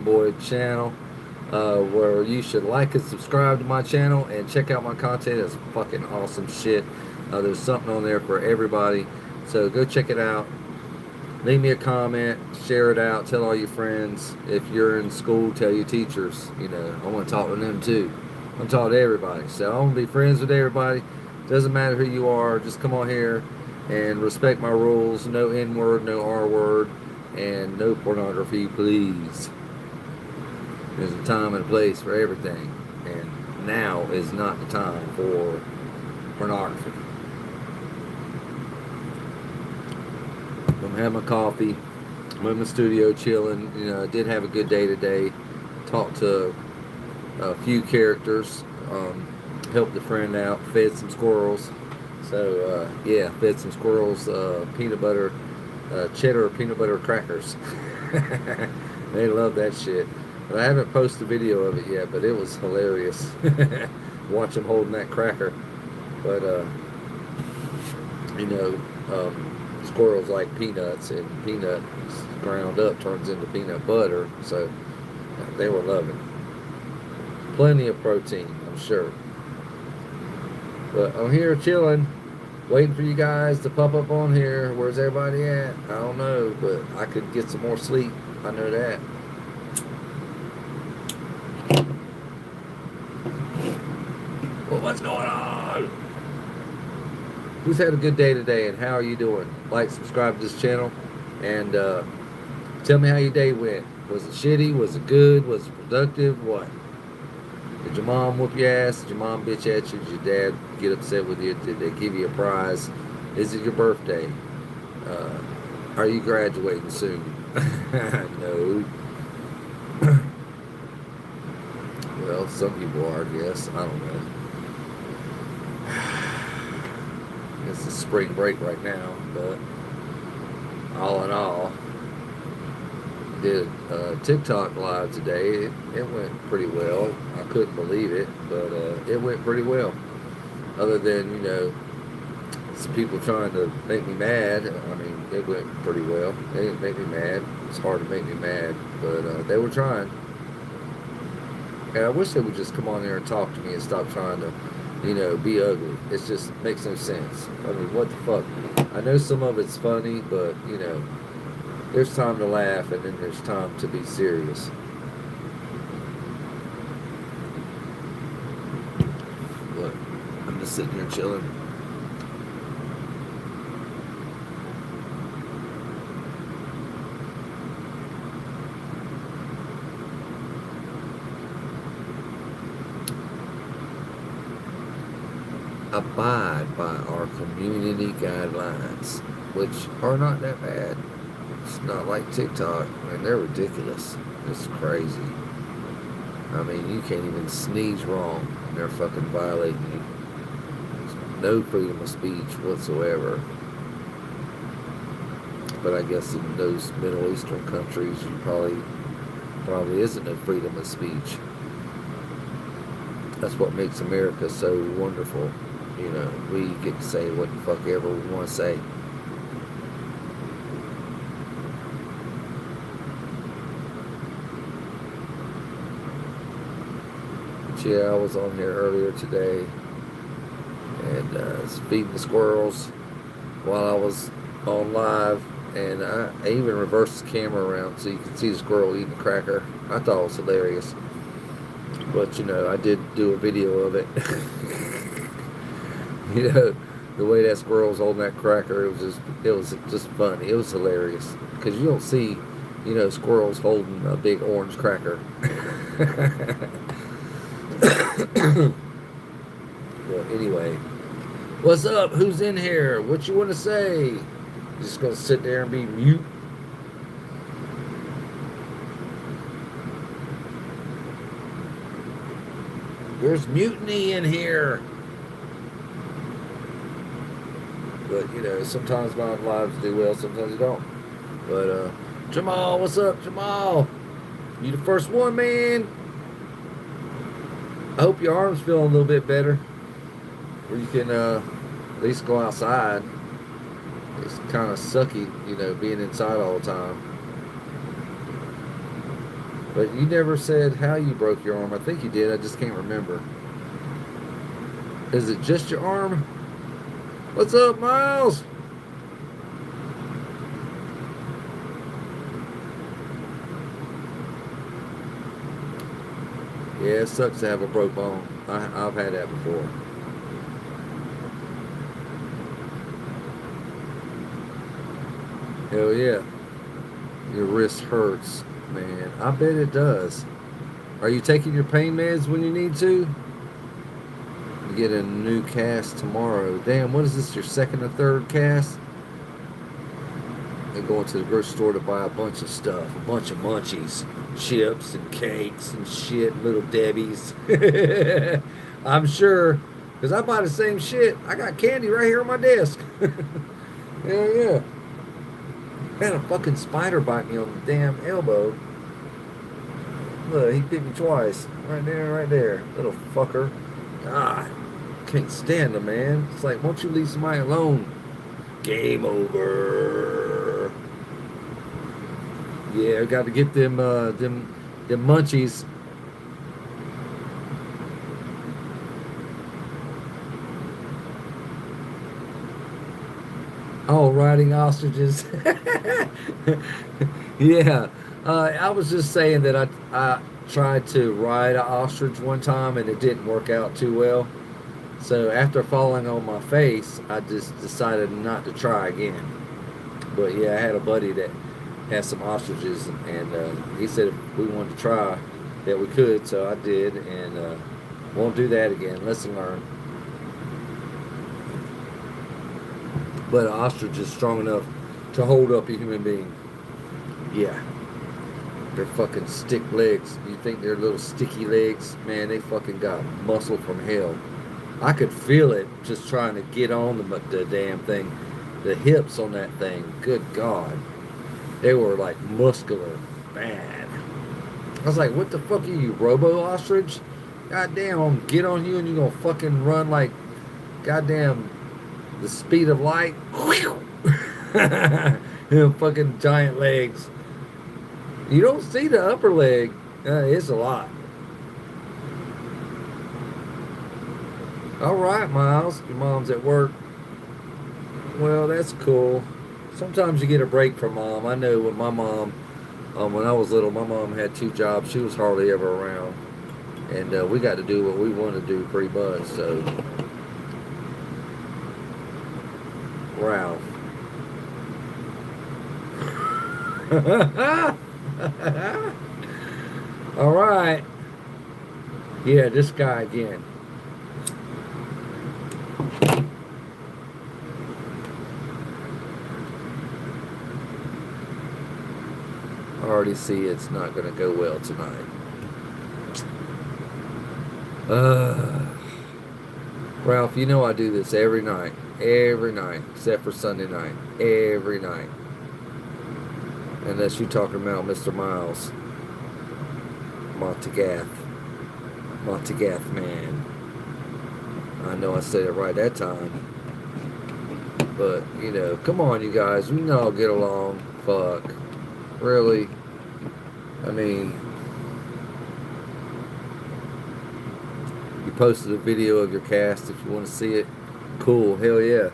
Boy channel, where you should like and subscribe to my channel and check out my content. It's fucking awesome shit. There's something on there for everybody, so go check it out. Leave me a comment, share it out, tell all your friends. If you're in school, tell your teachers. I want to talk to them too. I want to talk to everybody. So I want to be friends with everybody. Doesn't matter who you are, just come on here and respect my rules. No N word, no R word, and no pornography, please. There's a time and a place for everything, and now is not the time for pornography. I'm having my coffee. I'm in the studio chilling. I did have a good day today. Talked to a few characters. Helped a friend out. Fed some squirrels. So yeah, fed some squirrels peanut butter, cheddar peanut butter crackers. They love that shit. But I haven't posted a video of it yet, but it was hilarious. Watch them holding that cracker. But, you know, squirrels like peanuts, and peanuts ground up turns into peanut butter. So they were loving it. Plenty of protein, I'm sure. But I'm here chilling, waiting for you guys to pop up on here. Where's everybody at? I don't know, but I could get some more sleep. I know that. Well, what's going on? Who's had a good day today, and how are you doing? Like, subscribe to this channel, and tell me how your day went. Was it shitty? Was it good? Was it productive? What? Did your mom whoop your ass? Did your mom bitch at you? Did your dad get upset with you? Did they give you a prize? Is it your birthday? Are you graduating soon? No. Well, some people are, I guess. I don't know. It's a spring break right now, but all in all, did TikTok live today. It went pretty well. I couldn't believe it, but it went pretty well. Other than, some people trying to make me mad. I mean, it went pretty well. They didn't make me mad. It's hard to make me mad, but they were trying. And I wish they would just come on there and talk to me and stop trying to, be ugly. It just makes no sense. I mean, what the fuck? I know some of it's funny, but, there's time to laugh, and then there's time to be serious. But I'm just sitting here chilling. Abide by our community guidelines, which are not that bad. It's not like TikTok. I mean, they're ridiculous. It's crazy. I mean, you can't even sneeze wrong, and they're fucking violating you. There's no freedom of speech whatsoever. But I guess in those Middle Eastern countries, you probably isn't no freedom of speech. That's what makes America so wonderful. We get to say what the fuck ever we want to say. But yeah, I was on here earlier today, and was feeding the squirrels while I was on live, and I even reversed the camera around so you could see the squirrel eating a cracker. I thought it was hilarious. But I did do a video of it. The way that squirrel was holding that cracker, it was just funny. It was hilarious because you don't see, squirrels holding a big orange cracker. Well, anyway, what's up? Who's in here? What you want to say? You just gonna sit there and be mute? There's mutiny in here. But, sometimes my lives do well, sometimes they don't. But, Jamal, what's up, Jamal? You the first one, man? I hope your arm's feeling a little bit better. Where you can at least go outside. It's kind of sucky, being inside all the time. But you never said how you broke your arm. I think you did. I just can't remember. Is it just your arm? What's up, Miles? Yeah, it sucks to have a broke bone. I've had that before. Hell yeah. Your wrist hurts, man. I bet it does. Are you taking your pain meds when you need to? You get a new cast tomorrow. Damn, what is this, your second or third cast? And going to the grocery store to buy a bunch of stuff, a bunch of munchies, chips and cakes and shit, little Debbie's. I'm sure, because I buy the same shit. I got candy right here on my desk. Hell yeah. Had a fucking spider bite me on the damn elbow. Look, he bit me twice. Right there, right there. Little fucker. God, can't stand him, man. It's like, won't you leave somebody alone? Game over. Yeah, got to get them munchies. Oh, riding ostriches. Yeah. I was just saying that I tried to ride an ostrich one time and it didn't work out too well. So after falling on my face, I just decided not to try again. But yeah, I had a buddy that had some ostriches, and he said if we wanted to try that we could, so I did, and won't do that again. Lesson learned. But an ostrich is strong enough to hold up a human being. Yeah. They're fucking stick legs. You think they're little sticky legs? Man, they fucking got muscle from hell. I could feel it just trying to get on the damn thing. The hips on that thing, good God. They were like muscular. Man. I was like, what the fuck are you, Robo Ostrich? Goddamn, I'm gonna get on you and you're gonna fucking run like goddamn the speed of light. Fucking giant legs. You don't see the upper leg. It's a lot. All right, Miles. Your mom's at work. Well, that's cool. Sometimes you get a break from mom. I know with my mom, when I was little, my mom had two jobs. She was hardly ever around. And we got to do what we want to do pretty much. So, Ralph. All right. Yeah, this guy again. I already see it's not going to go well tonight. Ralph, you know I do this every night, except for Sunday night, every night. Unless you're talking about Mr. Miles, Montegath man. I know I said it right that time. But, you know, come on, you guys. We can all get along. Fuck. Really? I mean, you posted a video of your cast if you want to see it. Cool. Hell yeah.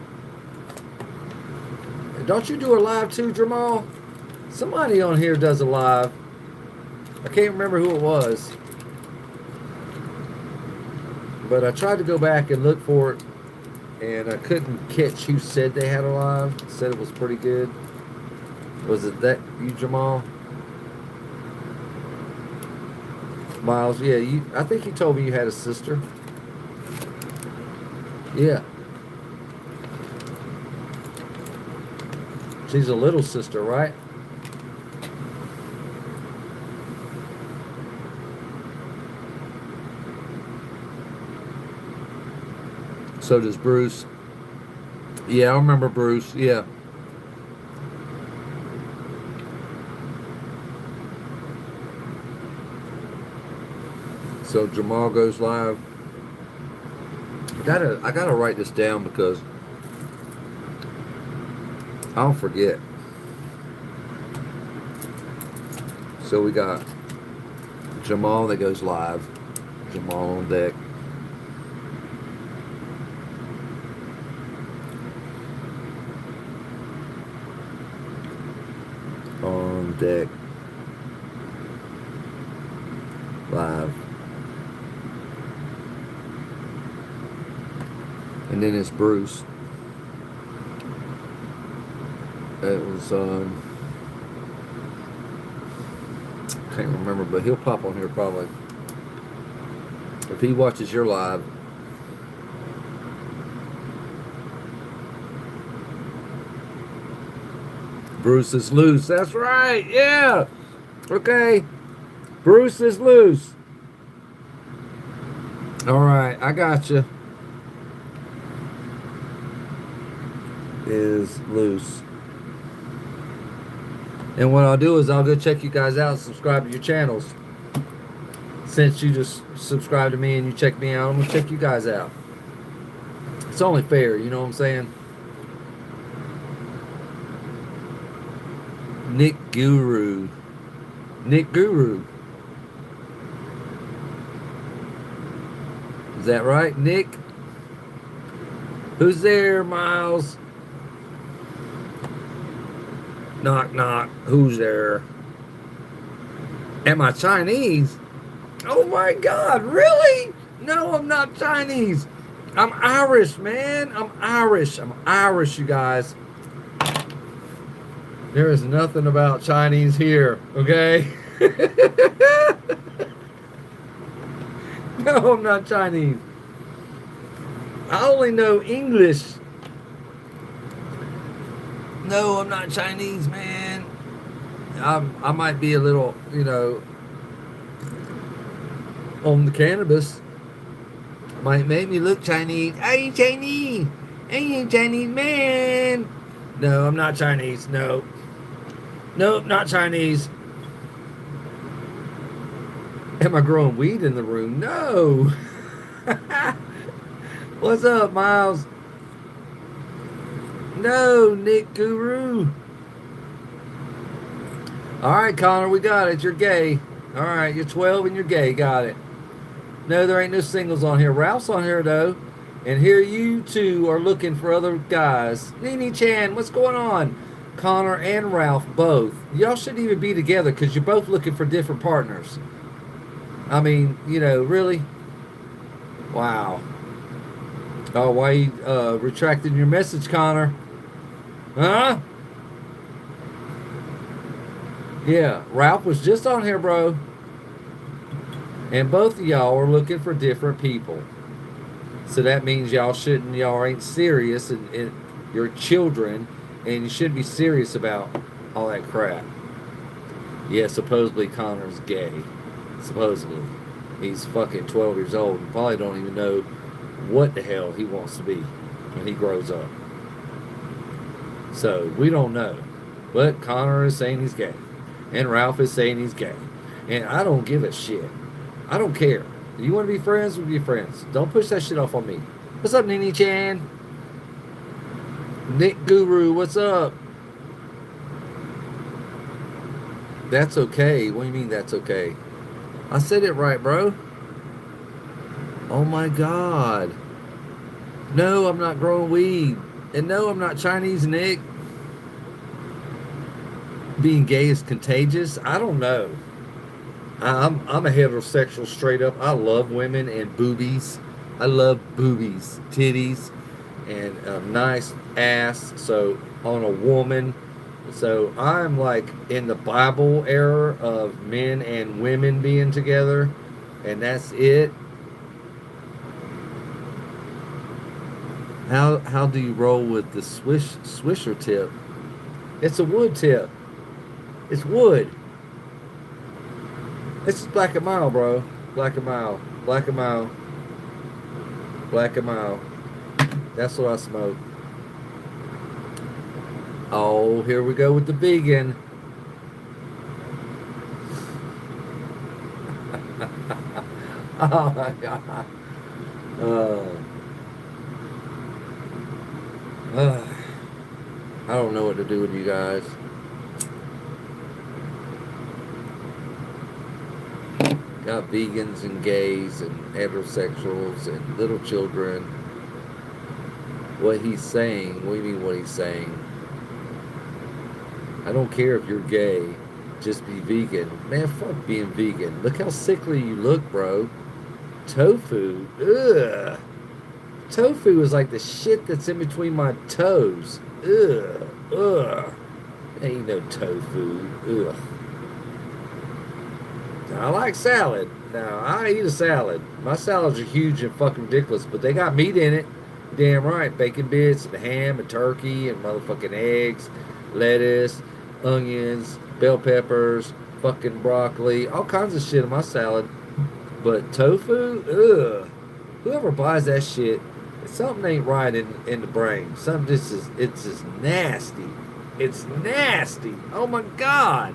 Don't you do a live too, Jamal? Somebody on here does a live. I can't remember who it was. But I tried to go back and look for it, and I couldn't catch who said they had a live. Said it was pretty good. Was it that you, Jamal? Miles, yeah, I think you told me you had a sister. Yeah. She's a little sister, right? So does Bruce. Yeah, I remember Bruce. Yeah. So Jamal goes live. I gotta write this down because I'll forget. So we got Jamal that goes live. Jamal on deck. On deck. Live. And then it's Bruce. It was can't remember, but he'll pop on here probably. If he watches your live. Bruce is loose. That's right. Yeah. Okay. Bruce is loose. All right. I got you. Is loose. And what I'll do is I'll go check you guys out and subscribe to your channels. Since you just subscribe to me and you check me out, I'm going to check you guys out. It's only fair, you know what I'm saying? Nick Guru. Nick Guru. Is that right, Nick? Who's there, Miles? Knock, knock. Who's there? Am I Chinese? Oh my God, really? No, I'm not Chinese. I'm Irish, man. I'm Irish. I'm Irish, you guys. There is nothing about Chinese here, okay? No, I'm not Chinese. I only know English. No, I'm not Chinese, man. I might be a little, you know, on the cannabis. Might make me look Chinese. I ain't Chinese. I ain't Chinese, man. No, I'm not Chinese. No. Nope, not Chinese. Am I growing weed in the room? No. What's up, Miles? No, Nick Guru. All right, Connor, we got it. You're gay. All right, you're 12 and you're gay. Got it. No, there ain't no singles on here. Ralph's on here, though. And here you two are looking for other guys. Nene Chan, what's going on? Connor and Ralph, both. Y'all shouldn't even be together because you're both looking for different partners. I mean, you know, really? Wow. Oh, why you retracting your message, Connor? Huh? Yeah, Ralph was just on here, bro. And both of y'all are looking for different people. So that means y'all ain't serious and you're children and you should be serious about all that crap. Yeah, supposedly Connor's gay. Supposedly. He's fucking 12 years old and probably don't even know what the hell he wants to be when he grows up. So, we don't know. But Connor is saying he's gay. And Ralph is saying he's gay. And I don't give a shit. I don't care. You want to be friends, we'll be friends. Don't push that shit off on me. What's up, Nene Chan? Nick Guru, what's up? That's okay. What do you mean that's okay? I said it right, bro. Oh my God. No, I'm not growing weed. And no, I'm not Chinese, Nick. Being gay is contagious? I don't know. I'm a heterosexual straight up. I love women and boobies. I love boobies, titties, and a nice ass. So on a woman. So I'm like in the Bible era of men and women being together, and that's it. How do you roll with the swisher tip? It's a wood tip. It's wood. This is Black and Mild, bro. Black and Mild. Black and Mild. Black and Mild. That's what I smoke. Oh, here we go with the vegan. Oh my God. I don't know what to do with you guys. got vegans and gays and heterosexuals and little children. What he's saying, what do you mean what he's saying? I don't care if you're gay, just be vegan. Man, fuck being vegan. Look how sickly you look, bro. Tofu, ugh. Tofu is like the shit that's in between my toes. Ugh, ugh. Ain't no tofu, ugh. I like salad. Now, I eat a salad. My salads are huge and fucking ridiculous, but they got meat in it. Damn right. Bacon bits and ham and turkey and motherfucking eggs, lettuce, onions, bell peppers, fucking broccoli, all kinds of shit in my salad. But tofu, ugh. Whoever buys that shit, something ain't right in the brain. Something it's just nasty. It's nasty. Oh my God.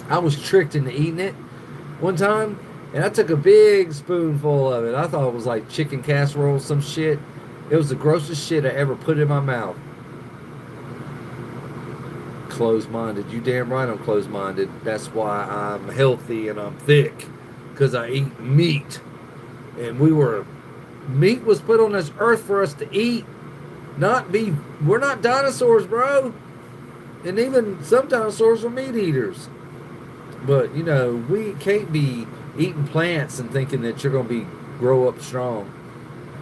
I was tricked into eating it one time, and I took a big spoonful of it. I thought it was like chicken casserole, some shit. It was the grossest shit I ever put in my mouth. Closed-minded. You damn right I'm closed-minded. That's why I'm healthy and I'm thick, because I eat meat. And meat was put on this earth for us to eat, not be. We're not dinosaurs, bro. And even some dinosaurs are meat eaters. But, you know, we can't be eating plants and thinking that you're going to grow up strong.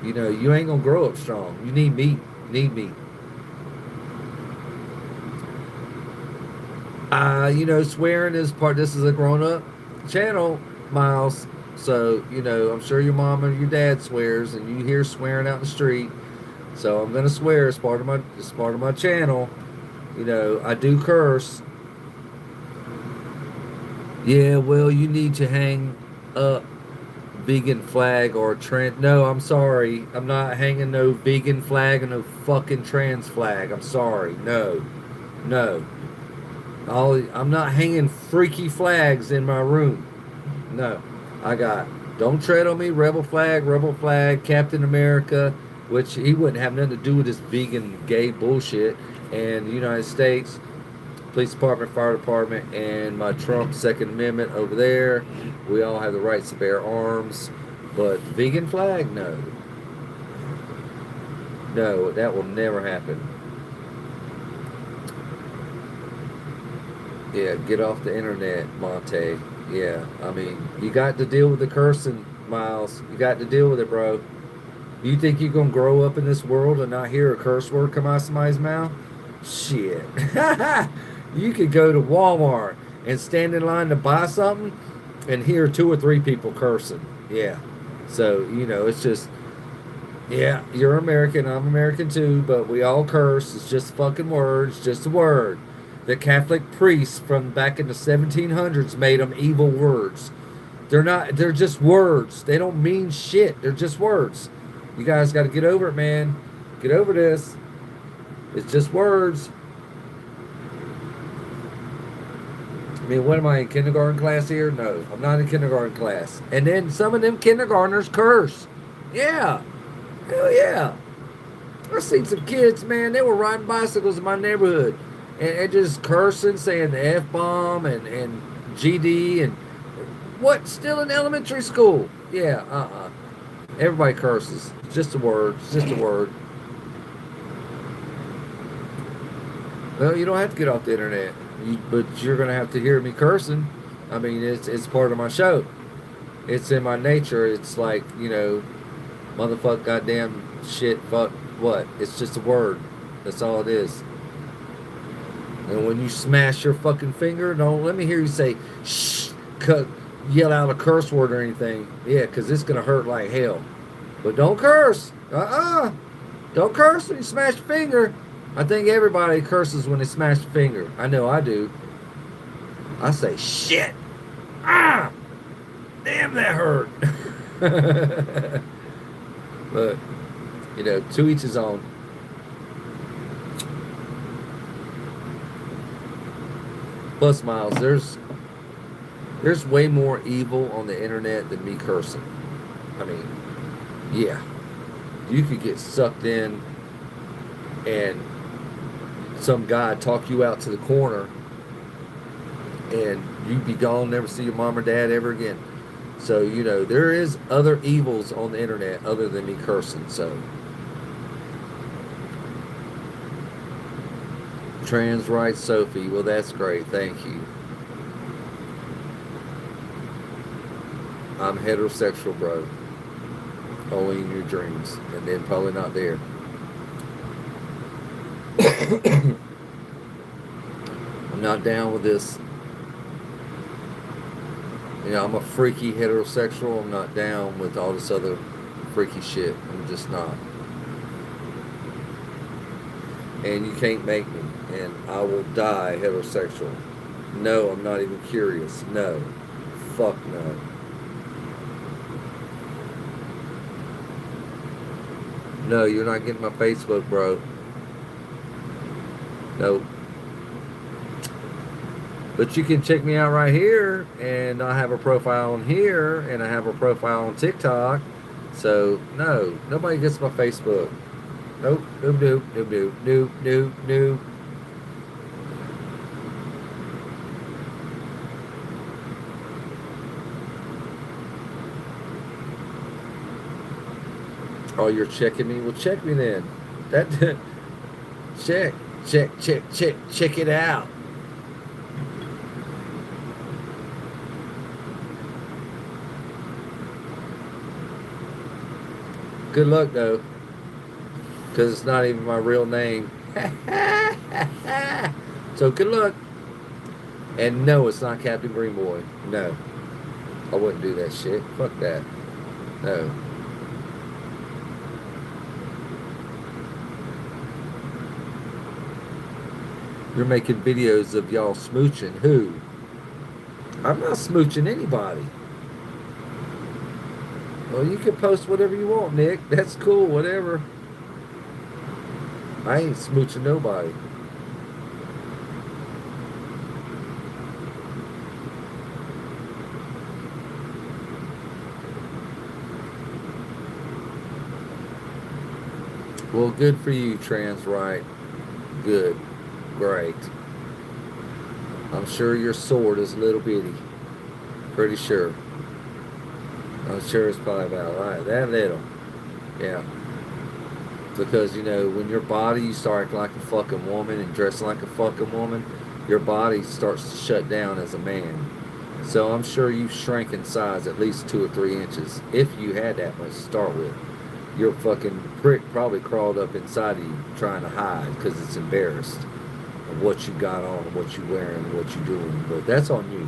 You know, you ain't going to grow up strong. You need meat. Need meat. You know, swearing is part. This is a grown-up channel, Miles. So, you know, I'm sure your mom or your dad swears, and you hear swearing out in the street. So I'm going to swear as part of my channel. You know, I do curse. Yeah, well, you need to hang up vegan flag or trans. No, I'm sorry. I'm not hanging no vegan flag and no fucking trans flag. I'm sorry. No. I'm not hanging freaky flags in my room. No. I got Don't Tread on Me, Rebel Flag, Captain America, which he wouldn't have nothing to do with this vegan gay bullshit, and the United States. Police Department, Fire Department, and my Trump Second Amendment over there. We all have the rights to bear arms. But vegan flag, no. No, that will never happen. Yeah, get off the internet, Monte. Yeah, I mean, you got to deal with the cursing, Miles. You got to deal with it, bro. You think you're going to grow up in this world and not hear a curse word come out of somebody's mouth? Shit. You could go to Walmart and stand in line to buy something and hear 2 or 3 people cursing. Yeah. So, you know, it's just, yeah, you're American, I'm American too, but we all curse. It's just fucking words, just a word. The Catholic priests from back in the 1700s made them evil words. They're just words. They don't mean shit. They're just words. You guys got to get over it, man. Get over this. It's just words. I mean, what am I in kindergarten class here? No, I'm not in kindergarten class. And then some of them kindergartners curse. Yeah. Hell yeah. I've seen some kids, man, they were riding bicycles in my neighborhood and just cursing, saying the F-bomb and GD and what? Still in elementary school. Yeah, Everybody curses. It's just a word. It's just a word. Well, you don't have to get off the internet. But you're going to have to hear me cursing. I mean, it's part of my show. It's in my nature. It's like, you know, motherfuck, goddamn, shit, fuck, what? It's just a word. That's all it is. And when you smash your fucking finger, don't let me hear you say, shh, yell out a curse word or anything. Yeah, because it's going to hurt like hell. But don't curse. Don't curse when you smash your finger. I think everybody curses when they smash the finger. I know I do. I say, shit. Damn, that hurt. But, you know, to each his own. Plus, Miles, there's way more evil on the internet than me cursing. I mean, yeah. You could get sucked in and some guy talk you out to the corner and you be gone, never see your mom or dad ever again. So, you know, there is other evils on the internet other than me cursing. So, trans rights, Sophie. Well, that's great. Thank you. I'm heterosexual, bro. Only in your dreams. And then probably not there. I'm not down with this. You know, I'm a freaky heterosexual. I'm not down with all this other freaky shit. I'm just not. And you can't make me. And I will die heterosexual. No, I'm not even curious. No. Fuck no. No, you're not getting my Facebook, bro. Nope. But you can check me out right here, and I have a profile on here, and I have a profile on TikTok. So, no, nobody gets my Facebook. Nope, nope, nope, nope, nope, nope, nope, nope. Oh, you're checking me? Well, check me then. That check it out. Good luck though, because it's not even my real name. So good luck. And no, it's not Captain Greenboy. No, I wouldn't do that shit. Fuck that. No. You're making videos of y'all smooching. Who? I'm not smooching anybody. Well, you can post whatever you want, Nick. That's cool, whatever. I ain't smooching nobody. Well, good for you, trans right. Good. Great. I'm sure your sword is little bitty. Pretty sure. I'm sure it's probably about right. That little. Yeah. Because, you know, when your body, you start acting like a fucking woman and dressing like a fucking woman, your body starts to shut down as a man. So I'm sure you shrank in size at least 2 or 3 inches, if you had that much to start with. Your fucking prick probably crawled up inside of you trying to hide because it's embarrassed of what you got on, what you wearing, what you doing. But that's on you.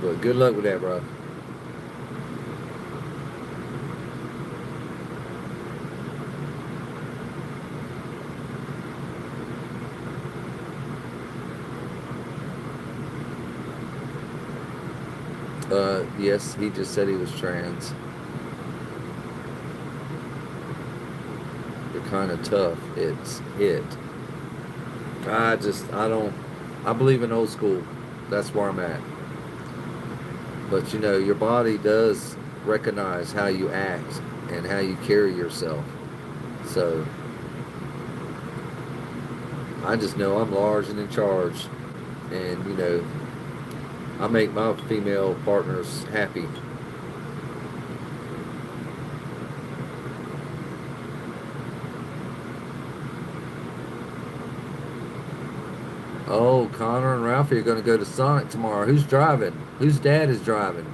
But good luck with that, bro. Yes, he just said he was trans. You're kind of tough. It's it. I believe in old school. That's where I'm at. But you know, your body does recognize how you act and how you carry yourself. So, I just know I'm large and in charge. And, you know, I make my female partners happy. Oh, Connor and Ralphie are going to go to Sonic tomorrow. Who's driving? Whose dad is driving?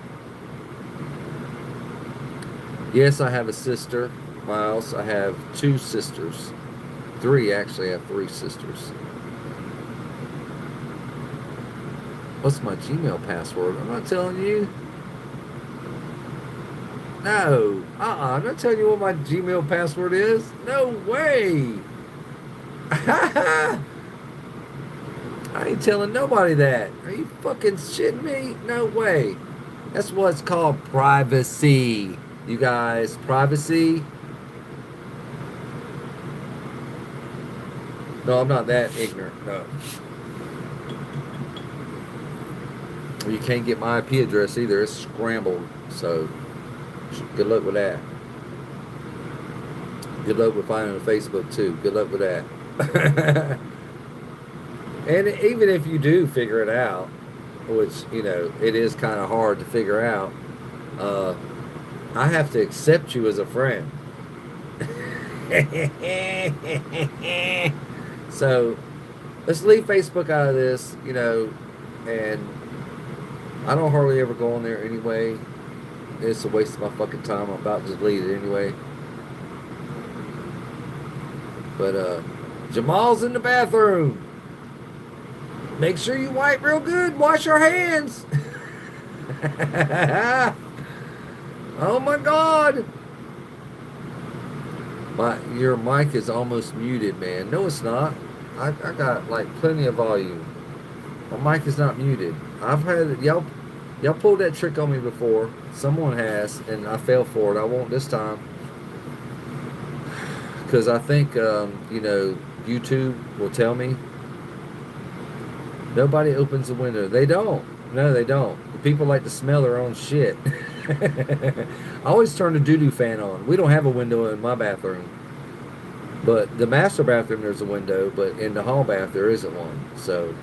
Yes, I have a sister, Miles. I have 2 sisters. 3, actually. I have 3 sisters. What's my Gmail password? I'm not telling you. No. I'm not telling you what my Gmail password is. No way. I ain't telling nobody that. Are you fucking shitting me? No way. That's what's called privacy. You guys, privacy. No, I'm not that ignorant. No. You can't get my IP address either. It's scrambled. So, good luck with that. Good luck with finding a Facebook too. Good luck with that. And even if you do figure it out, which, you know, it is kind of hard to figure out. Uh, I have to accept you as a friend. So let's leave Facebook out of this, you know, and I don't hardly ever go on there anyway. It's a waste of my fucking time. I'm about to delete it anyway. But Jamal's in the bathroom. Make sure you wipe real good. Wash your hands. Oh my God. Your mic is almost muted, man. No, it's not. I got like plenty of volume. My mic is not muted. I've had y'all pulled that trick on me before. Someone has, and I fell for it. I won't this time. Because I think, you know, YouTube will tell me. Nobody opens a window. They don't. No, they don't. People like to smell their own shit. I always turn the doo-doo fan on. We don't have a window in my bathroom. But the master bathroom, there's a window. But in the hall bath, there isn't one. So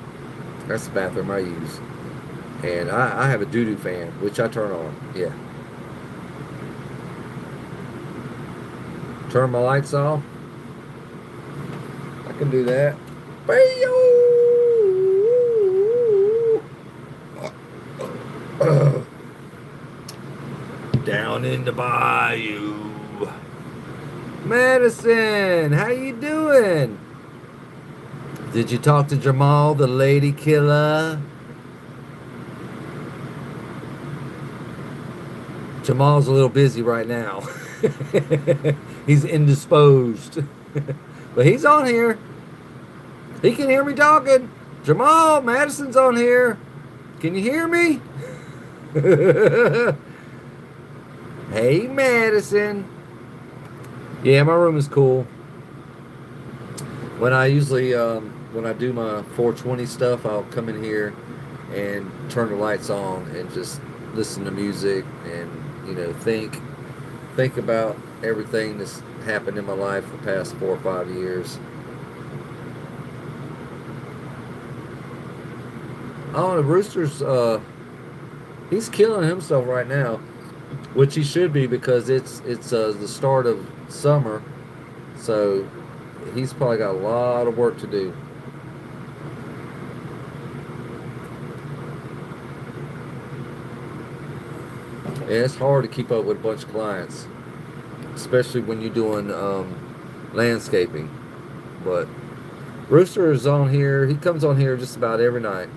that's the bathroom I use. And I have a doo-doo fan, which I turn on. Yeah. Turn my lights off. I can do that. Down in the bayou. Madison, how you doing? Did you talk to Jamal, the lady killer? Jamal's a little busy right now. He's indisposed. But he's on here. He can hear me talking. Jamal, Madison's on here. Can you hear me? Hey, Madison. Yeah, my room is cool. When I usually, when I do my 420 stuff, I'll come in here and turn the lights on and just listen to music and, you know, think about everything that's happened in my life for the past 4 or 5 years. Oh, the Rooster's, he's killing himself right now, which he should be because it's the start of summer, so he's probably got a lot of work to do. And it's hard to keep up with a bunch of clients, especially when you're doing landscaping. But Rooster is on here. He comes on here just about every night.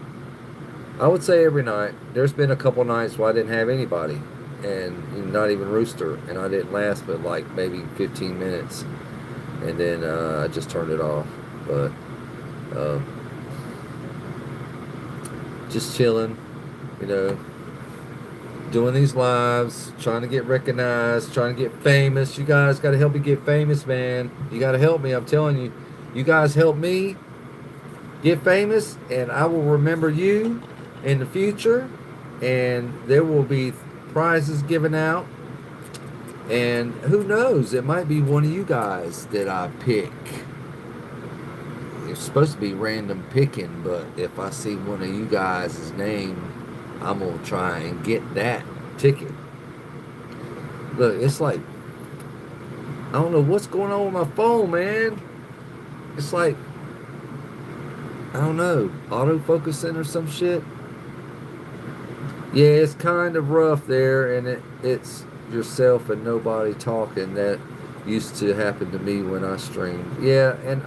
I would say every night. There's been a couple nights where I didn't have anybody, and not even Rooster, and I didn't last but like maybe 15 minutes, and then I just turned it off. But just chilling, you know, doing these lives, trying to get recognized, trying to get famous. You guys got to help me get famous, man. You got to help me. I'm telling you, you guys help me get famous, and I will remember you in the future, and there will be prizes given out, and who knows, it might be one of you guys that I pick. It's supposed to be random picking, but if I see one of you guys' name, I'm gonna try and get that ticket. Look, it's like, I don't know what's going on with my phone, man. It's like, I don't know, autofocusing or some shit. Yeah, it's kind of rough there, and it's yourself and nobody talking. That used to happen to me when I streamed. Yeah, and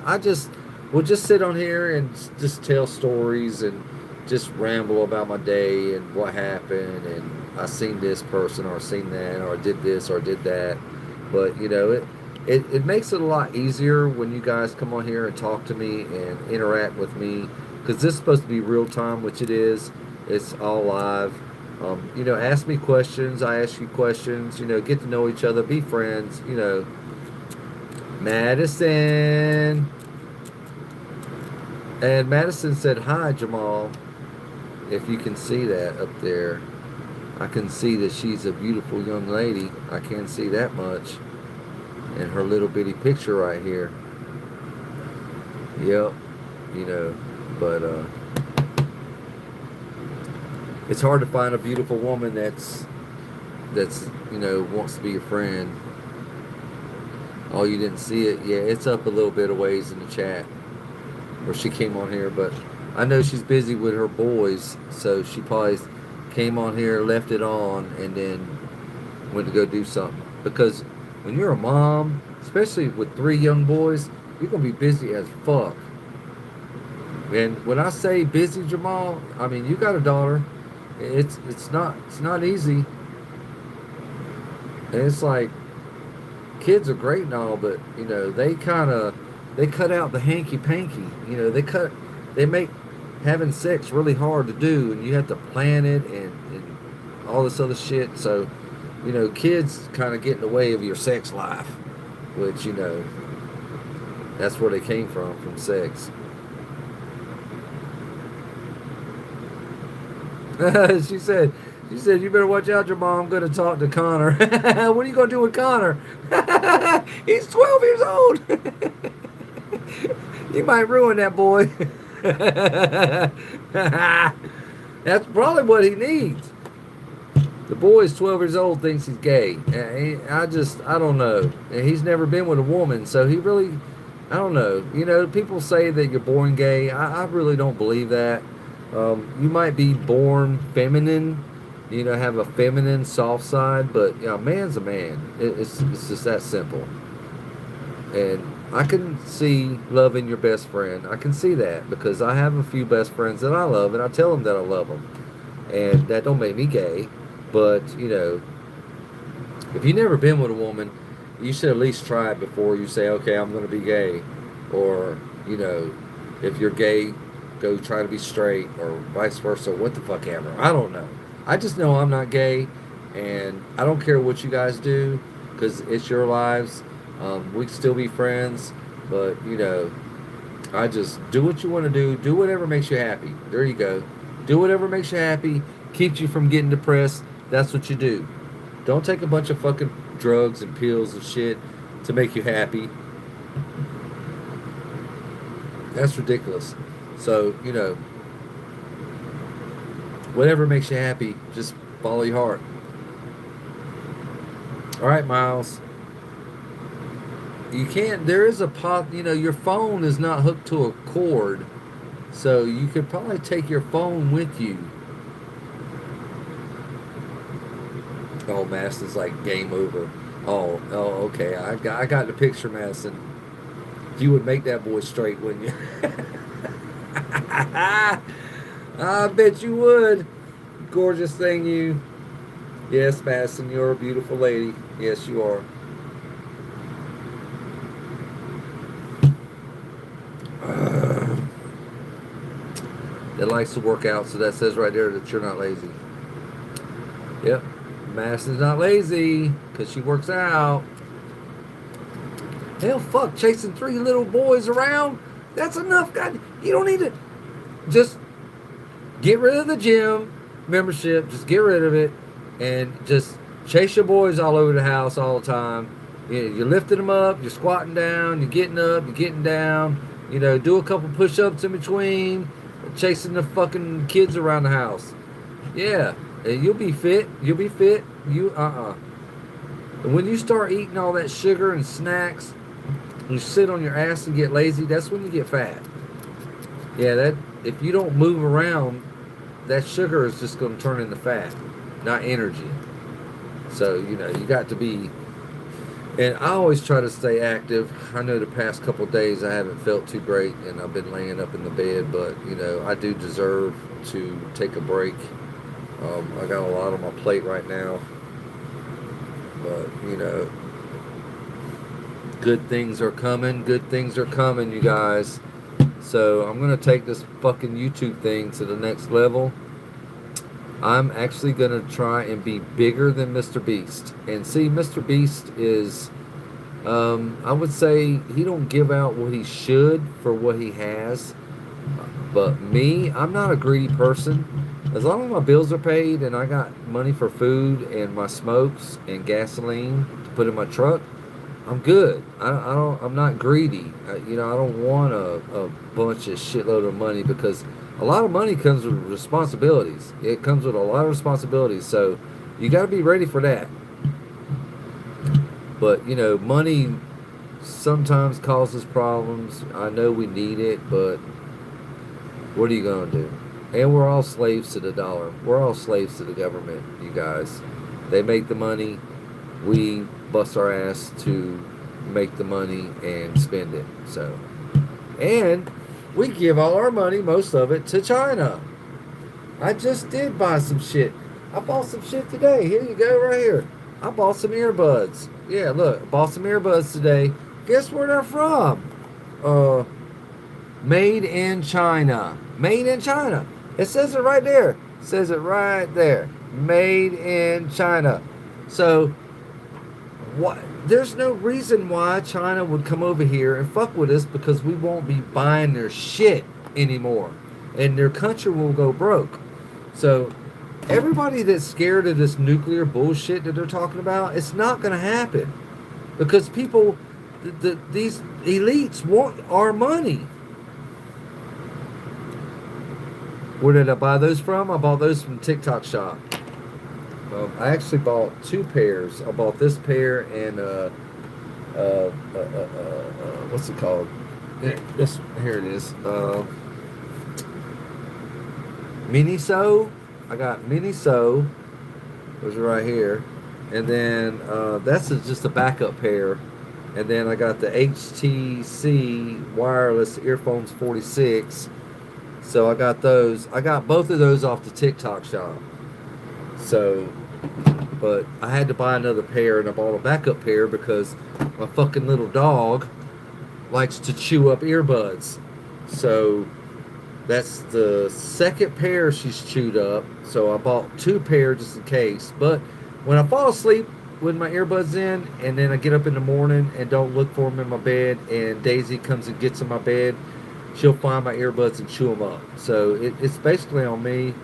we'll just sit on here and just tell stories and just ramble about my day and what happened, and I seen this person or seen that or did this or did that. But, you know, it makes it a lot easier when you guys come on here and talk to me and interact with me, because this is supposed to be real time, which it is. It's all live. You know, ask me questions, I ask you questions, you know, get to know each other, be friends, you know. Madison. And Madison said, hi, Jamal. If you can see that up there, I can see that she's a beautiful young lady. I can't see that much. And her little bitty picture right here. Yep. You know, but It's hard to find a beautiful woman that's wants to be your friend. Oh, you didn't see it? Yeah, it's up a little bit of ways in the chat where she came on here, but I know she's busy with her boys, so she probably came on here, left it on, and then went to go do something. Because when you're a mom, especially with 3 young boys, you're gonna be busy as fuck. And when I say busy, Jamal, I mean you got a daughter. It's not easy. And it's like kids are great and all, but they cut out the hanky panky. They make having sex really hard to do, and you have to plan it and all this other shit. So, kids kind of get in the way of your sex life, which that's where they came from sex. She said, you better watch out, Jamal. I'm going to talk to Connor. What are you going to do with Connor? He's 12 years old. You might ruin that boy. That's probably what he needs. The boy is 12 years old, thinks he's gay. I don't know. And he's never been with a woman, so he really, I don't know. People say that you're born gay. I really don't believe that. You might be born feminine, have a feminine soft side, but a man's a man. It's just that simple. And I can see loving your best friend. I can see that because I have a few best friends that I love, and I tell them that I love them, and that don't make me gay. But if you've never been with a woman, you should at least try it before you say, okay, I'm going to be gay, or if you're gay, go try to be straight, or vice versa. What the fuck ever. I don't know. I just know I'm not gay, and I don't care what you guys do because it's your lives. We can still be friends, but I just do what you want to do. Do whatever makes you happy. There you go. Do whatever makes you happy. Keeps you from getting depressed. That's what you do. Don't take a bunch of fucking drugs and pills and shit to make you happy. That's ridiculous. So, whatever makes you happy, just follow your heart. All right, Miles. You can't, there is a your phone is not hooked to a cord, so you could probably take your phone with you. Oh, Madison's like game over. Oh, okay. I got the picture, Madison. You would make that boy straight, wouldn't you? I bet you would. Gorgeous thing, you. Yes, Madison, you're a beautiful lady. Yes, you are. That likes to work out, so that says right there that you're not lazy. Yep. Madison's not lazy because she works out. Hell, fuck, chasing 3 little boys around? That's enough. God, you don't need to. Just get rid of the gym membership. Just get rid of it. And just chase your boys all over the house all the time. You're lifting them up. You're squatting down. You're getting up. You're getting down. Do a couple push-ups in between. Chasing the fucking kids around the house. Yeah. And you'll be fit. You'll be fit. And when you start eating all that sugar and snacks, you sit on your ass and get lazy, that's when you get fat. Yeah, that if you don't move around, that sugar is just going to turn into fat, not energy. So, you got to be, and I always try to stay active. I know the past couple of days I haven't felt too great, and I've been laying up in the bed, but, I do deserve to take a break. I got a lot on my plate right now, but, good things are coming. Good things are coming, you guys. So I'm going to take this fucking YouTube thing to the next level. I'm actually going to try and be bigger than Mr. Beast. And see, Mr. Beast is, I would say he don't give out what he should for what he has. But me, I'm not a greedy person. As long as my bills are paid and I got money for food and my smokes and gasoline to put in my truck, I'm good. I'm not greedy. I don't want a bunch of shitload of money because a lot of money comes with responsibilities. It comes with a lot of responsibilities. So you got to be ready for that. But, money sometimes causes problems. I know we need it, but what are you going to do? And we're all slaves to the dollar. We're all slaves to the government, you guys. They make the money. We bust our ass to make the money and spend it. So, and we give all our money, most of it, to China. I just did buy some shit. I bought some shit today. Here you go, right here. I bought some earbuds. Yeah, look, I bought some earbuds today. Guess where they're from? Made in China. Made in China. It says it right there. It says it right there. Made in China. So, what? There's no reason why China would come over here and fuck with us, because we won't be buying their shit anymore. And their country will go broke. So, everybody that's scared of this nuclear bullshit that they're talking about, it's not going to happen. Because people, these elites want our money. Where did I buy those from? I bought those from TikTok Shop. I actually bought two pairs. I bought this pair and what's it called? Here it is. Miniso. I got Miniso. Those are right here, and then that's just a backup pair. And then I got the HTC wireless earphones 46. So I got those. I got both of those off the TikTok Shop. So, but I had to buy another pair, and I bought a backup pair because my fucking little dog likes to chew up earbuds. So that's the second pair she's chewed up. So I bought two pair just in case. But when I fall asleep with my earbuds in, and then I get up in the morning and don't look for them in my bed, and Daisy comes and gets in my bed, she'll find my earbuds and chew them up. So it's basically on me.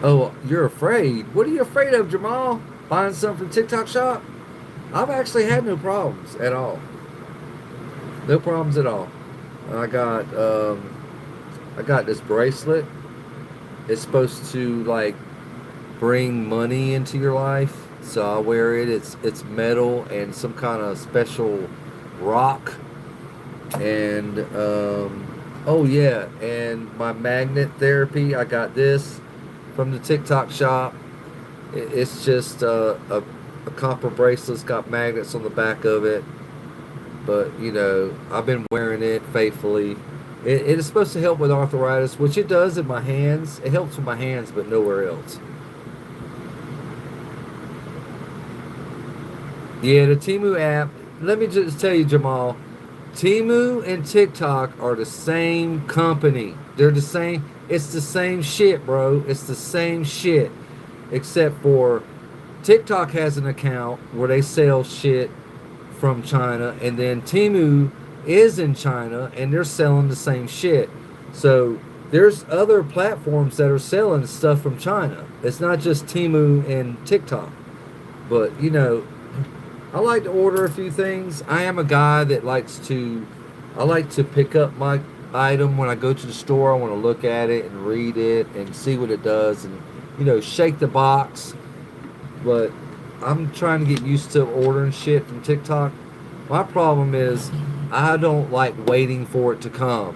Oh, you're afraid? What are you afraid of, Jamal? Buying something from TikTok Shop? I've actually had no problems at all. No problems at all. I got this bracelet. It's supposed to like bring money into your life. So I wear it. It's metal and some kind of special rock. And oh yeah, and my magnet therapy. I got this from the TikTok Shop. It's just a copper bracelet. It's got magnets on the back of it. But, I've been wearing it faithfully. It is supposed to help with arthritis, which it does in my hands. It helps with my hands, but nowhere else. Yeah, the Temu app. Let me just tell you, Jamal. Temu and TikTok are the same company. They're the same. It's the same shit, bro. It's the same shit. Except for TikTok has an account where they sell shit from China, and then Temu is in China and they're selling the same shit. So there's other platforms that are selling stuff from China. It's not just Temu and TikTok. But I like to order a few things. I am a guy that I like to pick up my item when I go to the store. I want to look at it and read it and see what it does and shake the box. But I'm trying to get used to ordering shit from TikTok. My problem is I don't like waiting for it to come.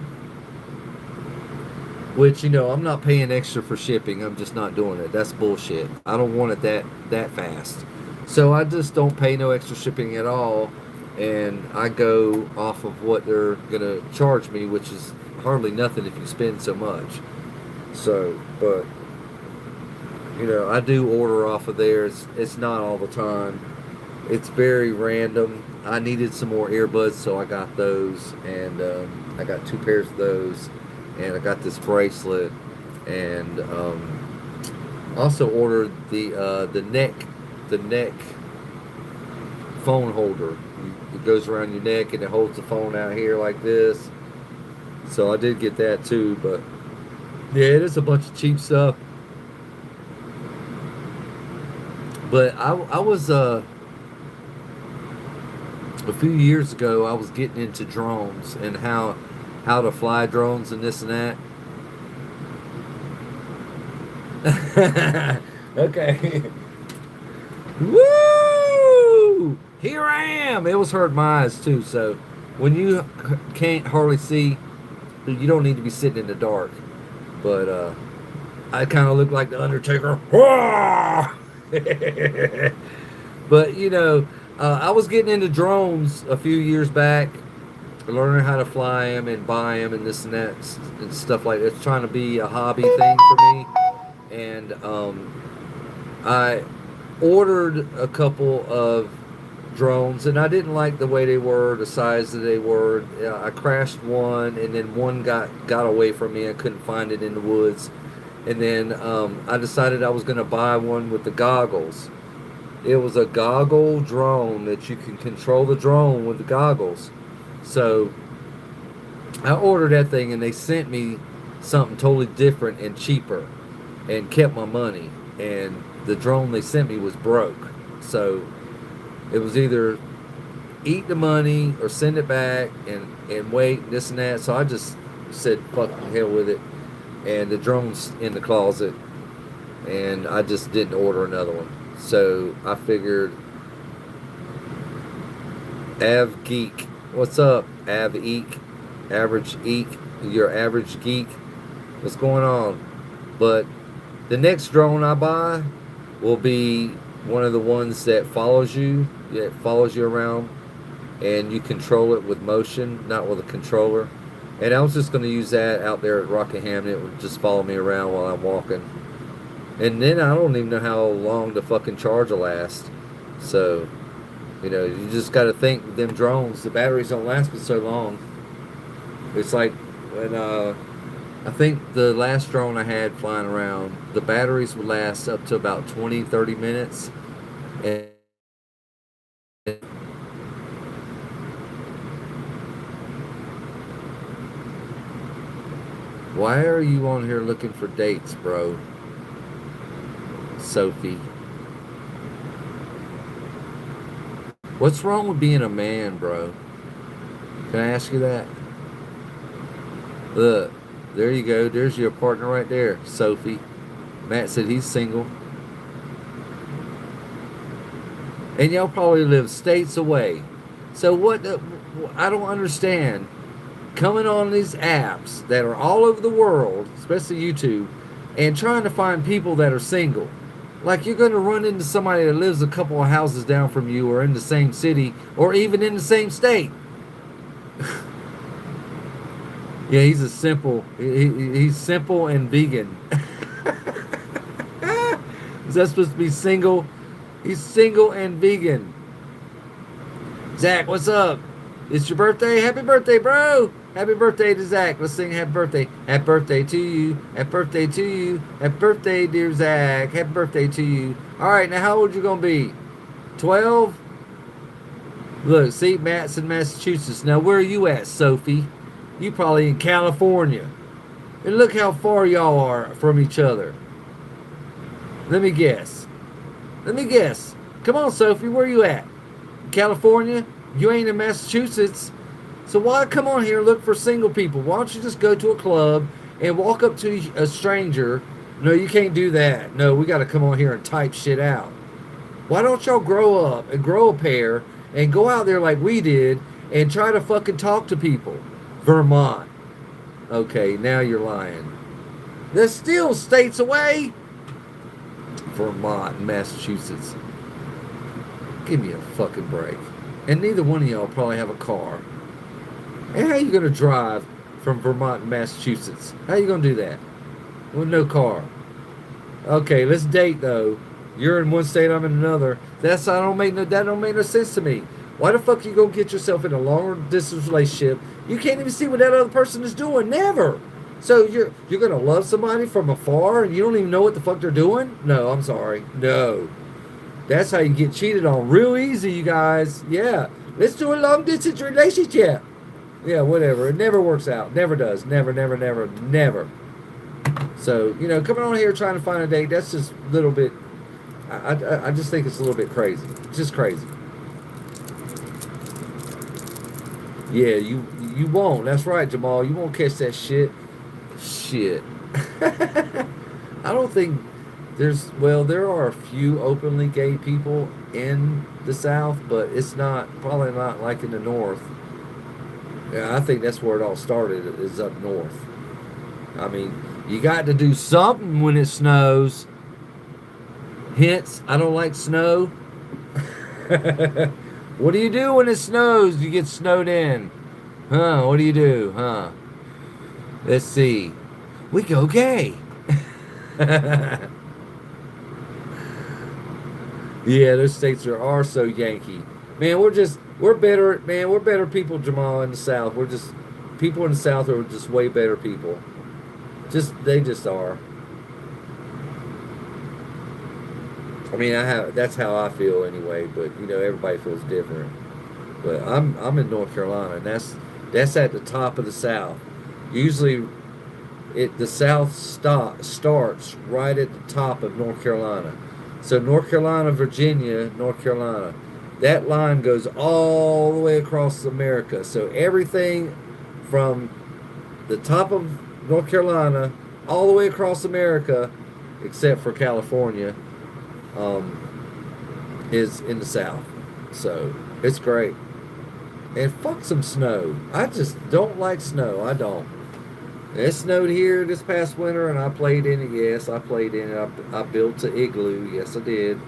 Which, I'm not paying extra for shipping. I'm just not doing it. That's bullshit. I don't want it that fast. So I just don't pay no extra shipping at all. And I go off of what they're going to charge me, which is hardly nothing if you spend so much. So, but I do order off of there. It's not all the time. It's very random. I needed some more earbuds, so I got those, and I got two pairs of those, and I got this bracelet, and also ordered the neck phone holder. It goes around your neck and it holds the phone out here like this. So I did get that too, but yeah, it is a bunch of cheap stuff. But I was a few years ago I was getting into drones and how how to fly drones and this and that. Okay. Woo! Here I am. It was hurting my eyes too. So when you can't hardly see, you don't need to be sitting in the dark. But I kind of look like the Undertaker. But I was getting into drones a few years back, learning how to fly them and buy them and this and that and stuff like that. It's trying to be a hobby thing for me. And I ordered a couple of drones, and I didn't like the way they were, the size that they were. I crashed one, and then one got away from me. I couldn't find it in the woods. And then I decided I was going to buy one with the goggles. It was a goggle drone that you can control the drone with the goggles. So I ordered that thing, and they sent me something totally different and cheaper and kept my money. And the drone they sent me was broke. So it was either eat the money or send it back and wait, this and that. So I just said, fuck the hell with it. And the drone's in the closet. And I just didn't order another one. So I figured, Av Geek. What's up, Av Eek? Average Eek. Your average geek. What's going on? But the next drone I buy will be one of the ones that follows you around, and you control it with motion, not with a controller. And I was just going to use that out there at Rockingham. It would just follow me around while I'm walking. And then I don't even know how long the fucking charge will last. So, you just got to think, them drones, the batteries don't last but so long. It's like when I think the last drone I had flying around, the batteries would last up to about 20, 30 minutes. And why are you on here looking for dates, bro? Sophie. What's wrong with being a man, bro? Can I ask you that? Look, there you go. There's your partner right there, Sophie. Matt said he's single. And y'all probably live states away. So I don't understand. Coming on these apps that are all over the world, especially YouTube, and trying to find people that are single. Like, you're going to run into somebody that lives a couple of houses down from you, or in the same city, or even in the same state. Yeah, he's he's simple and vegan. Is that supposed to be single? He's single and vegan. Zach, what's up? It's your birthday? Happy birthday, bro! Happy birthday to Zach. Let's sing happy birthday. Happy birthday to you. Happy birthday to you. Happy birthday, dear Zach. Happy birthday to you. All right, now how old you going to be? 12? Look, see, Matt's in Massachusetts. Now, where are you at, Sophie? You probably in California. And look how far y'all are from each other. Let me guess. Come on, Sophie, where you at? California? You ain't in Massachusetts. So why come on here and look for single people? Why don't you just go to a club and walk up to a stranger? No, you can't do that. No, we got to come on here and type shit out. Why don't y'all grow up and grow a pair and go out there like we did and try to fucking talk to people? Vermont. Okay, now you're lying. They're still states away. Vermont and Massachusetts. Give me a fucking break. And neither one of y'all probably have a car. And how are you going to drive from Vermont to Massachusetts? How are you going to do that? With no car. Okay, let's date though. You're in one state, I'm in another. That don't make no sense to me. Why the fuck are you going to get yourself in a longer distance relationship? You can't even see what that other person is doing. Never. So you're going to love somebody from afar and you don't even know what the fuck they're doing? No, I'm sorry. No. That's how you get cheated on real easy, you guys. Yeah. Let's do a long distance relationship. Yeah, whatever. It never works out. Never does. Never. So, coming on here trying to find a date, that's just a little bit, I just think it's a little bit crazy. It's just crazy. Yeah, you won't. That's right, Jamal. You won't catch that shit. Shit. I don't think there are a few openly gay people in the South, but it's not probably not like in the North. Yeah, I think that's where it all started is up north. I mean, you got to do something when it snows. Hence, I don't like snow. What do you do when it snows? You get snowed in. Huh? What do you do? Huh? Let's see. We go gay. Yeah, those states are so Yankee. Man, we're better. Man, we're better people, Jamal, in the South. We're just people in the South are just way better people. They just are. I mean, that's how I feel anyway. But everybody feels different. But I'm in North Carolina, and that's at the top of the South. Usually, the South starts right at the top of North Carolina. So North Carolina, Virginia, North Carolina, that line goes all the way across America. So everything from the top of North Carolina all the way across America, except for California, is in the South. So it's great. And fuck some snow. I just don't like snow. I don't. It snowed here this past winter, and I played in it. Yes, I played in it. I built an igloo. Yes, I did.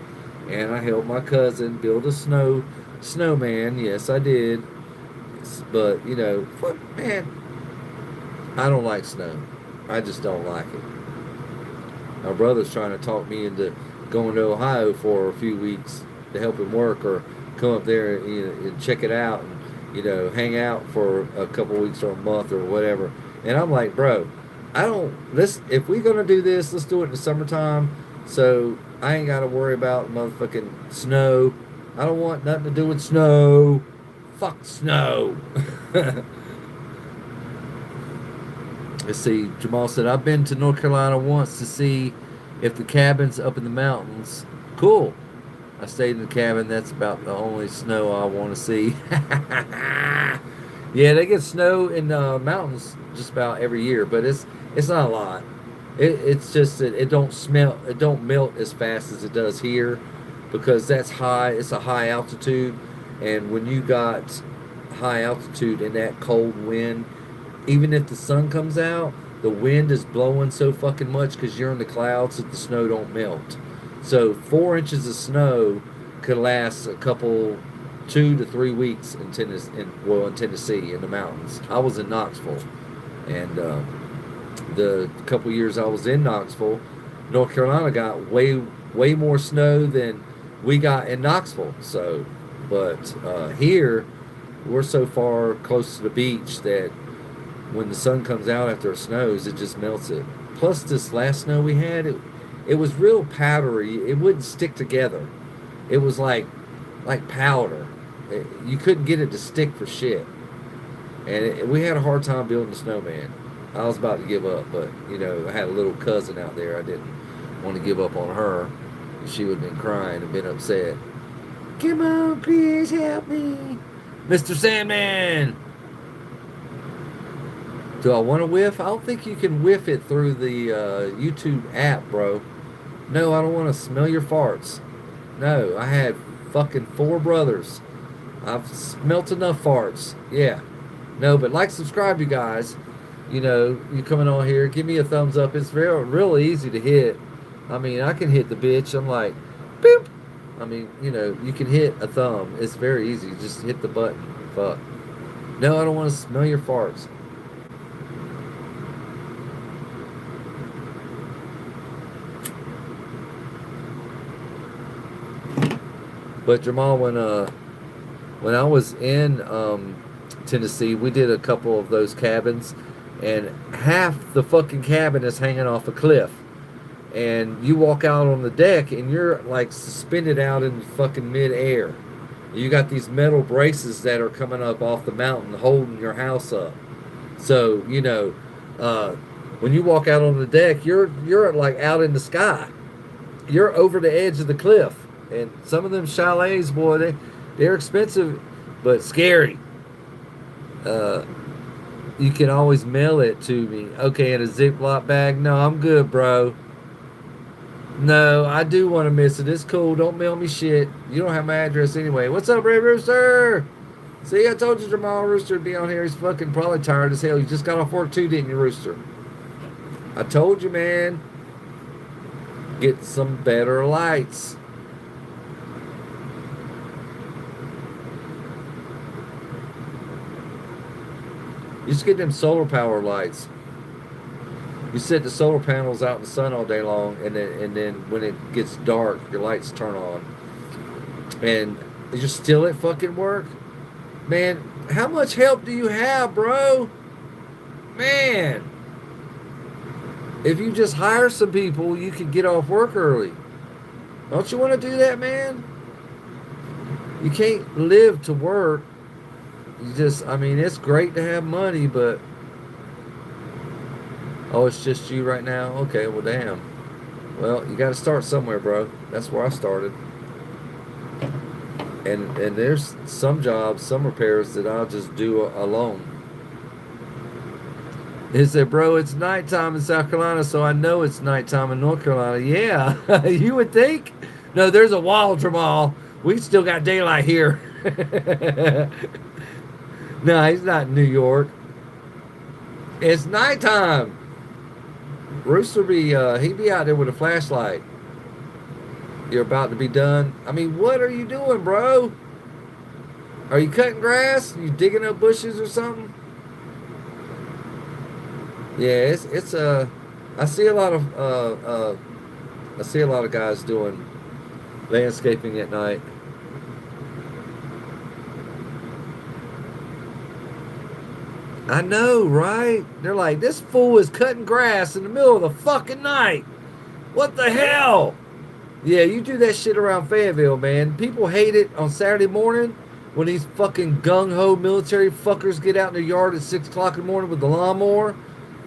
And I helped my cousin build a snowman. Yes, I did. But fuck, man, I don't like snow. I just don't like it. My brother's trying to talk me into going to Ohio for a few weeks to help him work, or come up there and check it out, and hang out for a couple weeks or a month or whatever. And I'm like, bro, if we're gonna do this, let's do it in the summertime. So I ain't gotta worry about motherfucking snow. I don't want nothing to do with snow. Fuck snow. Let's see. Jamal said, I've been to North Carolina once to see if the cabin's up in the mountains. Cool. I stayed in the cabin. That's about the only snow I want to see. Yeah, they get snow in the mountains just about every year, but it's not a lot. It's just that it don't melt as fast as it does here, because that's high. It's a high altitude, and when you got high altitude and that cold wind, even if the sun comes out, the wind is blowing so fucking much because you're in the clouds that the snow don't melt. So 4 inches of snow could last a couple 2 to 3 weeks in Tennessee in the mountains. I was in Knoxville, and the couple years I was in Knoxville, North Carolina got way more snow than we got in Knoxville. So, but here we're so far close to the beach that when the sun comes out after it snows, it just melts it. Plus, this last snow we had, it was real powdery. It wouldn't stick together. It was like powder. You couldn't get it to stick for shit. And we had a hard time building a snowman. I was about to give up, but I had a little cousin out there. I didn't want to give up on her. She would have been crying and been upset. Come on, Chris, help me, Mr. Sandman. Do I want to whiff? I don't think you can whiff it through the YouTube app, bro. No, I don't want to smell your farts. No, I had fucking 4 brothers. I've smelt enough farts. Yeah. No, but subscribe, you guys. You coming on here, give me a thumbs up. It's real easy to hit. I mean, I can hit the bitch. I'm like, boop. I mean, you can hit a thumb. It's very easy. Just hit the button. Fuck. No, I don't want to smell your farts. But Jamal, when I was in Tennessee, we did a couple of those cabins, and half the fucking cabin is hanging off a cliff. And you walk out on the deck, and you're suspended out in fucking mid-air. You got these metal braces that are coming up off the mountain holding your house up. So, when you walk out on the deck, you're out in the sky. You're over the edge of the cliff. And some of them chalets, boy, they're expensive, but scary. Uh, you can always mail it to me. Okay, in a Ziploc bag? No, I'm good, bro. No, I do want to miss it. It's cool. Don't mail me shit. You don't have my address anyway. What's up, Red Rooster? See, I told you Jamal Rooster would be on here. He's fucking probably tired as hell. You just got off work too, didn't you, Rooster? I told you, man. Get some better lights. You just get them solar power lights. You set the solar panels out in the sun all day long, and then when it gets dark, your lights turn on. And you're still at fucking work? Man, how much help do you have, bro? Man. If you just hire some people, you could get off work early. Don't you want to do that, man? You can't live to work. You just, I mean, it's great to have money, but... Oh, it's just you right now? Okay, well, damn. Well, you got to start somewhere, bro. That's where I started. And there's some jobs, some repairs that I'll just do alone. He said, bro, it's nighttime in South Carolina, so I know it's nighttime in North Carolina. Yeah, you would think. No, there's a wall, Jamal. We still got daylight here. No, he's not in New York. It's nighttime. Rooster he'd be out there with a flashlight. You're about to be done. I mean, what are you doing, bro? Are you cutting grass? You digging up bushes or something? Yeah, it's I see a lot of guys doing landscaping at night. I know, right? They're like, this fool is cutting grass in the middle of the fucking night. What the hell? Yeah, you do that shit around Fayetteville, man. People hate it on Saturday morning when these fucking gung-ho military fuckers get out in their yard at 6 o'clock in the morning with the lawnmower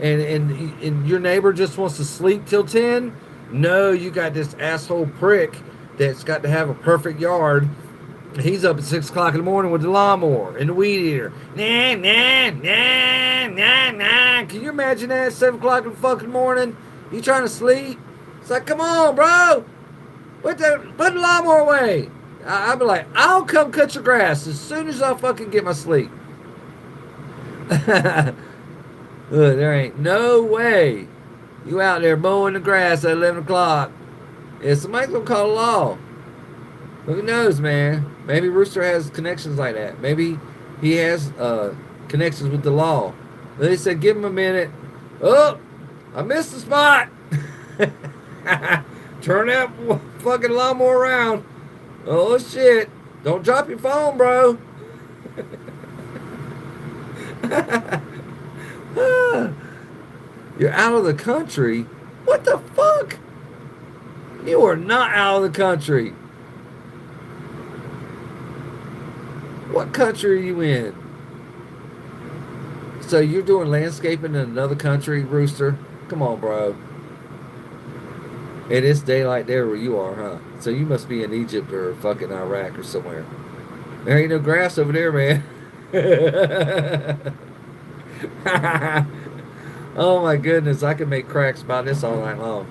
and your neighbor just wants to sleep till 10. No, you got this asshole prick that's got to have a perfect yard. He's up at 6 o'clock in the morning with the lawnmower and the weed eater. Nah, nah, nah, nah, nah. Can you imagine that at 7 o'clock in the fucking morning? You trying to sleep? It's like, come on, bro. Put the lawnmower away. I'll be like, I'll come cut your grass as soon as I fucking get my sleep. Look, there ain't no way you out there mowing the grass at 11 o'clock. Yeah, somebody's gonna call the law. Who knows, man? Maybe Rooster has connections like that. Maybe he has connections with the law. They said, give him a minute. Oh, I missed the spot. Turn that fucking lawnmower around. Oh, shit. Don't drop your phone, bro. You're out of the country? What the fuck? You are not out of the country. What country are you in? So you're doing landscaping in another country, Rooster? Come on, bro. It is daylight there where you are, huh? So you must be in Egypt or fucking Iraq or somewhere. There ain't no grass over there, man. Oh my goodness, I can make cracks about this all night long.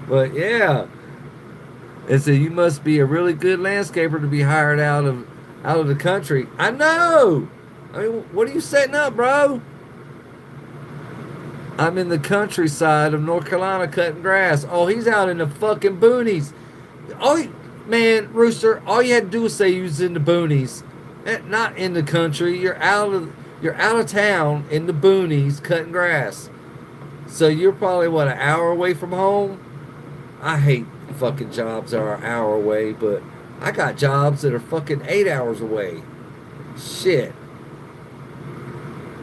But yeah. And so you must be a really good landscaper to be hired out of the country. I know. I mean, what are you setting up, bro? I'm in the countryside of North Carolina cutting grass. Oh, he's out in the fucking boonies. Man, Rooster, all you had to do was say you was in the boonies. Not in the country. You're out of town in the boonies cutting grass. So you're probably, what, an hour away from home? I hate fucking jobs that are an hour away, but I got jobs that are fucking 8 hours away. Shit.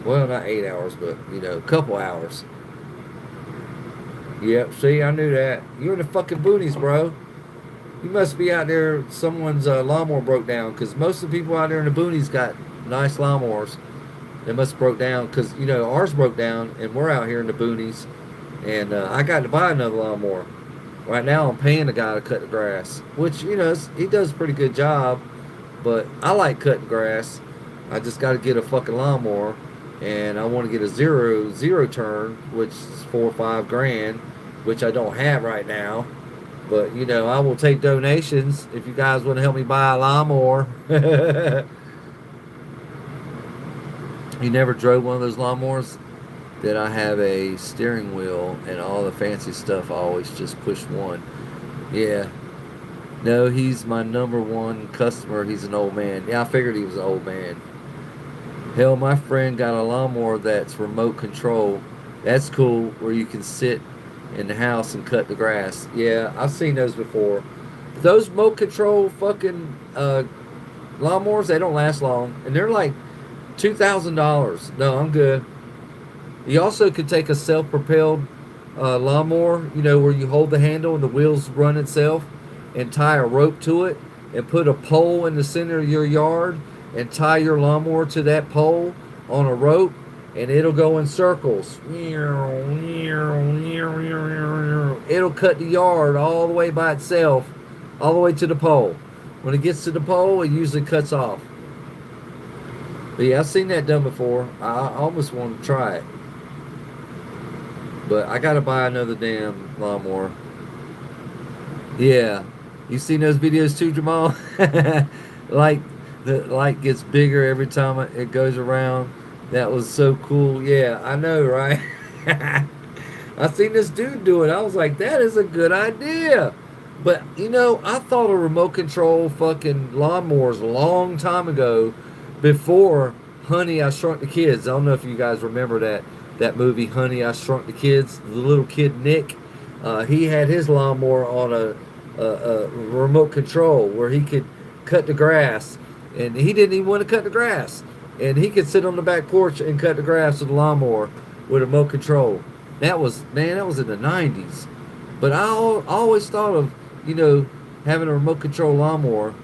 Well, not 8 hours, but, a couple hours. Yep, see, I knew that. You're in the fucking boonies, bro. You must be out there, someone's lawnmower broke down, because most of the people out there in the boonies got nice lawnmowers. They must have broke down, because, ours broke down, and we're out here in the boonies, and I got to buy another lawnmower. Right now, I'm paying the guy to cut the grass, which, he does a pretty good job, But I like cutting grass. I just got to get a fucking lawnmower, and I want to get a zero turn, which is 4 or 5 grand, which I don't have right now. But you know, I will take donations if you guys want to help me buy a lawnmower. You never drove one of those lawnmowers? That I have a steering wheel and all the fancy stuff. I always just push one. Yeah. No, he's my number one customer. He's an old man. Yeah, I figured he was an old man. Hell, my friend got a lawnmower that's remote control. That's cool, where you can sit in the house and cut the grass. Yeah, I've seen those before. Those remote control fucking lawnmowers, they don't last long, and they're like $2,000. No, I'm good. You also could take a self-propelled lawnmower, you know, where you hold the handle and the wheels run itself, and tie a rope to it, and put a pole in the center of your yard, and tie your lawnmower to that pole on a rope, and it'll go in circles. It'll cut the yard all the way by itself, all the way to the pole. When it gets to the pole, it usually cuts off. But yeah, I've seen that done before. I almost want to try it. But I gotta buy another damn lawnmower. Yeah. You seen those videos too, Jamal? Like the light gets bigger every time it goes around. That was so cool. Yeah, I know, right? I seen this dude do it. I was like, that is a good idea. But you know, I thought of remote control fucking lawnmowers a long time ago, before Honey, I Shrunk the Kids. I don't know if you guys remember that movie, Honey, I Shrunk the Kids. The little kid Nick, he had his lawnmower on a remote control where he could cut the grass, and he didn't even want to cut the grass, and he could sit on the back porch and cut the grass with a lawnmower with a remote control. That was in the 90s. But I always thought of, you know, having a remote control lawnmower.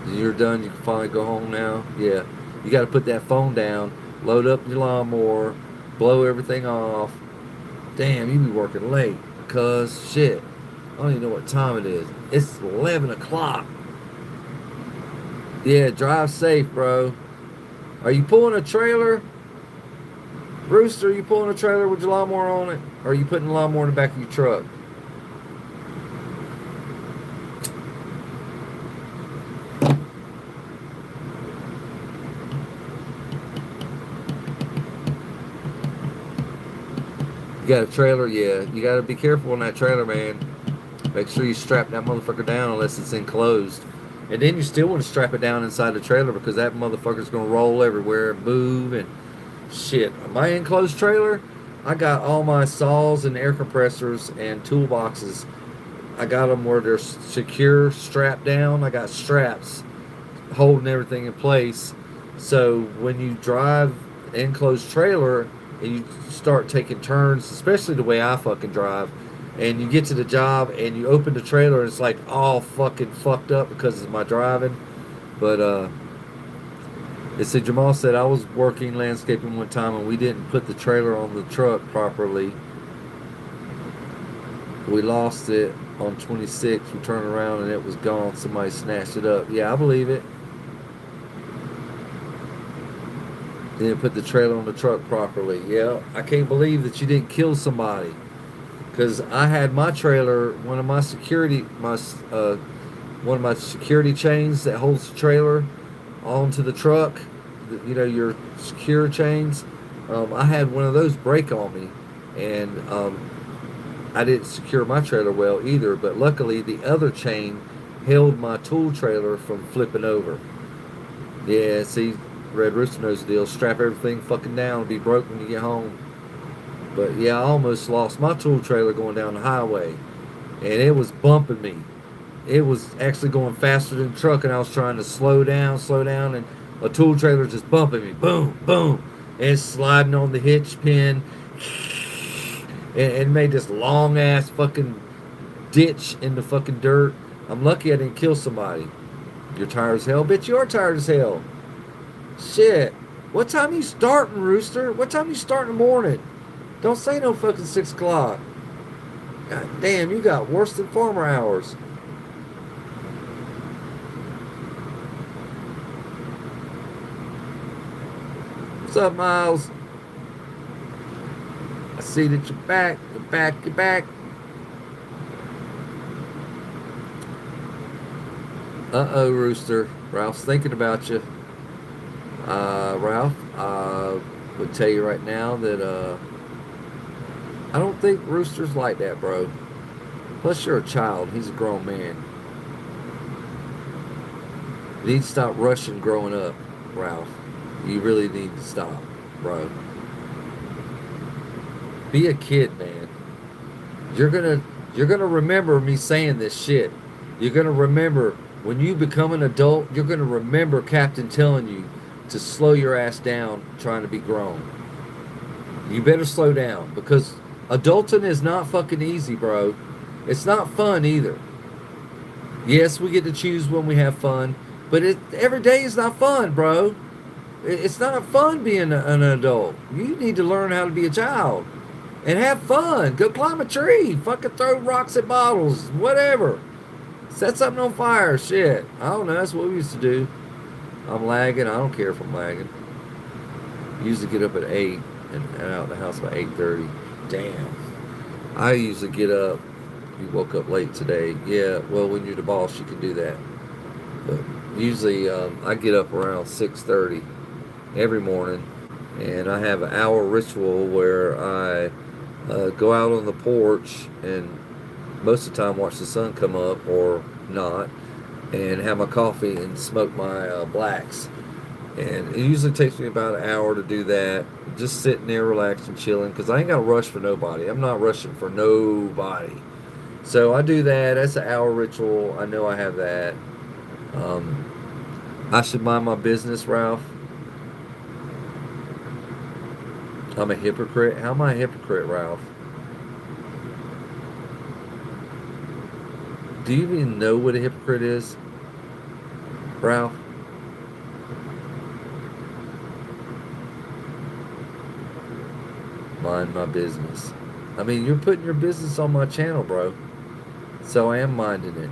You're done, you can finally go home now. Yeah, you got to put that phone down, load up your lawnmower, blow everything off. Damn, you be working late, cuz shit, I don't even know what time it is. It's 11 o'clock. Yeah, drive safe, bro. Are you pulling a trailer? Rooster, are you pulling a trailer with your lawnmower on it? Or are you putting the lawnmower in the back of your truck? You got a trailer? Yeah. You got to be careful on that trailer, man. Make sure you strap that motherfucker down unless it's enclosed. And then you still want to strap it down inside the trailer, because that motherfucker's going to roll everywhere and move and shit. My enclosed trailer, I got all my saws and air compressors and toolboxes. I got them where they're secure, strapped down. I got straps holding everything in place. So when you drive enclosed trailer and you start taking turns, especially the way I fucking drive, and you get to the job and you open the trailer and it's like all fucking fucked up because of my driving. But it said, Jamal said, I was working landscaping one time and we didn't put the trailer on the truck properly. We lost it on 26. We turned around and it was gone. Somebody snatched it up. Yeah, I believe it. Didn't put the trailer on the truck properly. Yeah, I can't believe that you didn't kill somebody. Because I had my trailer, one of my security chains that holds the trailer onto the truck, you know, your secure chains. I had one of those break on me, and I didn't secure my trailer well either. But luckily, the other chain held my tool trailer from flipping over. Yeah, see, Red Rooster knows the deal. Strap everything fucking down, be broke when you get home. But yeah, I almost lost my tool trailer going down the highway, and it was bumping me. It was actually going faster than the truck, and I was trying to slow down, and a tool trailer just bumping me. Boom, boom. And it's sliding on the hitch pin, and made this long ass fucking ditch in the fucking dirt. I'm lucky I didn't kill somebody. You're tired as hell? Bitch, you're tired as hell. Shit. What time you starting, Rooster? What time you starting in the morning? Don't say no fucking 6 o'clock. God damn, you got worse than farmer hours. What's up, Miles? I see that you're back. You're back. You're back. Uh-oh, Rooster. Ralph's thinking about you. Ralph, I would tell you right now that I don't think Rooster's like that, bro. Plus, you're a child. He's a grown man. You need to stop rushing growing up, Ralph. You really need to stop, bro. Be a kid, man. You're gonna remember me saying this shit. You're gonna remember when you become an adult. You're gonna remember Captain telling you to slow your ass down trying to be grown. You better slow down because adulting is not fucking easy, bro. It's not fun either. Yes, we get to choose when we have fun, but every day is not fun, bro. It's not fun being an adult. You need to learn how to be a child and have fun. Go climb a tree. Fucking throw rocks at bottles. Whatever. Set something on fire. Shit. I don't know. That's what we used to do. I'm lagging. I don't care if I'm lagging. Usually get up at 8 and out of the house by 8:30. Damn. I usually get up. You woke up late today. Yeah, well, when you're the boss, you can do that. But usually I get up around 6:30 every morning, and I have an hour ritual where I go out on the porch and most of the time watch the sun come up or not, and have my coffee and smoke my blacks. And it usually takes me about an hour to do that. Just sitting there, relaxing, chilling, because I ain't got to rush for nobody. I'm not rushing for nobody. So I do that. That's an hour ritual. I know I have that. I should mind my business, Ralph. I'm a hypocrite. How am I a hypocrite, Ralph? Do you even know what a hypocrite is, Ralph? Mind my business. I mean, you're putting your business on my channel, bro. So I am minding it.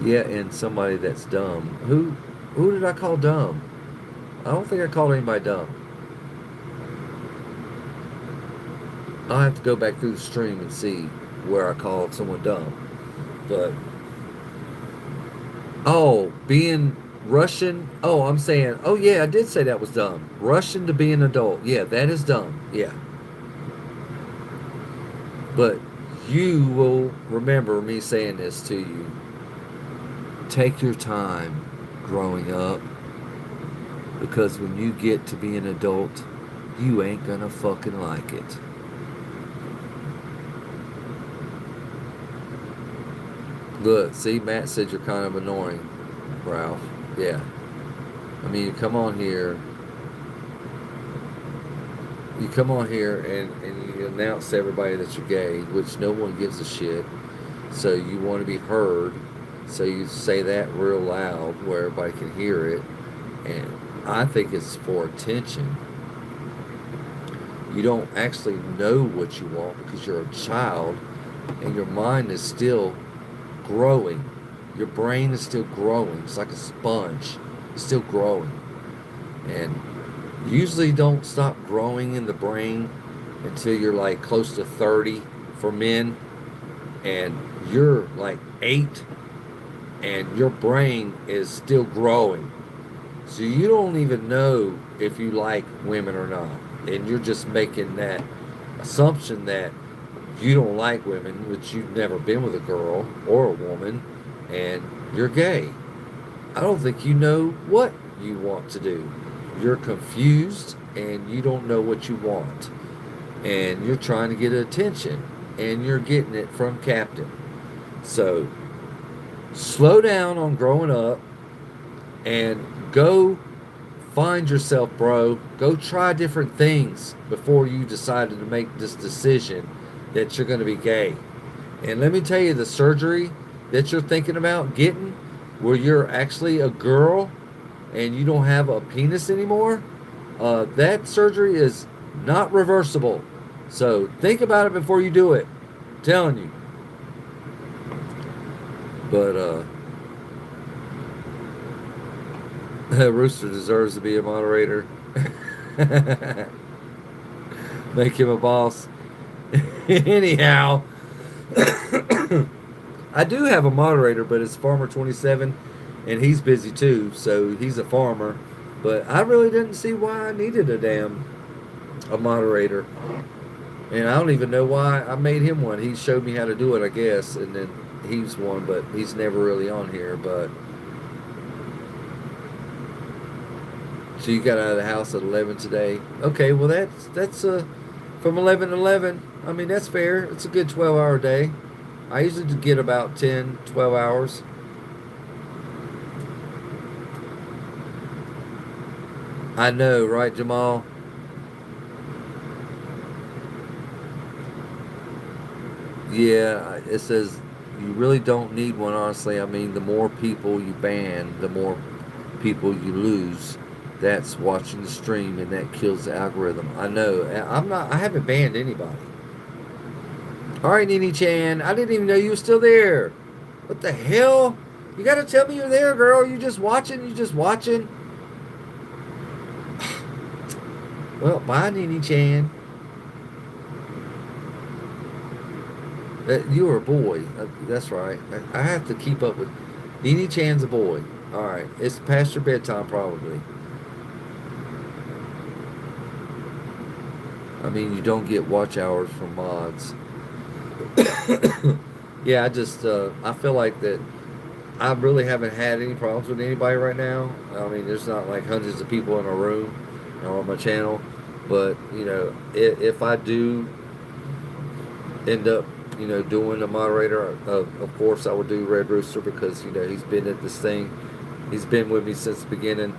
Yeah, and somebody that's dumb. Who did I call dumb? I don't think I called anybody dumb. I'll have to go back through the stream and see where I called someone dumb. But oh, being Russian. Oh, I'm saying. Oh yeah, I did say that was dumb. Russian to be an adult. Yeah, that is dumb. Yeah. But you will remember me saying this to you. Take your time growing up, because when you get to be an adult, you ain't gonna fucking like it. Look, see, Matt said you're kind of annoying, Ralph. Yeah. I mean, you come on here and you announce to everybody that you're gay, which no one gives a shit. So you want to be heard. So you say that real loud where everybody can hear it. And I think it's for attention. You don't actually know what you want because you're a child and your mind is still growing. Your brain is still growing. It's like a sponge. It's still growing. And usually don't stop growing in the brain until you're like close to 30 for men. And you're like 8 and your brain is still growing. So you don't even know if you like women or not. And you're just making that assumption that you don't like women, which you've never been with a girl or a woman, and you're gay. I don't think you know what you want to do. You're confused and you don't know what you want. And you're trying to get attention and you're getting it from Captain. So slow down on growing up and go find yourself, bro. Go try different things before you decided to make this decision that you're going to be gay. And let me tell you, the surgery that you're thinking about getting, where you're actually a girl and you don't have a penis anymore, that surgery is not reversible. So think about it before you do it. I'm telling you. But Rooster deserves to be a moderator. Make him a boss. Anyhow, I do have a moderator, but it's Farmer 27, and he's busy too, so he's a farmer. But I really didn't see why I needed a moderator, and I don't even know why I made him one. He showed me how to do it, I guess, and then he's one, but he's never really on here. But so you got out of the house at 11 today. Okay, well that's from 11 to 11. I mean, that's fair. It's a good 12-hour day. I usually get about 10, 12 hours. I know, right, Jamal? Yeah, it says you really don't need one, honestly. I mean, the more people you ban, the more people you lose. That's watching the stream, and that kills the algorithm. I know. I haven't banned anybody. All right, Nini Chan. I didn't even know you were still there. What the hell? You got to tell me you're there, girl. You just watching? You just watching? Well, bye, Nini Chan. You are a boy. That's right. I have to keep up with. Nini Chan's a boy. All right. It's past your bedtime, probably. I mean, you don't get watch hours from mods. Yeah, I feel like that I really haven't had any problems with anybody right now. I mean, there's not like hundreds of people in a room or on my channel, but if I do end up, doing a moderator, of course I would do Red Rooster because he's been at this thing, he's been with me since the beginning,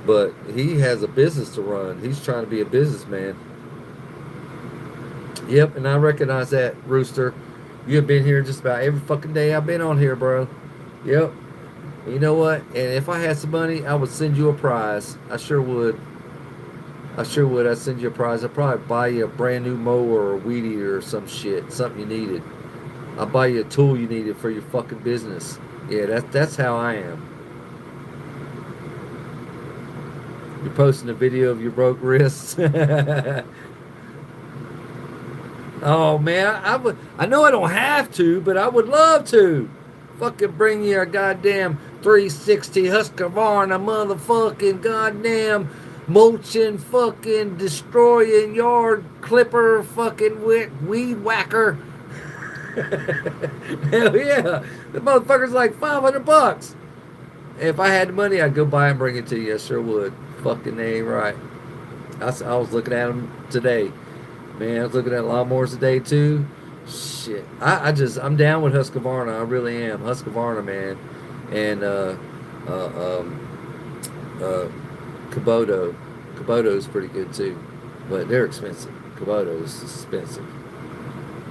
but he has a business to run. He's trying to be a businessman. Yep, and I recognize that, Rooster. You have been here just about every fucking day I've been on here, bro. Yep. You know what? And if I had some money, I would send you a prize. I sure would. I sure would. I'd send you a prize. I'd probably buy you a brand new mower or a weed eater or some shit. Something you needed. I'll buy you a tool you needed for your fucking business. Yeah, that's how I am. You're posting a video of your broke wrists. Oh man, I know I don't have to, but I would love to. Fucking bring you a goddamn 360 Husqvarna motherfucking goddamn mulching fucking destroying yard clipper fucking weed whacker. Hell yeah, the motherfucker's like $500. If I had the money, I'd go buy and bring it to you. I sure would. Fucking ain't right. I was looking at them today. Man, I was looking at lawnmowers today too. Shit, I'm down with Husqvarna. I really am. Husqvarna, man, and Kubota. Kubota's pretty good too, but they're expensive. Kubota's expensive.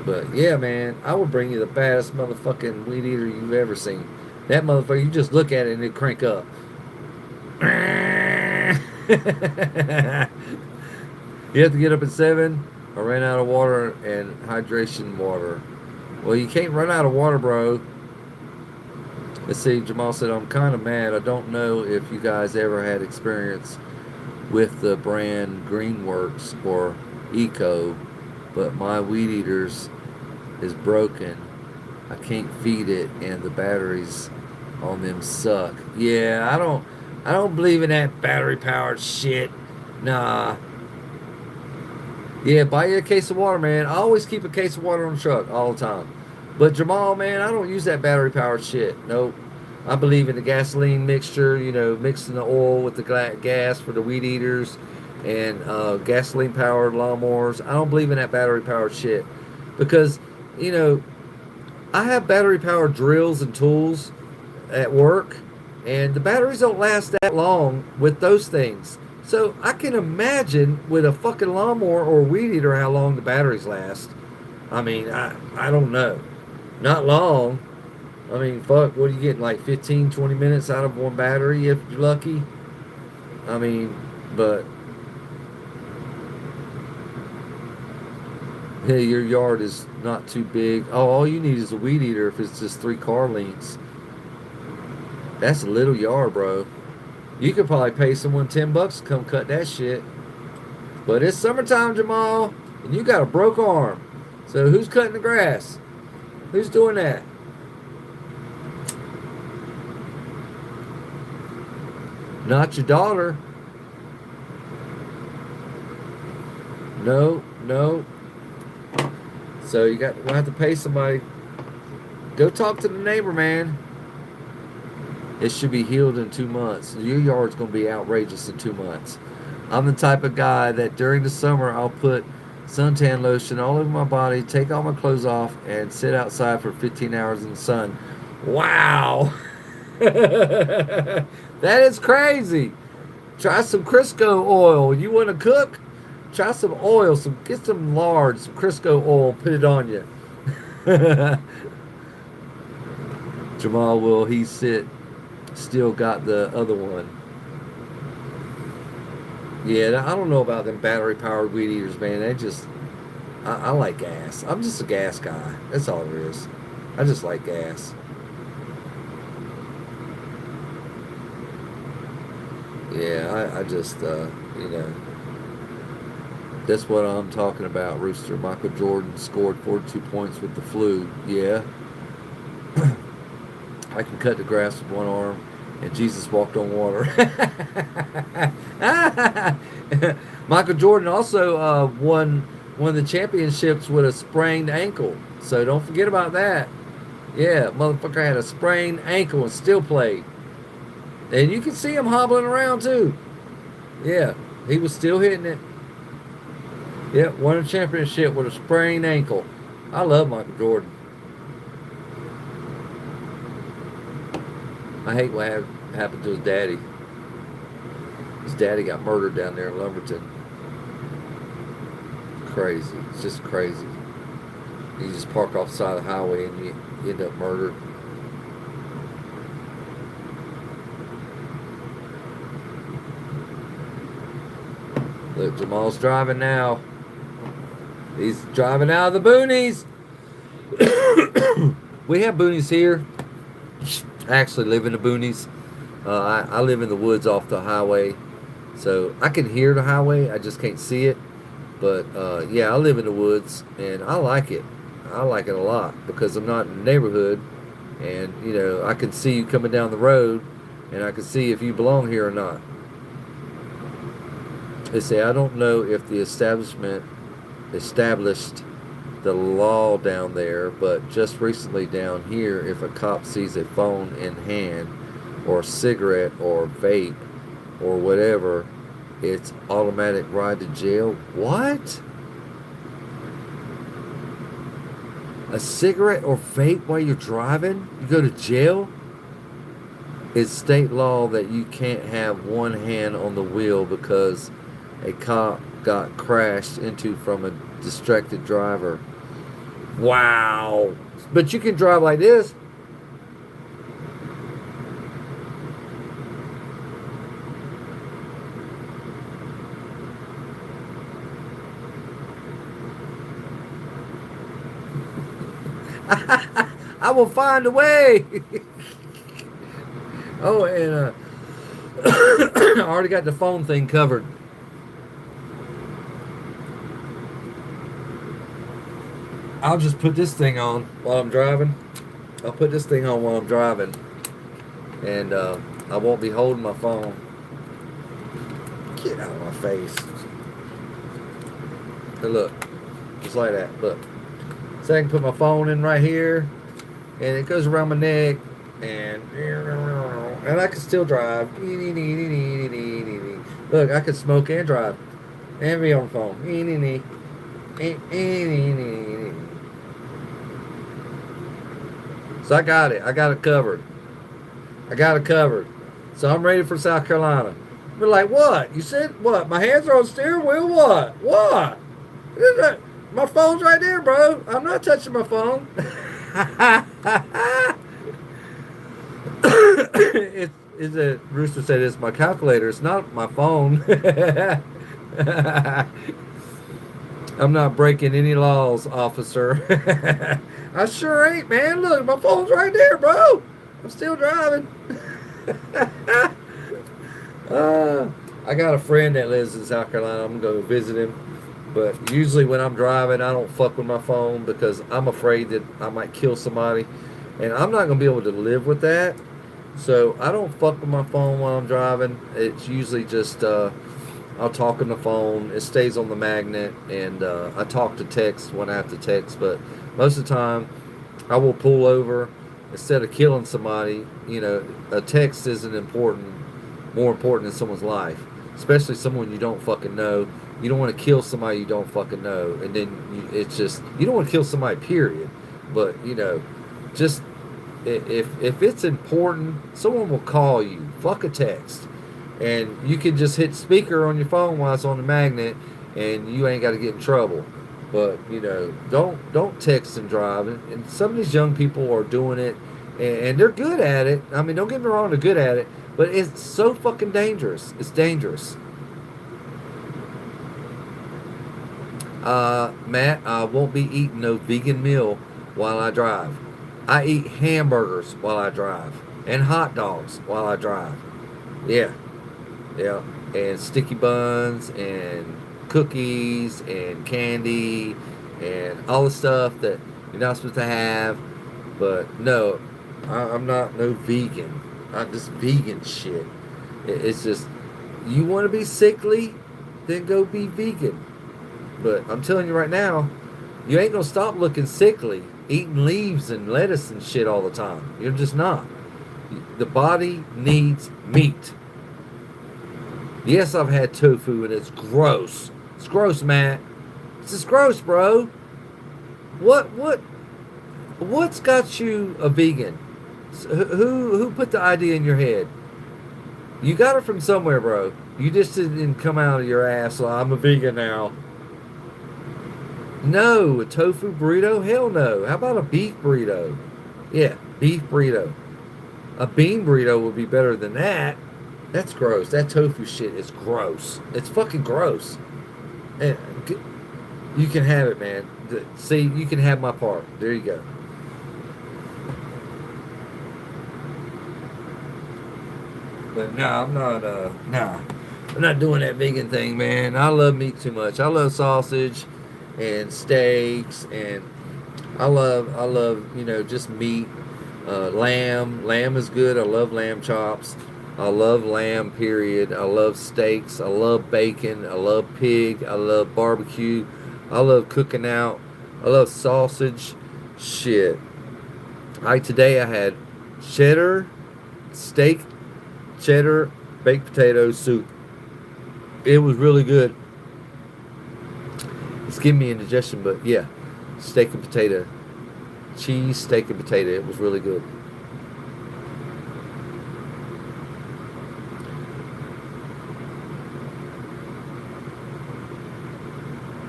But yeah, man, I would bring you the baddest motherfucking weed eater you've ever seen. That motherfucker, you just look at it and it crank up. You have to get up at 7. I ran out of water and hydration water. Well, you can't run out of water, bro. Let's see, Jamal said, I'm kind of mad. I don't know if you guys ever had experience with the brand Greenworks or Eco, but my weed eaters is broken. I can't feed it and the batteries on them suck. Yeah, I don't believe in that battery powered shit. Nah. Yeah, buy you a case of water, man. I always keep a case of water on the truck all the time. But Jamal, man, I don't use that battery powered shit. Nope. I believe in the gasoline mixture, mixing the oil with the gas for the weed eaters and gasoline powered lawnmowers. I don't believe in that battery powered shit because, I have battery powered drills and tools at work, and the batteries don't last that long with those things. So I can imagine with a fucking lawnmower or a weed eater how long the batteries last. I mean, I don't know. Not long. I mean, fuck, what are you getting, like 15, 20 minutes out of one battery if you're lucky? I mean, but hey, your yard is not too big. Oh, all you need is a weed eater if it's just 3 car lengths. That's a little yard, bro. You could probably pay someone $10 to come cut that shit. But it's summertime, Jamal, and you got a broke arm. So who's cutting the grass? Who's doing that? Not your daughter. No, no. So we'll have to pay somebody. Go talk to the neighbor, man. It should be healed in 2 months. Your yard's going to be outrageous in 2 months. I'm the type of guy that during the summer I'll put suntan lotion all over my body, take all my clothes off, and sit outside for 15 hours in the sun. Wow. That is crazy. Try some Crisco oil. You want to cook? Try some oil. Get some lard, some Crisco oil, put it on you. Jamal, will he sit? Still got the other one. Yeah, I don't know about them battery-powered weed eaters, man. I like gas. I'm just a gas guy. That's all there is. I just like gas. Yeah, I just, that's what I'm talking about, Rooster. Michael Jordan scored 42 points with the flu. Yeah. I can cut the grass with one arm, and Jesus walked on water. Michael Jordan also won one of the championships with a sprained ankle. So don't forget about that. Yeah, motherfucker had a sprained ankle and still played. And you can see him hobbling around too. Yeah, he was still hitting it. Yeah, won a championship with a sprained ankle. I love Michael Jordan. I hate what happened to his daddy. His daddy got murdered down there in Lumberton. Crazy. It's just crazy. You just park off the side of the highway and you end up murdered. Look, Jamal's driving now. He's driving out of the boonies. We have boonies here. I actually live in the boonies. I live in the woods off the highway. So I can hear the highway. I just can't see it. But yeah, I live in the woods and I like it. I like it a lot because I'm not in the neighborhood. And, I can see you coming down the road and I can see if you belong here or not. They say, I don't know if the establishment established the law down there, but just recently down here, if a cop sees a phone in hand or a cigarette or vape or whatever, it's automatic ride to jail. What? A cigarette or vape while you're driving? You go to jail? It's state law that you can't have one hand on the wheel because a cop got crashed into from a distracted driver. Wow. But you can drive like this. I will find a way. Oh, and I already got the phone thing covered. I'll just put this thing on while I'm driving. I'll put this thing on while I'm driving. And I won't be holding my phone. Get out of my face. But look. Just like that. Look. So I can put my phone in right here. And it goes around my neck. And I can still drive. Look, I can smoke and drive. And be on the phone. So I got it. I got it covered. So I'm ready for South Carolina. We're like, what? You said what? My hands are on the steering wheel? What? What? My phone's right there, bro. I'm not touching my phone. It's a Rooster said it's my calculator. It's not my phone. I'm not breaking any laws, officer. I sure ain't, man. Look, my phone's right there, bro. I'm still driving. I got a friend that lives in South Carolina. I'm gonna go visit him. But usually when I'm driving, I don't fuck with my phone because I'm afraid that I might kill somebody, and I'm not gonna be able to live with that. So I don't fuck with my phone while I'm driving. It's usually just I'll talk on the phone. It stays on the magnet, and I talk to text when I have to text. But most of the time, I will pull over instead of killing somebody. You know, a text isn't important, more important than someone's life, especially someone you don't fucking know. You don't want to kill somebody you don't fucking know, and then it's just you don't want to kill somebody. Period. But you know, just if it's important, someone will call you. Fuck a text, and you can just hit speaker on your phone while it's on the magnet, and you ain't got to get in trouble. But you know, don't text and drive. And some of these young people are doing it, and they're good at it. I mean, don't get me wrong, they're good at it, but it's so fucking dangerous. It's dangerous. Matt, I won't be eating no vegan meal while I drive. I eat hamburgers while I drive and hot dogs while I drive. Yeah, yeah, and sticky buns and cookies and candy and all the stuff that you're not supposed to have. But no, I'm not no vegan. I'm just vegan shit. It's just you want to be sickly, then go be vegan. But I'm telling you right now, you ain't gonna stop looking sickly, eating leaves and lettuce and shit all the time. You're just not. The body needs meat. Yes, I've had tofu and it's gross. It's gross, Matt. It's just gross, bro. What's got you a vegan? Who put the idea in your head? You got it from somewhere, bro. You just didn't come out of your ass. Like, I'm a vegan now. No, a tofu burrito? Hell no. How about a beef burrito? Yeah, beef burrito. A bean burrito would be better than that. That's gross. That tofu shit is gross. It's fucking gross. And you can have it, man. See, you can have my part. There you go. But no, I'm not. Nah, I'm not doing that vegan thing, man. I love meat too much. I love sausage and steaks, and I love, just meat. Lamb is good. I love lamb chops. I love lamb. Period. I love steaks. I love bacon. I love pig. I love barbecue. I love cooking out. I love sausage. Shit. Today I had cheddar steak, cheddar baked potato soup. It was really good. It's giving me indigestion, but yeah, steak and potato, cheese, steak and potato. It was really good,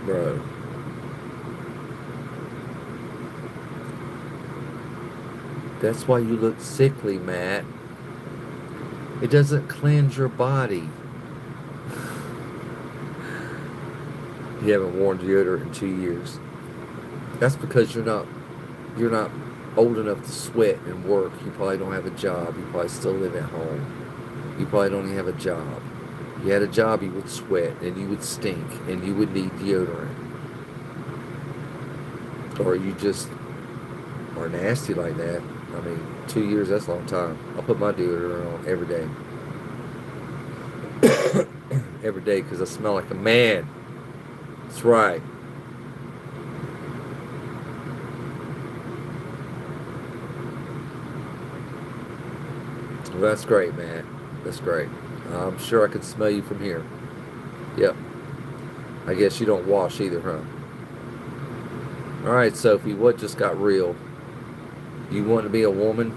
bro. That's why you look sickly, Matt. It doesn't cleanse your body. You haven't worn deodorant in 2 years. That's because you're not old enough to sweat and work. You probably don't have a job. You probably still live at home. You probably don't even have a job. If you had a job, you would sweat and you would stink and you would need deodorant. Or you just are nasty like that. I mean, 2 years, that's a long time. I put my deodorant on every day. Every day because I smell like a man. That's right. Well, that's great, man. That's great. I'm sure I can smell you from here. Yep. I guess you don't wash either, huh? All right, Sophie, what just got real? You want to be a woman?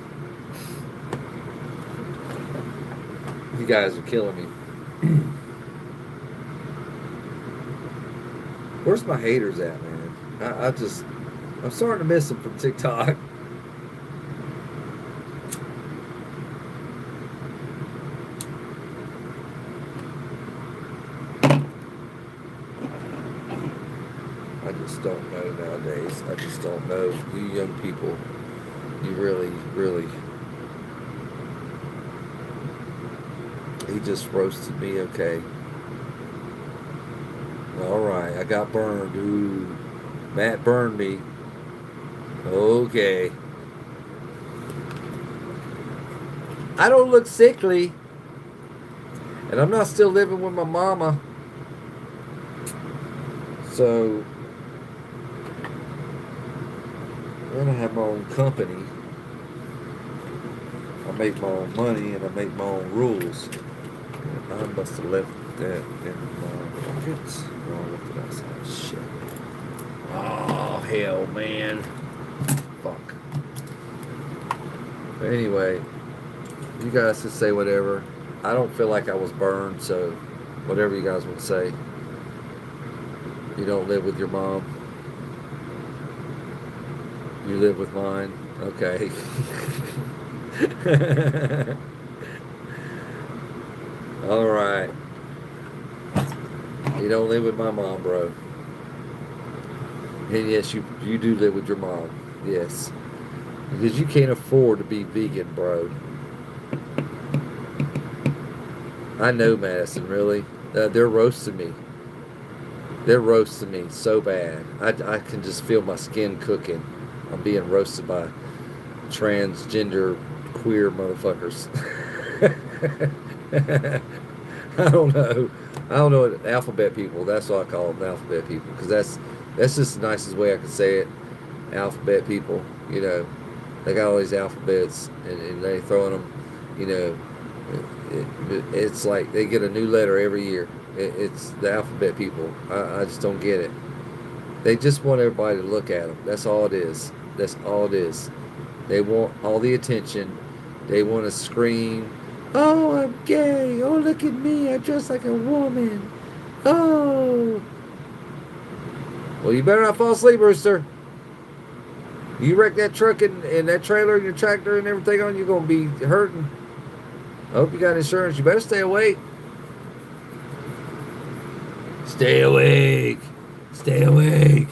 You guys are killing me. Where's my haters at, man? I'm starting to miss them from TikTok. I just don't know nowadays. I just don't know. You young people, you really, really, He just roasted me. Okay. All right. I got burned. Ooh. Matt burned me. Okay. I don't look sickly. And I'm not still living with my mama. So, when I have my own company, I make my own money and I make my own rules. And I must have left that in my pockets. Oh, look at that shit. Oh, hell, man. Fuck. But anyway, you guys can say whatever. I don't feel like I was burned, so whatever you guys would say. You don't live with your mom. You live with mine. Okay. All right. You don't live with my mom, bro. And yes, you do live with your mom. Yes. Because you can't afford to be vegan, bro. I know, Madison, really. They're roasting me. They're roasting me so bad. I can just feel my skin cooking. I'm being roasted by transgender queer motherfuckers. I don't know. I don't know what alphabet people. That's what I call them, alphabet people, because that's just the nicest way I can say it. Alphabet people, you know, they got all these alphabets and they throwing them, you know. It's like they get a new letter every year. It's the alphabet people. I just don't get it. They just want everybody to look at them. That's all it is. That's all it is. They want all the attention. They want to scream, "Oh, I'm gay. Oh, look at me. I dress like a woman. Oh." Well, you better not fall asleep, Rooster. You wreck that truck and that trailer and your tractor and everything on, you're going to be hurting. I hope you got insurance. You better stay awake. Stay awake. Stay awake.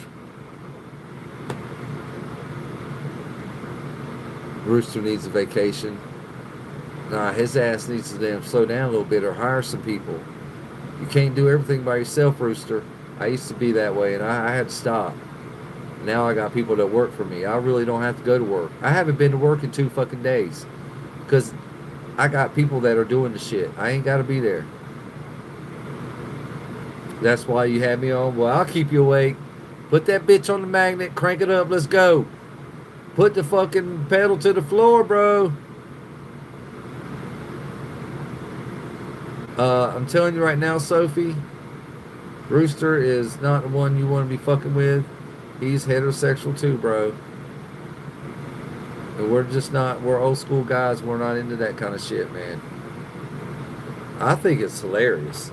Rooster needs a vacation. Nah, his ass needs to damn slow down a little bit or hire some people. You can't do everything by yourself, Rooster. I used to be that way, and I had to stop. Now I got people that work for me. I really don't have to go to work. I haven't been to work in 2 fucking days because I got people that are doing the shit. I ain't got to be there. That's why you had me on. Well, I'll keep you awake. Put that bitch on the magnet. Crank it up. Let's go. Put the fucking pedal to the floor, bro. I'm telling you right now, Sophie, Rooster is not the one you want to be fucking with. He's heterosexual too, bro. And we're old school guys. We're not into that kind of shit, man. I think it's hilarious.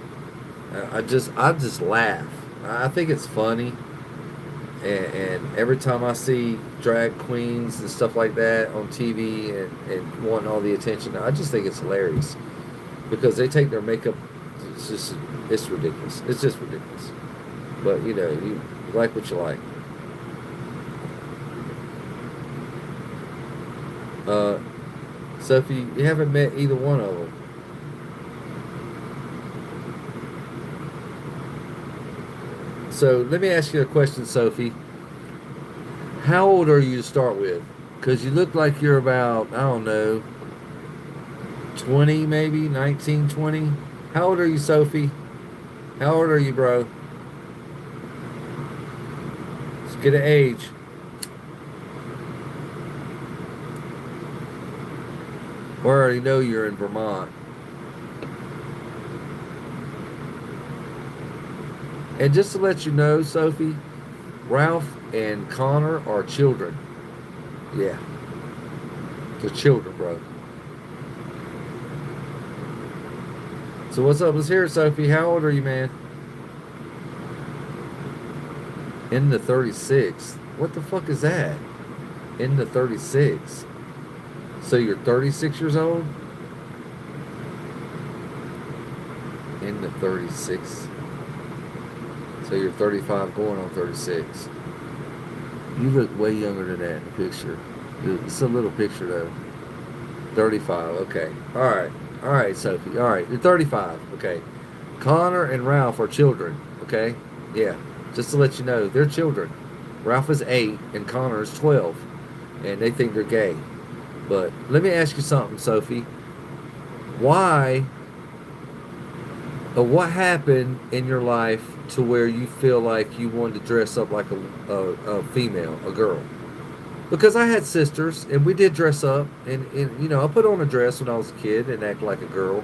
I just laugh. I think it's funny. And every time I see drag queens and stuff like that on TV and wanting all the attention, I just think it's hilarious. Because they take their makeup, it's ridiculous. It's just ridiculous. But, you know, you like what you like. Sophie, you haven't met either one of them. So let me ask you a question, Sophie. How old are you to start with? Because you look like you're about, I don't know, 20 maybe, 19, 20. How old are you, Sophie? How old are you, bro? Let's get an age. I already know you're in Vermont. And just to let you know, Sophie, Ralph and Connor are children. Yeah. They're children, bro. So what's up? Let's hear it, Sophie. How old are you, man? In the 36. What the fuck is that? In the 36. So you're 36 years old? In the 36. So you're 35 going on 36. You look way younger than that in the picture. It's a little picture though. 35, okay. Alright. All right, Sophie. All right, you're 35. Okay. Connor and Ralph are children. Okay. Yeah. Just to let you know, they're children. Ralph is 8 and Connor is 12, and they think they're gay. But let me ask you something, Sophie. Why what happened in your life to where you feel like you wanted to dress up like a female, a girl? Because I had sisters and we did dress up, and you know, I put on a dress when I was a kid and act like a girl,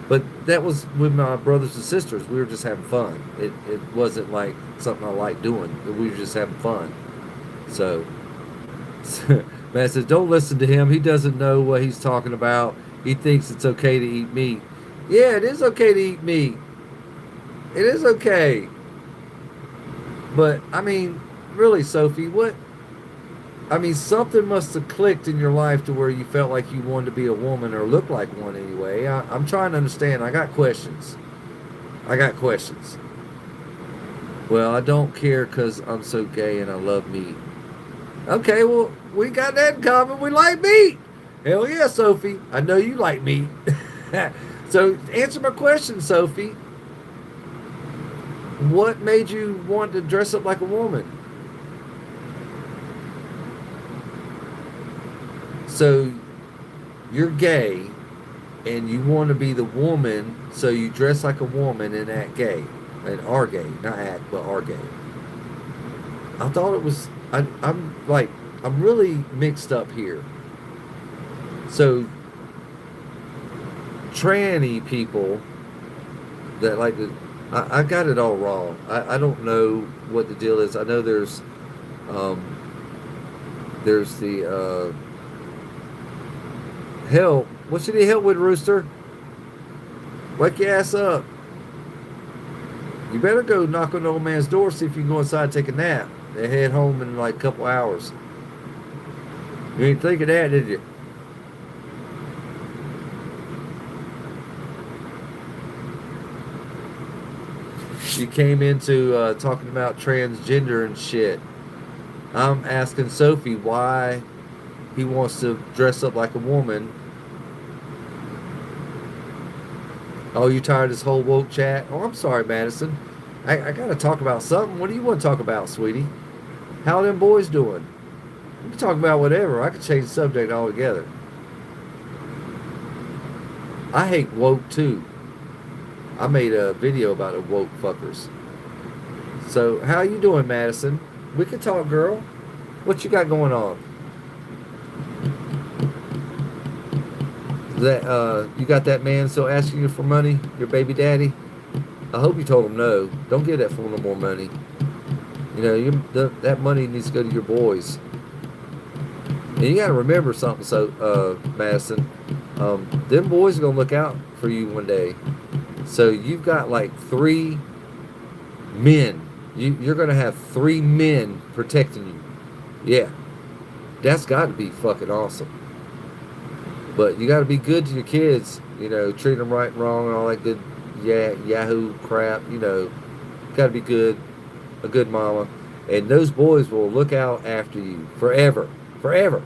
but that was with my brothers and sisters. We were just having fun. It wasn't like something I liked doing. We were just having fun. So man says, don't listen to him. He doesn't know what he's talking about. He thinks it's okay to eat meat. Yeah, it is okay to eat meat. It is okay. But I mean, really, Sophie, what? I mean, something must have clicked in your life to where you felt like you wanted to be a woman or look like one anyway. I'm trying to understand. I got questions. I got questions. Well, I don't care because I'm so gay and I love meat. Okay, well, we got that in common. We like meat. Hell yeah, Sophie. I know you like meat. So, answer my question, Sophie. What made you want to dress up like a woman? So, you're gay and you want to be the woman, so you dress like a woman and act gay. And are gay. Not act, but are gay. I thought it was. I'm really mixed up here. So, tranny people that like to, I got it all wrong. I don't know what the deal is. I know um, there's the help. What you need help with, Rooster? Wake your ass up. You better go knock on the old man's door, see if you can go inside and take a nap. They head home in like a couple hours. You ain't think of that, did you? You came into talking about transgender and shit. I'm asking Sophie why he wants to dress up like a woman. Oh, you tired of this whole woke chat? Oh, I'm sorry, Madison. I got to talk about something. What do you want to talk about, sweetie? How are them boys doing? We can talk about whatever. I can change the subject altogether. I hate woke too. I made a video about the woke fuckers. So, how you doing, Madison? We can talk, girl. What you got going on? That you got that man still asking you for money, your baby daddy? I hope you told him no. Don't give that fool no more money. You know, that money needs to go to your boys. And you got to remember something, so Madison. Them boys are gonna look out for you one day. So you've got like 3 men. You're gonna have 3 men protecting you. Yeah, that's got to be fucking awesome. But you got to be good to your kids. You know, treat them right and wrong and all that good Yahoo crap. You know, got to be good, a good mama. And those boys will look out after you forever, forever.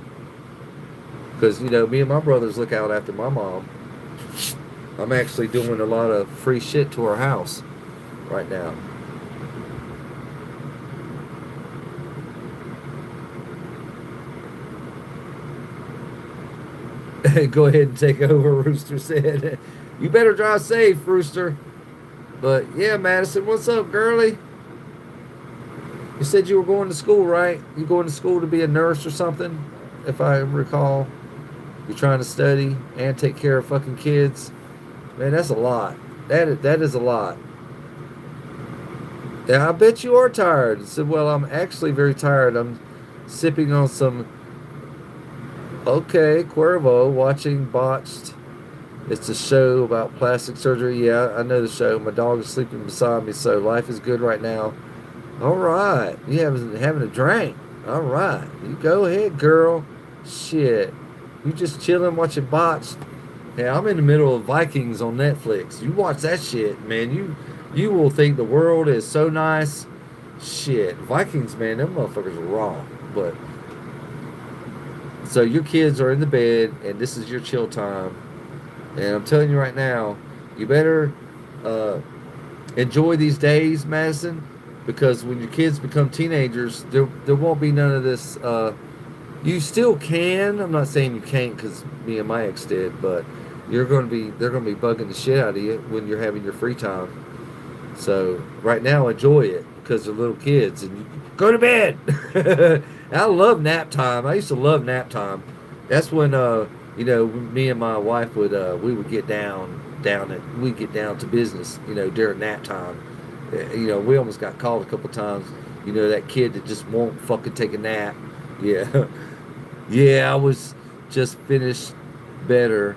Because, you know, me and my brothers look out after my mom. I'm actually doing a lot of free shit to her house right now. Go ahead and take over, Rooster said. You better drive safe, Rooster. But yeah, Madison, what's up, girly? You said you were going to school, right? You going to school to be a nurse or something, if I recall. You're trying to study and take care of fucking kids. Man, that's a lot. That is a lot. Yeah, I bet you are tired. I said, well, I'm actually very tired. I'm sipping on some. Okay, Cuervo, watching Botched. It's a show about plastic surgery. Yeah, I know the show. My dog is sleeping beside me, so life is good right now. All right. You having a drink. All right. You go ahead, girl. Shit. You just chilling watching Botched. Yeah, I'm in the middle of Vikings on Netflix. You watch that shit, man. You will think the world is so nice. Shit. Vikings, man, them motherfuckers are raw. But so your kids are in the bed and this is your chill time. And I'm telling you right now, you better uh, enjoy these days, Madison, because when your kids become teenagers, there won't be none of this. You still can. I'm not saying you can't because me and my ex did, but they're going to be bugging the shit out of you when you're having your free time. So right now, enjoy it because they're little kids and you go to bed. I love nap time. I used to love nap time. That's when me and my wife we would get we get down to business. During nap time. We almost got called a couple times. That kid that just won't fucking take a nap. Yeah, yeah. I was just finished better.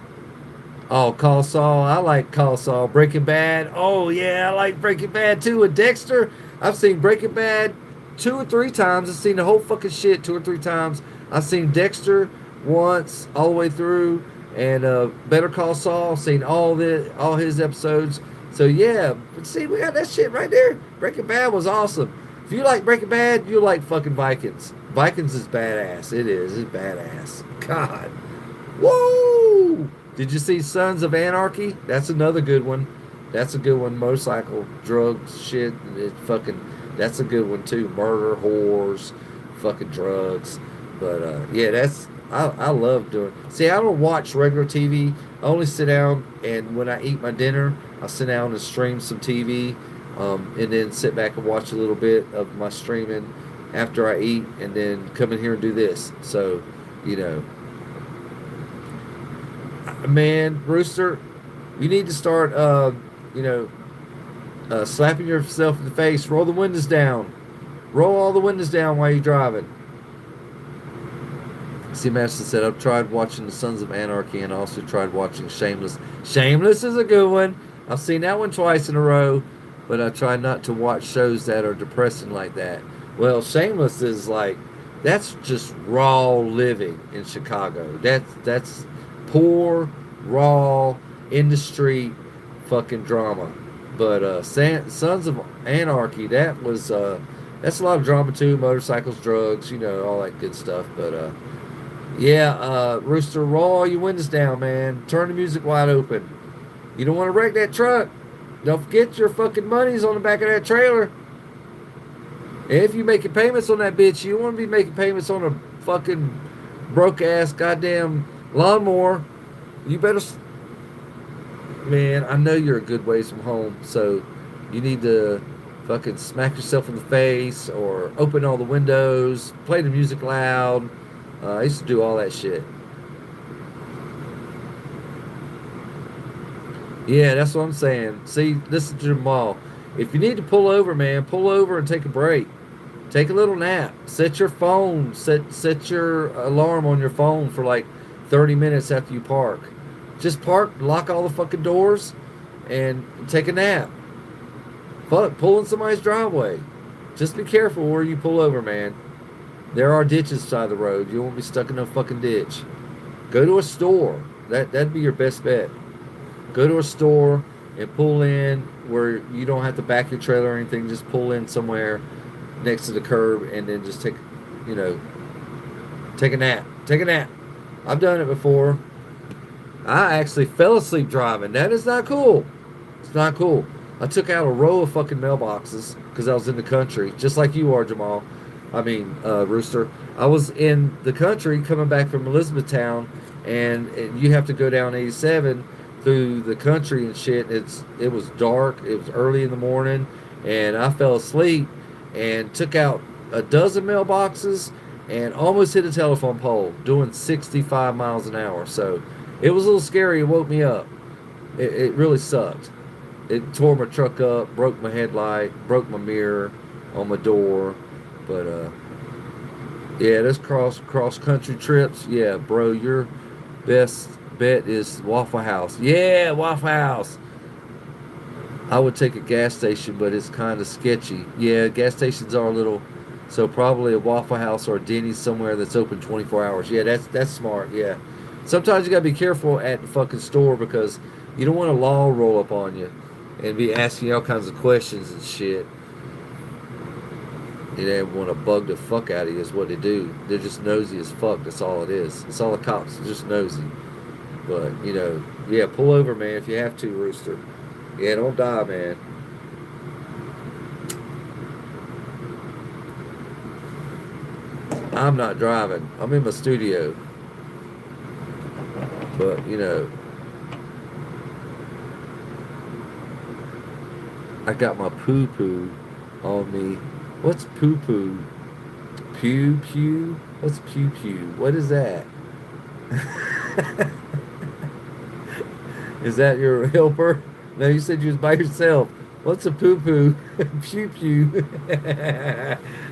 Oh, Call Saul. I like Call Saul. Breaking Bad. Oh, yeah, I like Breaking Bad too. And Dexter. I've seen Breaking Bad 2 or 3 times. I've seen the whole fucking shit 2 or 3 times. I've seen Dexter once all the way through. And Better Call Saul. Seen all his episodes. So, yeah. But see, we got that shit right there. Breaking Bad was awesome. If you like Breaking Bad, you like fucking Vikings. Vikings is badass. It is. It's badass. God. Woo! Did you see Sons of Anarchy? That's another good one. That's a good one. Motorcycle, drugs, shit. That's a good one too. Murder, whores, fucking drugs. But yeah, I love doing. See, I don't watch regular TV. I only sit down and when I eat my dinner, I sit down and stream some TV, and then sit back and watch a little bit of my streaming after I eat, and then come in here and do this. So, you know, man, Rooster, you need to start, you know, slapping yourself in the face. Roll the windows down. Roll all the windows down while you're driving. See, Madison said, I've tried watching The Sons of Anarchy and also tried watching Shameless. Shameless is a good one. I've seen that one twice in a row, but I try not to watch shows that are depressing like that. Well, Shameless is like, that's just raw living in Chicago. That's poor, raw, in the street fucking drama. But Sons of Anarchy, that's a lot of drama too. Motorcycles, drugs, all that good stuff. But yeah, Rooster, roll all your windows down, man. Turn the music wide open. You don't want to wreck that truck. Don't forget your fucking money's on the back of that trailer. If you making payments on that bitch, you don't want to be making payments on a fucking broke ass goddamn lawnmower. You better, man. I know you're a good ways from home, so you need to fucking smack yourself in the face or open all the windows, play the music loud. I used to do all that shit. Yeah, that's what I'm saying. See, listen to Jamal. If you need to pull over, man, pull over and take a break. Take a little nap. Set your phone. Set your alarm on your phone for like 30 minutes after you park. Just park, lock all the fucking doors, and take a nap. Fuck, pull in somebody's driveway. Just be careful where you pull over, man. There are ditches side of the road. You won't be stuck in no fucking ditch. Go to a store. That'd be your best bet. Go to a store and pull in where you don't have to back your trailer or anything. Just pull in somewhere next to the curb and then just take a nap. Take a nap. I've done it before. I actually fell asleep driving. That is not cool. It's not cool. I took out a row of fucking mailboxes because I was in the country, just like you are, Jamal. Rooster. I was in the country coming back from Elizabethtown, and you have to go down 87 through the country and shit. It was dark. It was early in the morning, and I fell asleep and took out a dozen mailboxes and almost hit a telephone pole doing 65 miles an hour. So it was a little scary. It woke me up. It really sucked. It tore my truck up, broke my headlight, broke my mirror on my door. But yeah, this cross country trips, yeah, bro, your best bet is Waffle House. Yeah, Waffle House. I would take a gas station, but it's kind of sketchy. Yeah, gas stations are a little, so probably a Waffle House or a Denny's somewhere that's open 24 hours. Yeah, that's smart. Yeah, sometimes you gotta be careful at the fucking store because you don't want a law roll up on you and be asking you all kinds of questions and shit. They want to bug the fuck out of you is what they do. They're just nosy as fuck. That's all it is. It's all the cops are just nosy. But, yeah, pull over, man, if you have to, Rooster. Yeah, don't die, man. I'm not driving. I'm in my studio. But, I got my poo poo on me. What's poo poo? Pew pew? What's pew pew? What is that? Is that your helper? No, you said you was by yourself. What's a poo poo? Pew pew.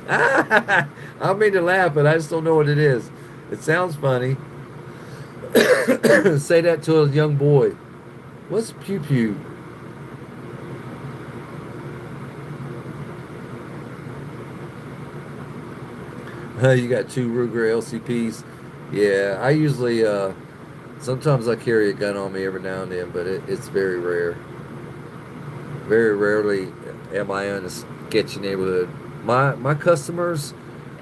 I don't mean to laugh, but I just don't know what it is. It sounds funny. Say that to a young boy. What's pew pew? You got two Ruger LCPs. Yeah, I usually sometimes I carry a gun on me every now and then, but it's very rare. Very rarely am I in a sketchy neighborhood. My customers,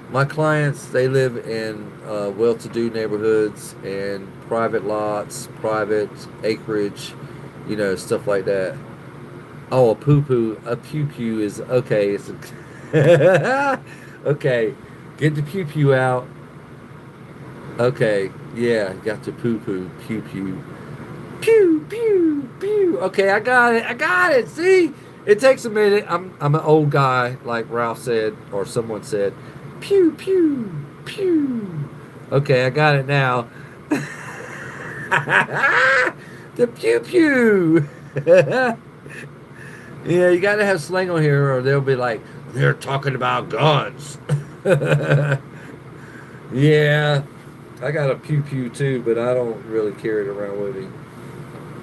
my clients, they live in well-to-do neighborhoods and private lots, private acreage, stuff like that. Oh, a poo poo, a pew pew is okay. It's okay. Get the pew pew out. Okay, yeah, got the poo poo, pew pew. Pew pew pew. Okay, I got it. I got it. See, it takes a minute. I'm an old guy, like Ralph said, or someone said. Pew pew pew. Okay, I got it now. The pew pew. Yeah, you got to have slang on here, or they'll be like, they're talking about guns. Yeah, I got a pew pew too, but I don't really carry it around with me.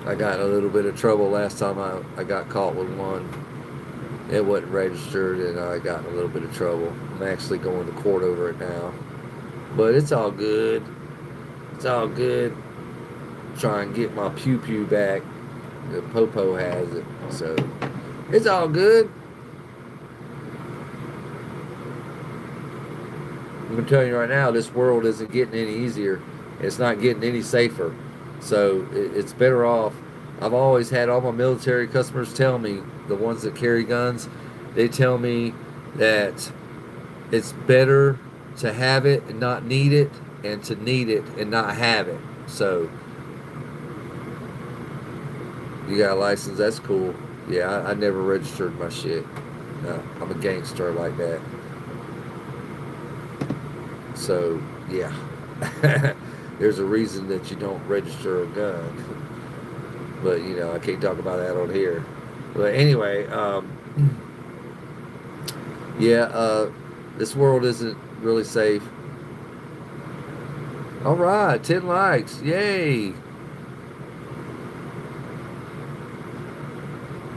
I got in a little bit of trouble last time I got caught with one. It wasn't registered, and I got in a little bit of trouble. I'm actually going to court over it now. But it's all good. It's all good. Try and get my pew pew back. The Popo has it. So it's all good. I'm going to tell you right now, this world isn't getting any easier. It's not getting any safer. So it's better off. I've always had all my military customers tell me, the ones that carry guns, they tell me that it's better to have it and not need it, and to need it and not have it. So you got a license, that's cool. Yeah, I never registered my shit. No, I'm a gangster like that. So, yeah. There's a reason that you don't register a gun. But, I can't talk about that on here. But anyway, yeah, this world isn't really safe. All right, 10 likes. Yay.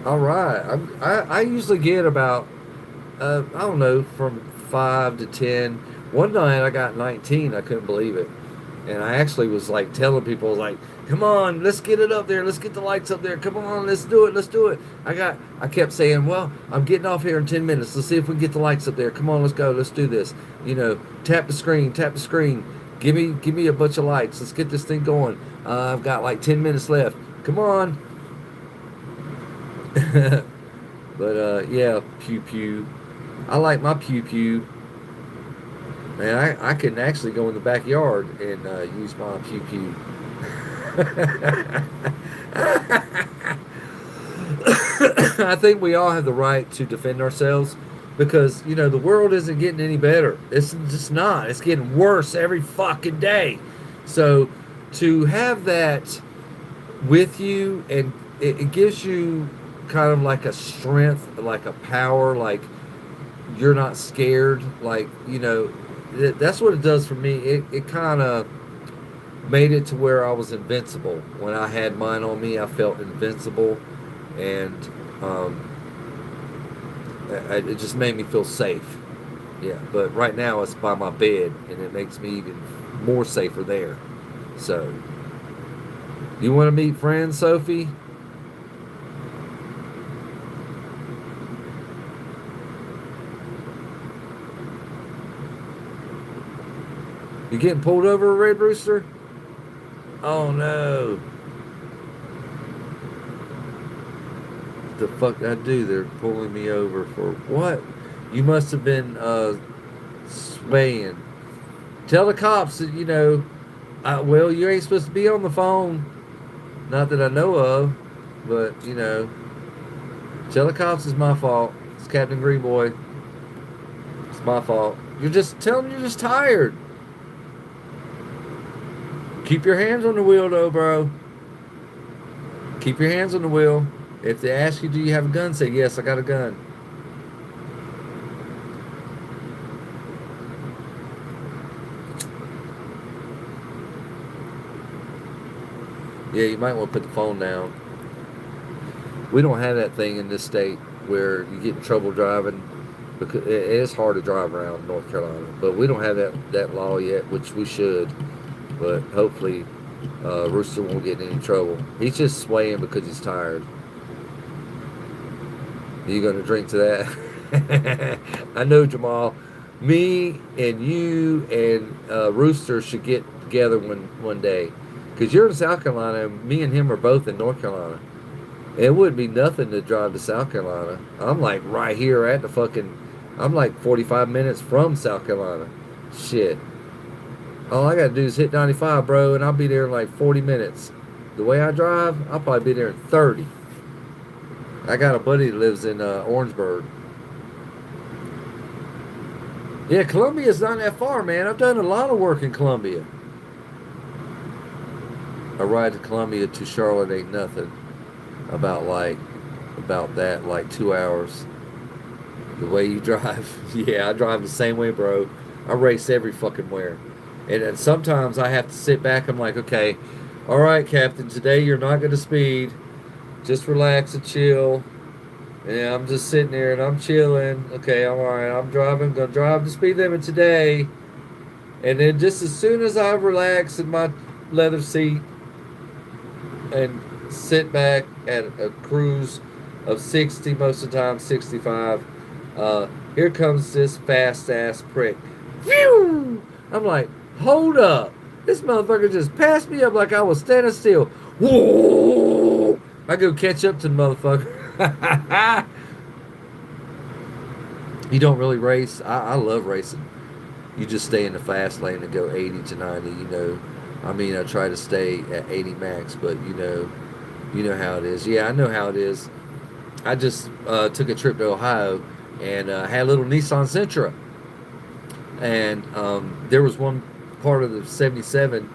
All right. I usually get about, I don't know, from 5 to 10. One night I got 19. I couldn't believe it. And I actually was like telling people, like, come on, let's get it up there. Let's get the lights up there. Come on, let's do it. Let's do it. I kept saying, well, I'm getting off here in 10 minutes. Let's see if we can get the lights up there. Come on, let's go. Let's do this. Tap the screen, tap the screen. Give me a bunch of lights. Let's get this thing going. I've got like 10 minutes left. Come on. But yeah, pew pew. I like my pew pew. Man, I can actually go in the backyard and use my pew pew. I think we all have the right to defend ourselves because, the world isn't getting any better. It's just not. It's getting worse every fucking day. So to have that with you, and it gives you kind of like a strength, like a power, like you're not scared, like, that's what it does for me. It kind of made it to where I was invincible. When I had mine on me, I felt invincible, and it just made me feel safe. Yeah, but right now it's by my bed, and it makes me even more safer there. So, you want to meet friends, Sophie? You getting pulled over, Red Rooster? Oh no. The fuck did I do? They're pulling me over for what? You must have been swaying. Tell the cops that, well, you ain't supposed to be on the phone. Not that I know of, but, tell the cops it's my fault. It's Captain Greenboy. It's my fault. Tell them you're just tired. Keep your hands on the wheel, though, bro. Keep your hands on the wheel. If they ask you, do you have a gun? Say, yes, I got a gun. Yeah, you might want to put the phone down. We don't have that thing in this state where you get in trouble driving, because it is hard to drive around North Carolina. But we don't have that law yet, which we should. But hopefully, Rooster won't get in any trouble. He's just swaying because he's tired. Are you going to drink to that? I know, Jamal. Me and you and Rooster should get together one day. Because you're in South Carolina, and me and him are both in North Carolina. It wouldn't be nothing to drive to South Carolina. I'm like right here at the fucking... I'm like 45 minutes from South Carolina. Shit. All I got to do is hit 95, bro, and I'll be there in like 40 minutes. The way I drive, I'll probably be there in 30. I got a buddy that lives in Orangeburg. Yeah, Columbia's not that far, man. I've done a lot of work in Columbia. A ride to Columbia to Charlotte ain't nothing. About that, like 2 hours. The way you drive. Yeah, I drive the same way, bro. I race every fucking where. And sometimes I have to sit back. I'm like, okay, all right, Captain, today you're not going to speed. Just relax and chill. And I'm just sitting there and I'm chilling. Okay, I'm all right. I'm going to drive the speed limit today. And then just as soon as I relax in my leather seat and sit back at a cruise of 60, most of the time 65, here comes this fast-ass prick. Phew! I'm like, hold up. This motherfucker just passed me up like I was standing still. Whoa! I go catch up to the motherfucker. You don't really race. I love racing. You just stay in the fast lane and go 80 to 90, I mean, I try to stay at 80 max, but you know how it is. Yeah, I know how it is. I just took a trip to Ohio and had a little Nissan Sentra. And there was one part of the 77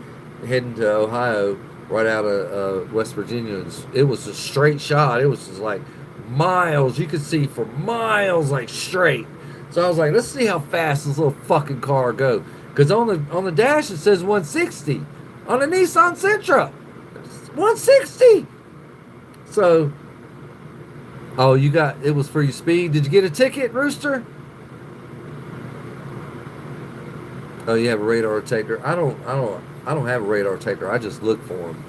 heading to Ohio right out of West Virginia. It was a straight shot. It was just like miles. You could see for miles, like straight. So I was like, let's see how fast this little fucking car go. Because on the dash it says 160. On the Nissan Sentra, 160. So, it was for your speed. Did you get a ticket, Rooster? Oh, you have a radar taker. I don't have a radar taker. I just look for them.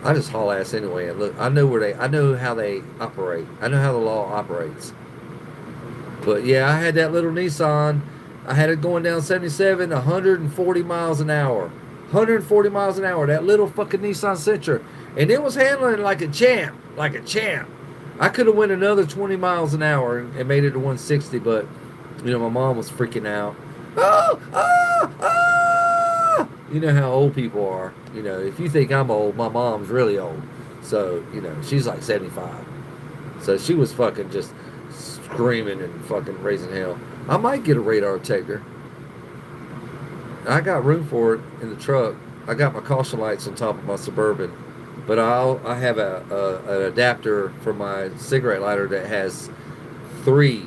I just haul ass anyway and look. I know how they operate. I know how the law operates. But yeah, I had that little Nissan. I had it going down 77, 140 miles an hour. 140 miles an hour. That little fucking Nissan Sentra. And it was handling like a champ. Like a champ. I could have went another 20 miles an hour and made it to 160, but, my mom was freaking out. Oh, ah, ah! You know how old people are. If you think I'm old, my mom's really old. So, she's like 75. So she was fucking just screaming and fucking raising hell. I might get a radar taker. I got room for it in the truck. I got my caution lights on top of my Suburban. But I have an adapter for my cigarette lighter that has 3.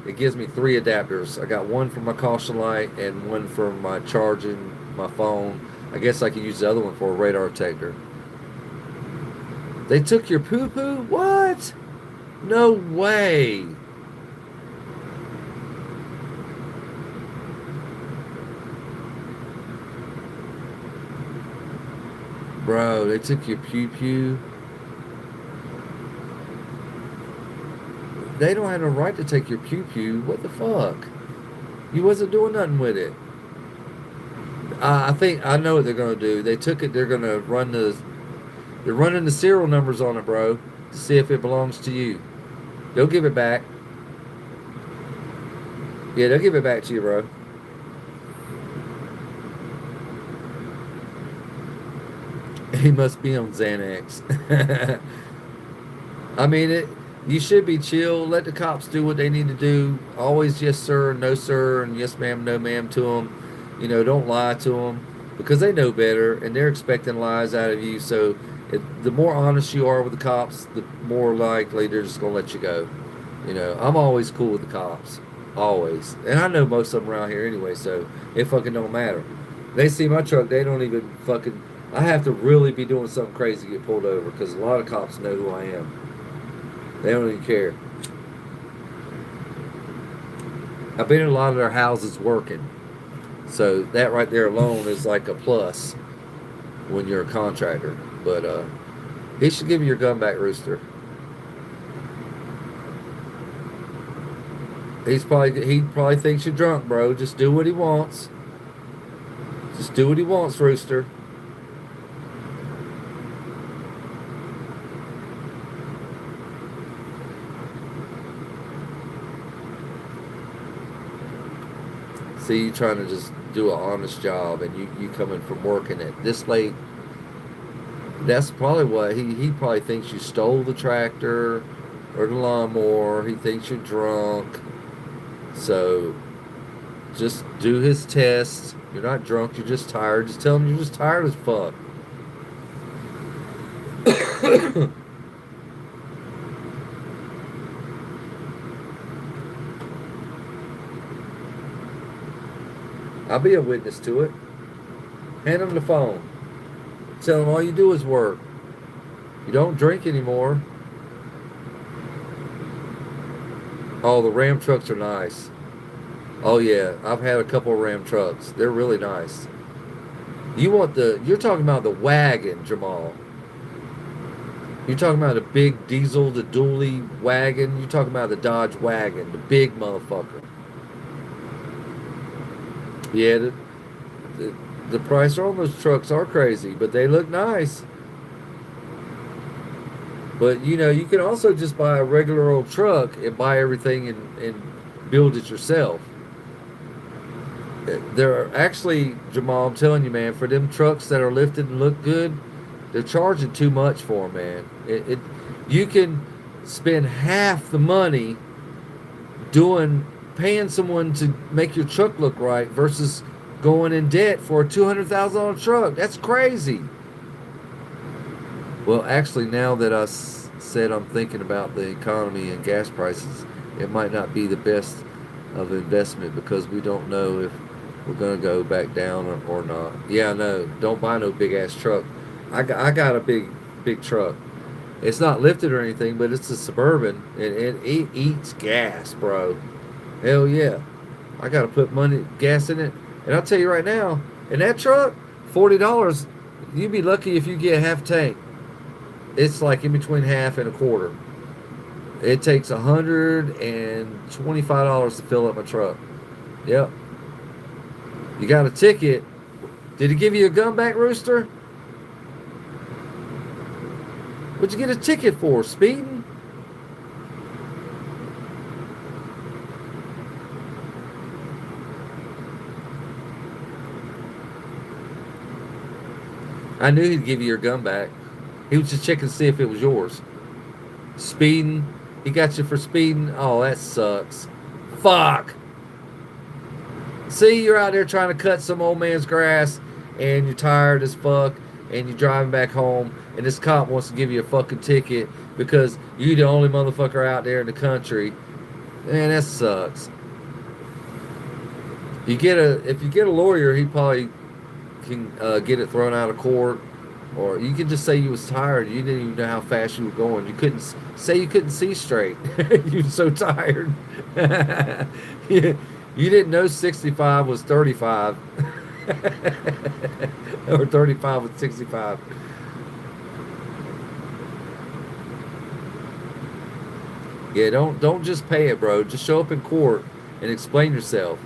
It gives me 3 adapters. I got one for my caution light and one for my charging my phone. I guess I could use the other one for a radar taker. They took your poo-poo? What? No way. Bro, they took your pew-pew. They don't have no right to take your pew-pew. What the fuck? You wasn't doing nothing with it. I think I know what they're gonna do. They took it. They're gonna run the. They're running the serial numbers on it, bro, to see if it belongs to you. They'll give it back. Yeah, they'll give it back to you, bro. He must be on Xanax. I mean, it. You should be chill. Let the cops do what they need to do. Always yes sir, no sir, and yes ma'am, no ma'am to them. Don't lie to them because they know better and they're expecting lies out of you. So, the more honest you are with the cops, the more likely they're just gonna let you go. I'm always cool with the cops, always, and I know most of them around here anyway. So it fucking don't matter. They see my truck, they don't even fucking. I have to really be doing something crazy to get pulled over because a lot of cops know who I am. They don't even care. I've been in a lot of their houses working. So that right there alone is like a plus when you're a contractor. But he should give you your gun back, Rooster. He probably thinks you're drunk, bro. Just do what he wants. Just do what he wants, Rooster. See, you trying to just do an honest job, and you coming from working at this late. That's probably what he probably thinks you stole the tractor or the lawnmower. He thinks you're drunk. So just do his test. You're not drunk. You're just tired. Just tell him you're just tired as fuck. I'll be a witness to it. Hand him the phone. Tell him all you do is work. You don't drink anymore. Oh, the Ram trucks are nice. Oh yeah, I've had a couple of Ram trucks. They're really nice. You're talking about the wagon, Jamal. You're talking about the big diesel, the dually wagon. You're talking about the Dodge wagon, the big motherfucker. Yeah, the price on those trucks are crazy, but they look nice. But you can also just buy a regular old truck and buy everything and build it yourself. There are actually, Jamal, I'm telling you, man, for them trucks that are lifted and look good, they're charging too much for them, man. You can spend half the money paying someone to make your truck look right versus going in debt for a $200,000 truck. That's crazy. Well, actually, now that I said I'm thinking about the economy and gas prices, it might not be the best of investment because we don't know if we're going to go back down or not. Yeah, I know. Don't buy no big ass truck. I got a big truck. It's not lifted or anything, but it's a Suburban and it eats gas, bro. Hell yeah. I got to put gas in it. And I'll tell you right now, in that truck, $40, you'd be lucky if you get half tank. It's like in between half and a quarter. It takes $125 to fill up my truck. Yep. You got a ticket. Did he give you a gun back, Rooster? What'd you get a ticket for? Speeding? I knew he'd give you your gun back. He was just checking to see if it was yours. Speeding? He got you for speeding? Oh, that sucks. Fuck! See, you're out there trying to cut some old man's grass, and you're tired as fuck, and you're driving back home, and this cop wants to give you a fucking ticket because you're the only motherfucker out there in the country. Man, that sucks. If you get a lawyer, he probably can get it thrown out of court, or you can just say you was tired. You didn't even know how fast you were going. You couldn't see straight. You were so tired. You didn't know 65 was 35, or 35 was 65. Yeah, don't just pay it, bro. Just show up in court and explain yourself.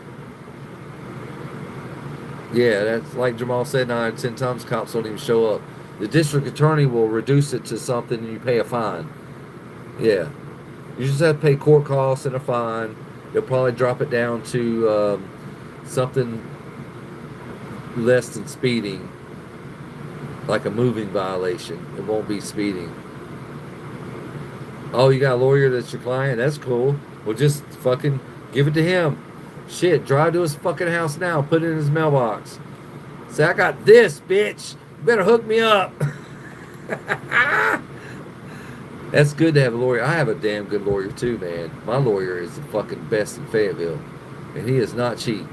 Yeah, that's like Jamal said 9 10 times. Cops don't even show up. The district attorney will reduce it to something and you pay a fine. Yeah. You just have to pay court costs and a fine. They'll probably drop it down to something less than speeding, like a moving violation. It won't be speeding. Oh, you got a lawyer that's your client? That's cool. Well, just fucking give it to him. Shit, drive to his fucking house now. Put it in his mailbox. Say, I got this, bitch. You better hook me up. That's good to have a lawyer. I have a damn good lawyer too, man. My lawyer is the fucking best in Fayetteville, and he is not cheap.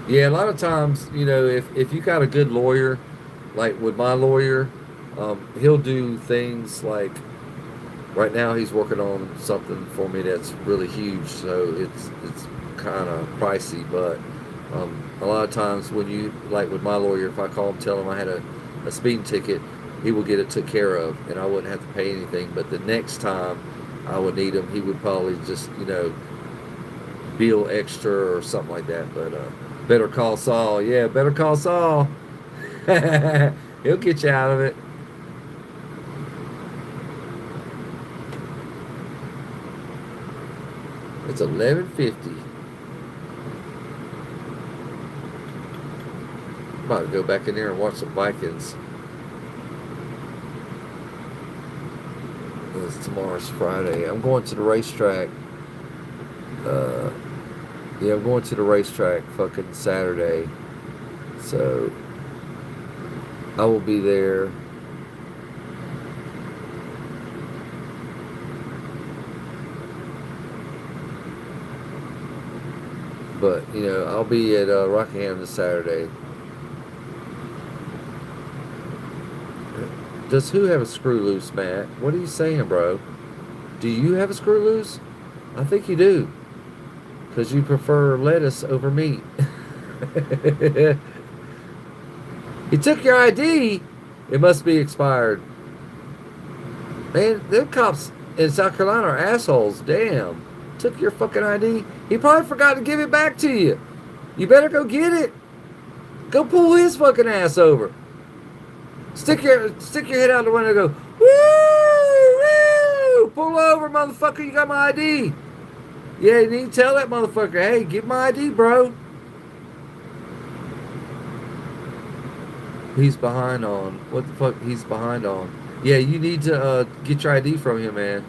Yeah, a lot of times, if you got a good lawyer, like with my lawyer, he'll do things like right now he's working on something for me that's really huge, so it's kind of pricey. But a lot of times when you like with my lawyer, if I call him, tell him I had a speeding ticket, he will get it took care of, and I wouldn't have to pay anything. But the next time I would need him, he would probably just bill extra or something like that. But better call Saul. Yeah, better call Saul. He'll get you out of it. It's 11:50. I'm about to go back in there and watch some Vikings. Tomorrow's Friday. I'm going to the racetrack. Yeah, I'm going to the racetrack fucking Saturday. So I will be there. But, I'll be at Rockingham this Saturday. Does who have a screw loose, Matt? What are you saying, bro? Do you have a screw loose? I think you do. Because you prefer lettuce over meat. He took your ID. It must be expired. Man, them cops in South Carolina are assholes. Damn. Took your fucking ID. He probably forgot to give it back to you. You better go get it. Go pull his fucking ass over. Stick your head out the window and go, woo, woo, pull over, motherfucker, you got my ID. Yeah, you need to tell that motherfucker, hey, give my ID, bro. He's behind on, what the fuck he's behind on? Yeah, you need to get your ID from him, man.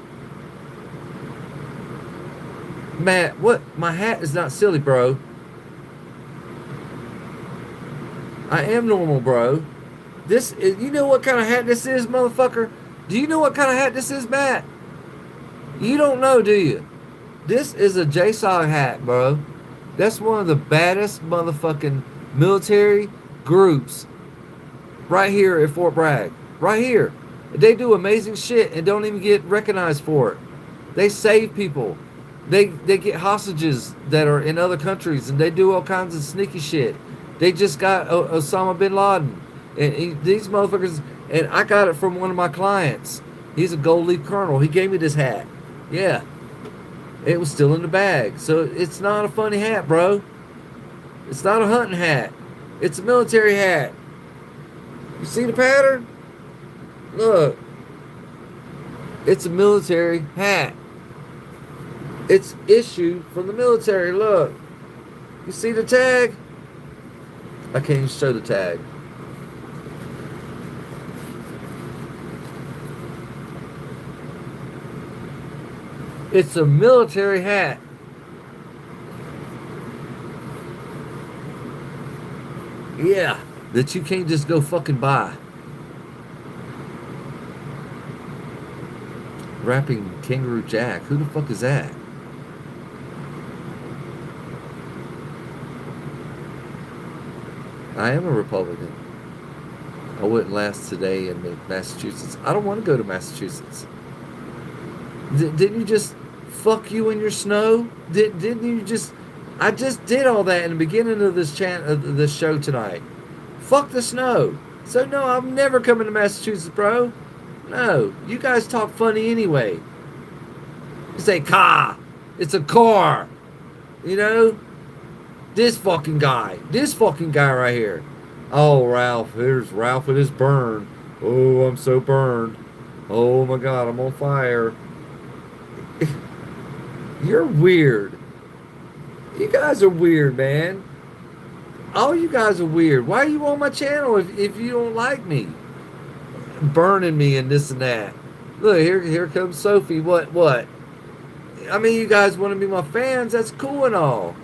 Matt, what? My hat is not silly, bro. I am normal, bro. This is, you know what kind of hat this is, motherfucker? Do you know what kind of hat this is, Matt? You don't know, do you? This is a JSOG hat, bro. That's one of the baddest motherfucking military groups right here at Fort Bragg. Right here. They do amazing shit and don't even get recognized for it. They save people. They get hostages that are in other countries, and they do all kinds of sneaky shit. They just got Osama bin Laden. And these motherfuckers, and I got it from one of my clients. He's a gold leaf colonel. He gave me this hat. Yeah. It was still in the bag. So it's not a funny hat, bro. It's not a hunting hat. It's a military hat. You see the pattern? Look. It's a military hat. It's issued from the military. Look. You see the tag? I can't even show the tag. It's a military hat. Yeah, that you can't just go fucking buy. Rapping Kangaroo Jack. Who the fuck is that? I am a Republican. I wouldn't last today in Massachusetts. I don't want to go to Massachusetts. Didn't you just fuck you in your snow? Didn't you just? I just did all that in the beginning of this show tonight. Fuck the snow. So no, I'm never coming to Massachusetts, bro. No, you guys talk funny anyway. You say car. It's a car. You know, this fucking guy right here. Oh, Ralph, here's Ralph with his burn. Oh, I'm so burned. Oh my God, I'm on fire. You're weird. You guys are weird, man. All you guys are weird. Why are you on my channel if you don't like me? Burning me and this and that. Look, here comes Sophie. What? I mean, you guys want to be my fans. That's cool and all.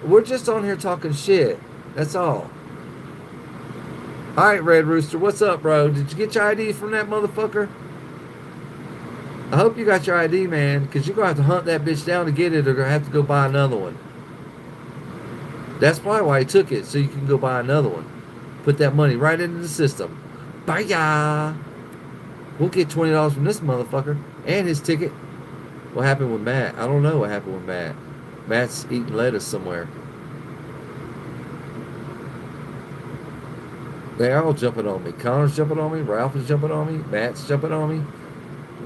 We're just on here talking shit. That's all. All right, Red Rooster. What's up, bro? Did you get your ID from that motherfucker? I hope you got your ID, man, because you're going to have to hunt that bitch down to get it, or you're going to have to go buy another one. That's probably why he took it, so you can go buy another one. Put that money right into the system. Bye-ya. We'll get $20 from this motherfucker and his ticket. What happened with Matt? I don't know what happened with Matt. Matt's eating lettuce somewhere. They're all jumping on me. Connor's jumping on me. Ralph is jumping on me. Matt's jumping on me.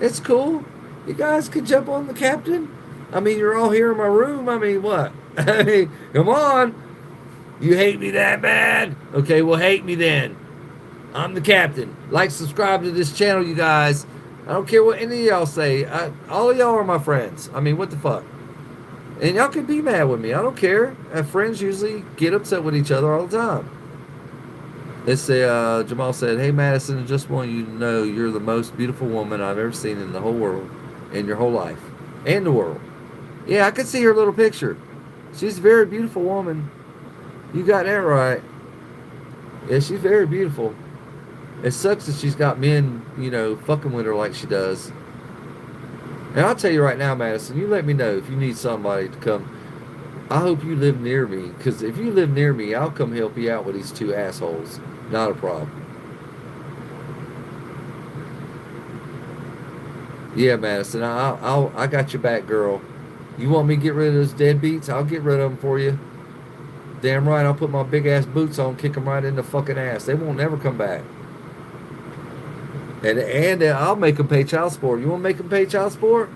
It's cool. You guys can jump on the captain. I mean, you're all here in my room. I mean, what? I mean, come on. You hate me that bad? Okay, well, hate me then. I'm the captain. Like, subscribe to this channel, you guys. I don't care what any of y'all say. All of y'all are my friends. I mean, what the fuck? And y'all can be mad with me. I don't care. Friends usually get upset with each other all the time. They say, Jamal said, hey, Madison, I just want you to know you're the most beautiful woman I've ever seen in the whole world, in your whole life, and the world. Yeah, I could see her little picture. She's a very beautiful woman. You got that right. Yeah, she's very beautiful. It sucks that she's got men, fucking with her like she does. And I'll tell you right now, Madison, you let me know if you need somebody to come. I hope you live near me, because if you live near me, I'll come help you out with these two assholes. Not a problem. Yeah, Madison, I got your back, girl. You want me to get rid of those deadbeats? I'll get rid of them for you. Damn right, I'll put my big ass boots on, kick them right in the fucking ass. They won't never come back. And I'll make them pay child support. You want to make them pay child support?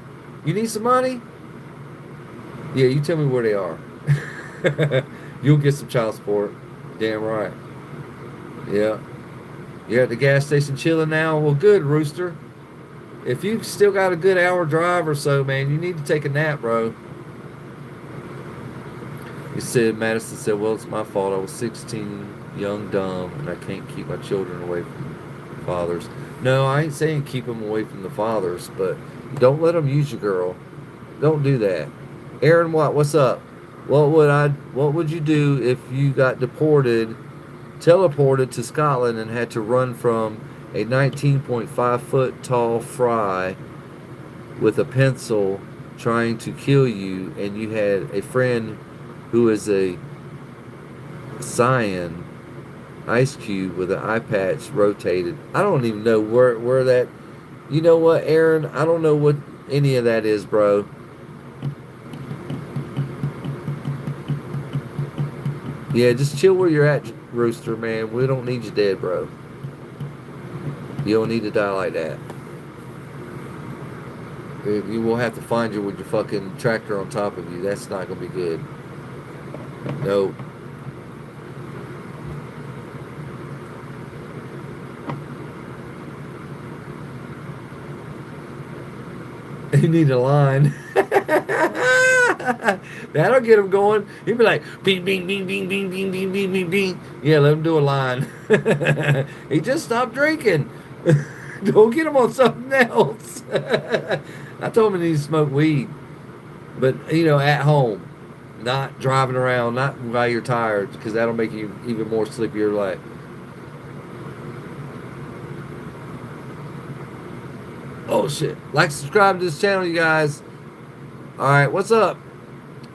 You need some money? Yeah, you tell me where they are. You'll get some child support. Damn right. Yeah. You're at the gas station chilling now? Well, good, Rooster. If you still got a good hour drive or so, man, you need to take a nap, bro. Madison said, well, it's my fault. I was 16, young, dumb, and I can't keep my children away from fathers. No, I ain't saying keep them away from the fathers, but don't let them use you, girl. Don't do that. Aaron Watt, what's up? What would you do if you got teleported to Scotland and had to run from a 19.5 foot tall fry with a pencil trying to kill you, and you had a friend who is a cyan ice cube with an eye patch rotated? I don't even know where that. You know what, Aaron? I don't know what any of that is, bro. Yeah, just chill where you're at, Rooster, man. We don't need you dead, bro. You don't need to die like that. You will have to find you with your fucking tractor on top of you. That's not going to be good. No. You need a line. That'll get him going. He'll be like, bing, bing, bing, bing, bing, bing, bing, bing, bing, bing. Yeah, let him do a line. He just stopped drinking. Don't get him on something else. I told him he needs to smoke weed. But, at home. Not driving around, not while you're tired, because that'll make you even more sleepy. You're like, oh shit. Like, subscribe to this channel, you guys. Alright, what's up?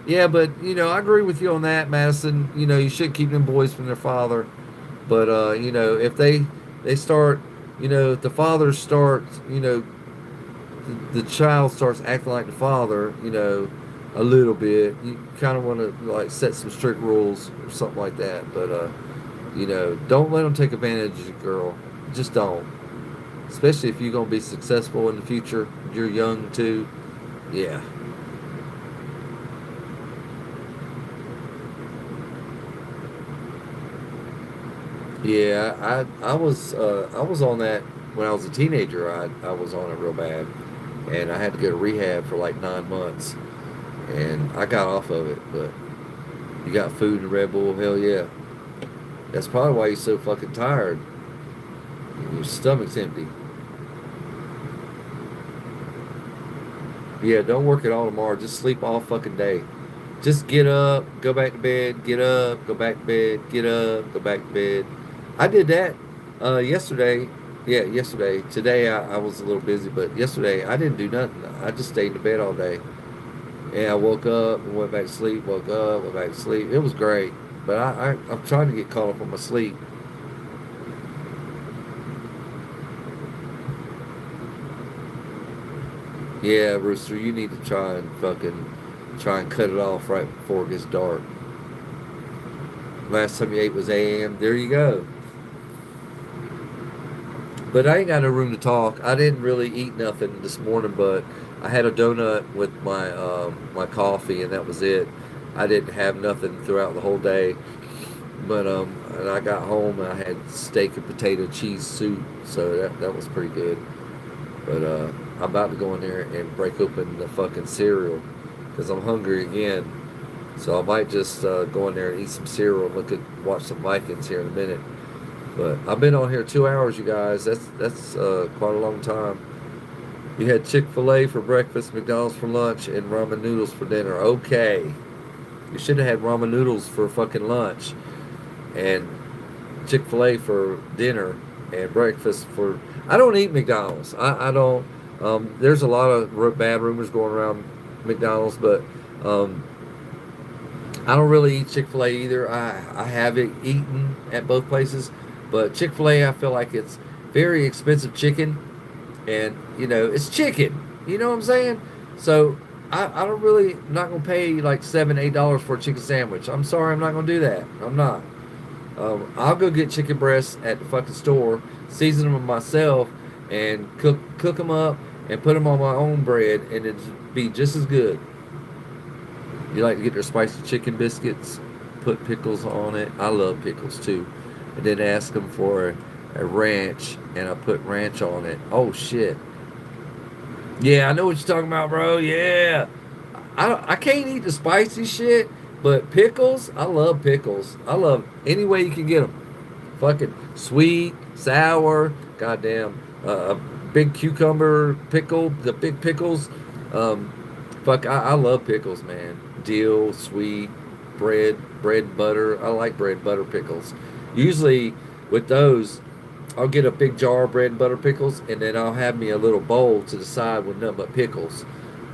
Yeah, but, I agree with you on that, Madison. You should keep them boys from their father. But, if they start, if the father starts, the child starts acting like the father, a little bit, you kind of want to, like, set some strict rules or something like that. But, don't let them take advantage of you, girl. Just don't. Especially if you're going to be successful in the future. You're young, too. Yeah. Yeah, I was on that when I was a teenager. I was on it real bad, and I had to go to rehab for like 9 months, and I got off of it. But you got food and Red Bull, hell yeah. That's probably why you're so fucking tired. Your stomach's empty. Yeah, don't work at all tomorrow. Just sleep all fucking day. Just get up, go back to bed, get up, go back to bed, get up, go back to bed. I did that yesterday. Yeah, yesterday. Today I was a little busy, but yesterday I didn't do nothing. I just stayed in bed all day. And I woke up and went back to sleep, woke up, went back to sleep. It was great. But I'm trying to get caught up on my sleep. Yeah, Rooster, you need to try and cut it off right before it gets dark. Last time you ate was AM. There you go. But I ain't got no room to talk. I didn't really eat nothing this morning, but I had a donut with my coffee, and that was it. I didn't have nothing throughout the whole day. But and I got home and I had steak and potato cheese soup, so that was pretty good. But I'm about to go in there and break open the fucking cereal because I'm hungry again. So I might just go in there and eat some cereal and watch some Vikings here in a minute. But I've been on here 2 hours, you guys. That's quite a long time. You had Chick-fil-A for breakfast, McDonald's for lunch, and ramen noodles for dinner. Okay. You should have had ramen noodles for fucking lunch and Chick-fil-A for dinner and breakfast for... I don't eat McDonald's. I don't... there's a lot of bad rumors going around McDonald's, but um, I don't really eat Chick-fil-A either. I have it eaten at both places, but Chick-fil-A, I feel like it's very expensive chicken, and it's chicken. You know what I'm saying? So I don't really not gonna pay like $7, $8 for a chicken sandwich. I'm sorry, I'm not gonna do that. I'm not. I'll go get chicken breasts at the fucking store, season them myself, and cook them up and put them on my own bread, and it'd be just as good. You like to get their spicy chicken biscuits, put pickles on it. I love pickles too. And then ask them for a ranch, and I put ranch on it. Oh shit. Yeah, I know what you're talking about, bro. Yeah. I can't eat the spicy shit, but pickles, I love pickles. I love any way you can get them. Fucking sweet, sour, goddamn, big cucumber pickle, the big pickles. Um, I love pickles, man. Dill, sweet, bread, butter. I like bread, butter pickles. Usually with those, I'll get a big jar of bread and butter pickles, and then I'll have me a little bowl to the side with nothing but pickles.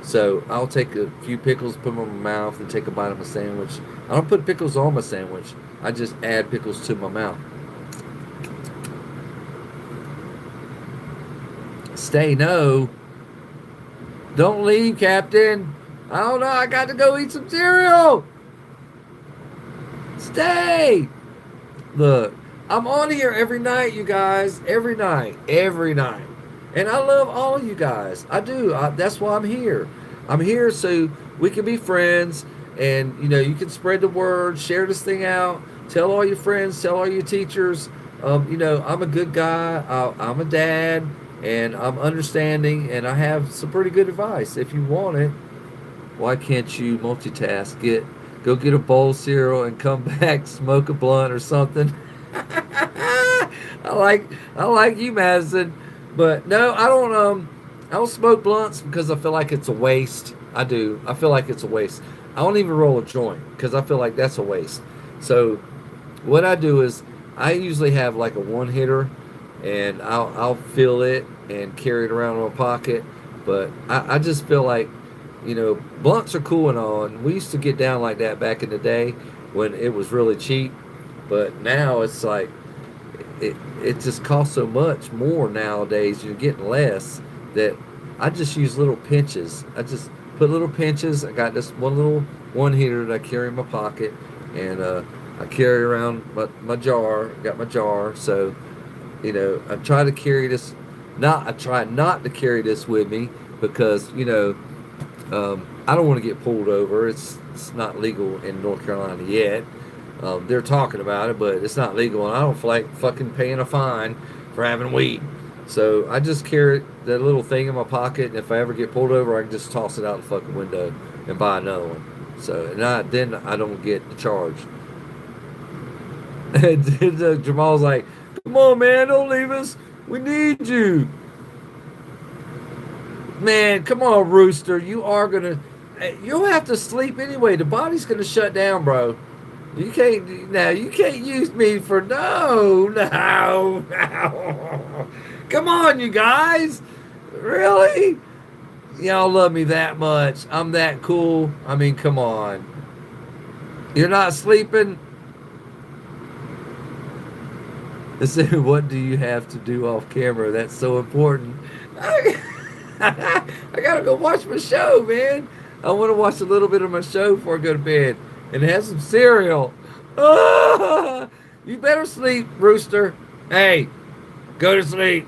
So I'll take a few pickles, put them in my mouth, and take a bite of my sandwich. I don't put pickles on my sandwich. I just add pickles to my mouth. Stay, no. Don't leave, Captain. I don't know. I got to go eat some cereal. Stay. Look, I'm on here every night, you guys. Every night. Every night. And I love all of you guys. I do. That's why I'm here. I'm here so we can be friends, and you can spread the word, share this thing out, tell all your friends, tell all your teachers. I'm a good guy. I'm a dad, and I'm understanding, and I have some pretty good advice. If you want it, why can't you multitask? Go get a bowl of cereal and come back, smoke a blunt or something. I like you, Madison. But no, I don't smoke blunts because I feel like it's a waste. I do. I feel like it's a waste. I don't even roll a joint because I feel like that's a waste. So what I do is I usually have like a one hitter, and I'll fill it and carry it around in my pocket. But I just feel like, blunts are cool and all. And we used to get down like that back in the day when it was really cheap. But now it's like it just costs so much more nowadays. You're getting less that I just use little pinches. I just put little pinches. I got this one little one hitter that I carry in my pocket, and I carry around my jar. Got my jar, so I try to carry this. I try not to carry this with me because I don't want to get pulled over. It's not legal in North Carolina yet. They're talking about it, but it's not legal, and I don't feel like fucking paying a fine for having weed. So I just carry that little thing in my pocket, and if I ever get pulled over, I can just toss it out the fucking window and buy another one. So then I don't get the charge. And Jamal's like, "Come on, man, don't leave us. We need you, man. Come on, Rooster. You'll have to sleep anyway. The body's gonna shut down, bro. You can't use me for no. Come on, you guys. Really? Y'all love me that much? I'm that cool? I mean, come on. You're not sleeping? They said, what do you have to do off camera? That's so important. I gotta go watch my show, man. I want to watch a little bit of my show before I go to bed and have some cereal. Ah, you better sleep, Rooster. Hey, go to sleep.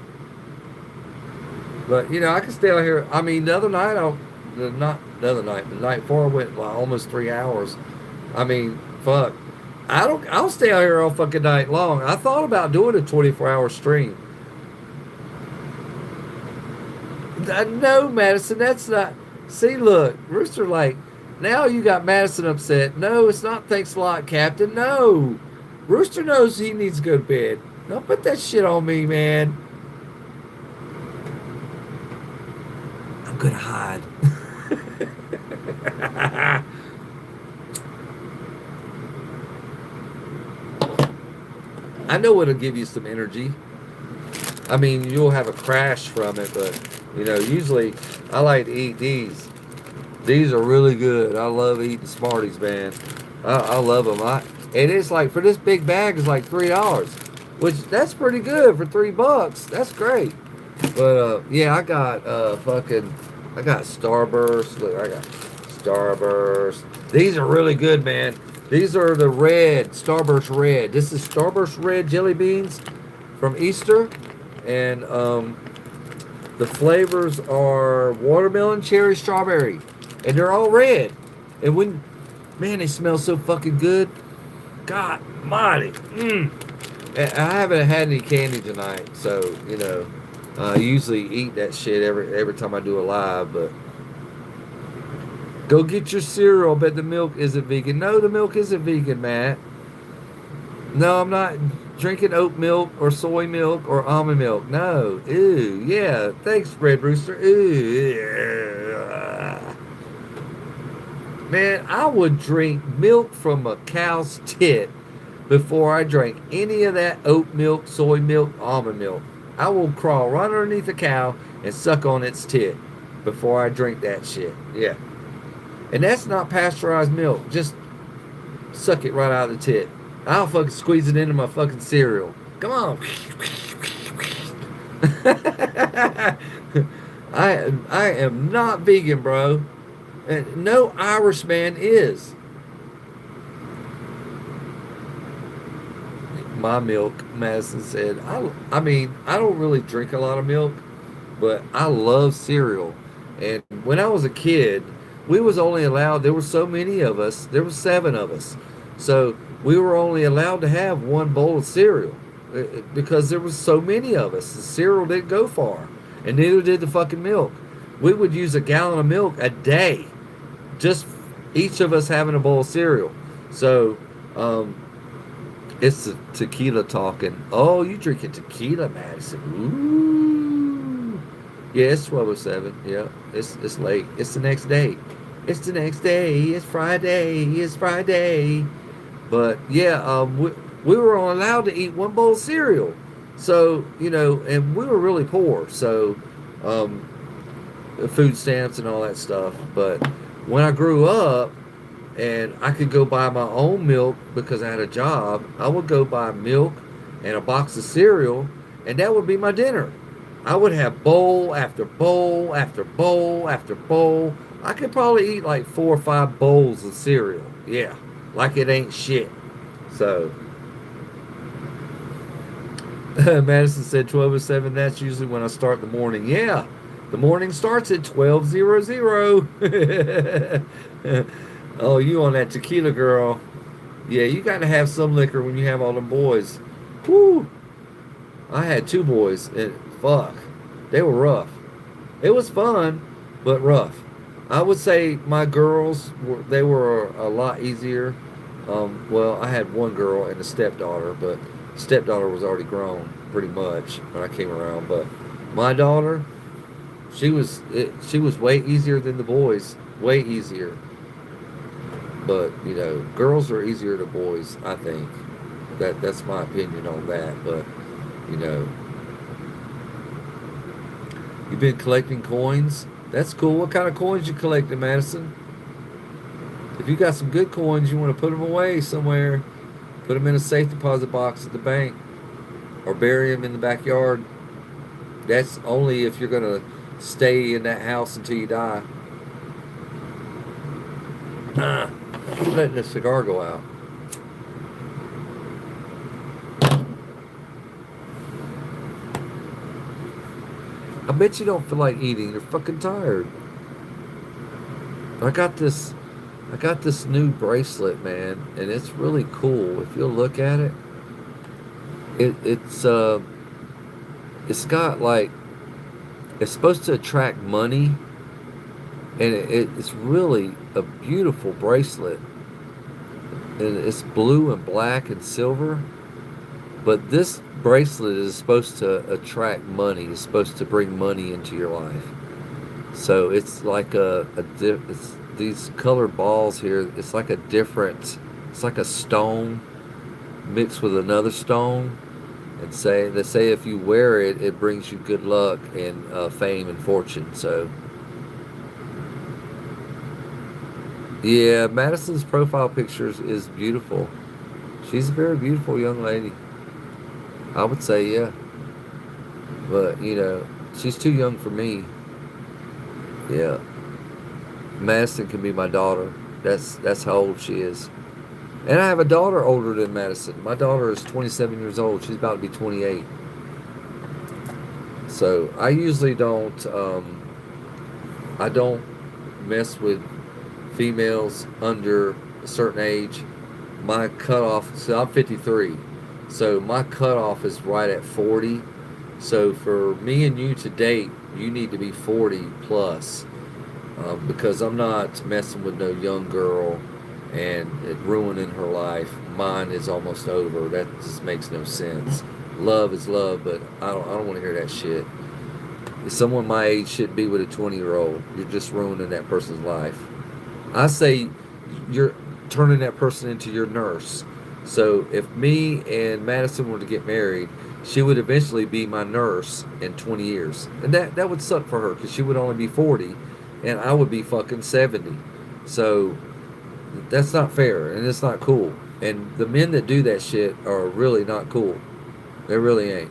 But I can stay out here. I mean, the night before I went like almost 3 hours. I mean, fuck. I'll stay out here all fucking night long. I thought about doing a 24-hour stream. No, Madison, that's not. See, look, Rooster, like, now you got Madison upset. No, it's not thanks a lot, Captain. No. Rooster knows he needs to go to bed. Don't put that shit on me, man. I'm gonna hide. I know it'll give you some energy. I mean, you'll have a crash from it, but usually I like to eat these. These are really good. I love eating Smarties, man. I love them. And it's like, for this big bag, it's like $3, which that's pretty good for $3. That's great. But yeah, I got Starburst. Look, I got Starburst. These are really good, man. These are the red Starburst Red. This is Starburst Red jelly beans from Easter, and the flavors are watermelon, cherry, strawberry, and they're all red. And man, they smell so fucking good. God mighty. I haven't had any candy tonight, so I usually eat that shit every time I do a live. But go get your cereal. Bet the milk isn't vegan. No, the milk isn't vegan, Matt. No, I'm not drinking oat milk or soy milk or almond milk. No. Ooh, yeah. Thanks, Red Rooster. Ooh. Man, I would drink milk from a cow's tit before I drank any of that oat milk, soy milk, almond milk. I will crawl right underneath a cow and suck on its tit before I drink that shit. Yeah. And that's not pasteurized milk. Just suck it right out of the tit. I'll fucking squeeze it into my fucking cereal. Come on. I am not vegan, bro. And no Irishman is. My milk, Madison said. I mean, I don't really drink a lot of milk, but I love cereal. And when I was a kid, we was only allowed, there were so many of us, there were 7 of us. So we were only allowed to have one bowl of cereal because there was so many of us. The cereal didn't go far, and neither did the fucking milk. We would use a gallon of milk a day, just each of us having a bowl of cereal. So it's the tequila talking. Oh, you drinking tequila, Madison? Ooh, yeah, it's 12:07. Yeah, it's late. It's the next day. It's the next day. It's Friday. It's Friday. But yeah, we were allowed to eat one bowl of cereal. So and we were really poor. So food stamps and all that stuff. But when I grew up and I could go buy my own milk because I had a job, I would go buy milk and a box of cereal, and that would be my dinner. I would have bowl after bowl after bowl after bowl. I could probably eat like 4 or 5 bowls of cereal. Yeah, like it ain't shit. So Madison said 12:07. That's usually when I start the morning. Yeah, the morning starts at 12:00. Oh, you on that tequila, girl? Yeah, you got to have some liquor when you have all them boys. Whoo! I had two boys, and fuck, they were rough. It was fun, but rough. I would say my girls were they were a lot easier. Well, I had one girl and a stepdaughter, but stepdaughter was already grown pretty much when I came around. But my daughter, she was way easier than the boys, way easier. But girls are easier to boys. I think that's my opinion on that. But you know, you've been collecting coins. That's cool. What kind of coins you collecting, Madison? If you got some good coins, you want to put them away somewhere. Put them in a safe deposit box at the bank, or bury them in the backyard. That's only if you're gonna stay in that house until you die. Letting the cigar go out. I bet you don't feel like eating. You're fucking tired. I got this. I got this new bracelet, man, and it's really cool. If you'll look at it, it's got like it's supposed to attract money, and it's really a beautiful bracelet, and it's blue and black and silver. But this bracelet is supposed to attract money. It's supposed to bring money into your life. So it's like it's these colored balls here. It's like a different. It's like a stone mixed with another stone, and they say if you wear it, it brings you good luck and fame and fortune. So yeah, Madison's profile pictures is beautiful. She's a very beautiful young lady. I would say yeah, but she's too young for me. Yeah, Madison can be my daughter. That's how old she is. And I have a daughter older than Madison. My daughter is 27 years old. She's about to be 28. So I usually I don't mess with females under a certain age. My cutoff, so I'm 53. So my cutoff is right at 40. So for me and you to date, you need to be 40 plus. Because I'm not messing with no young girl and it ruining her life. Mine is almost over. That just makes no sense. Love is love, but I don't want to hear that shit. Someone my age shouldn't be with a 20-year-old. You're just ruining that person's life. I say you're turning that person into your nurse. So if me and Madison were to get married, she would eventually be my nurse in 20 years. And that would suck for her because she would only be 40 and I would be fucking 70. So that's not fair and it's not cool. And the men that do that shit are really not cool. They really ain't.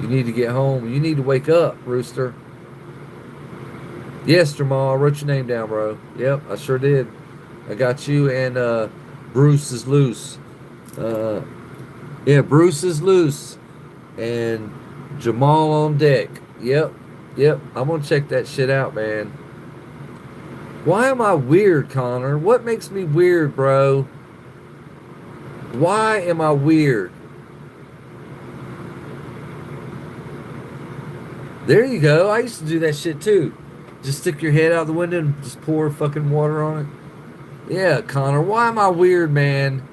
You need to get home. You need to wake up, Rooster. Yes, Jamal, I wrote your name down, bro. Yep, I sure did. I got you and Bruce is loose. Yeah, Bruce is loose. And Jamal on deck. Yep. I'm gonna check that shit out, man. Why am I weird, Connor? What makes me weird, bro? Why am I weird? There you go. I used to do that shit too. Just stick your head out the window and just pour fucking water on it. Yeah, Connor, why am I weird, man?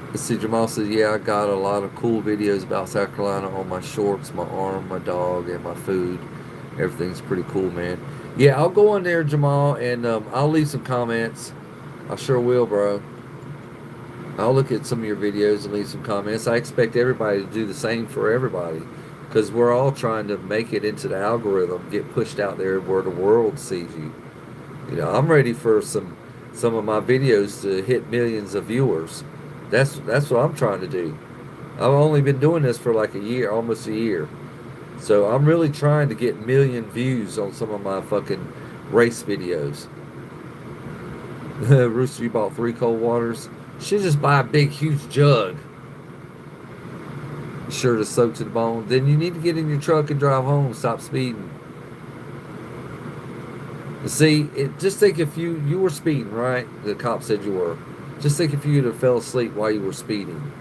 Let's see, Jamal says, yeah, I got a lot of cool videos about South Carolina on my shorts, my arm, my dog, and my food. Everything's pretty cool, man. Yeah, I'll go on there, Jamal, and I'll leave some comments. I sure will, bro. I'll look at some of your videos and leave some comments. I expect everybody to do the same for everybody because we're all trying to make it into the algorithm, get pushed out there where the world sees you. I'm ready for some of my videos to hit millions of viewers. That's what I'm trying to do. I've only been doing this for like a year, almost a year. So I'm really trying to get million views on some of my fucking race videos. Rooster, you bought 3 cold waters. You should just buy a big, huge jug. Sure to soak to the bone. Then you need to get in your truck and drive home. Stop speeding. See, just think if you were speeding, right? The cop said you were. Just think if you'd have fell asleep while you were speeding.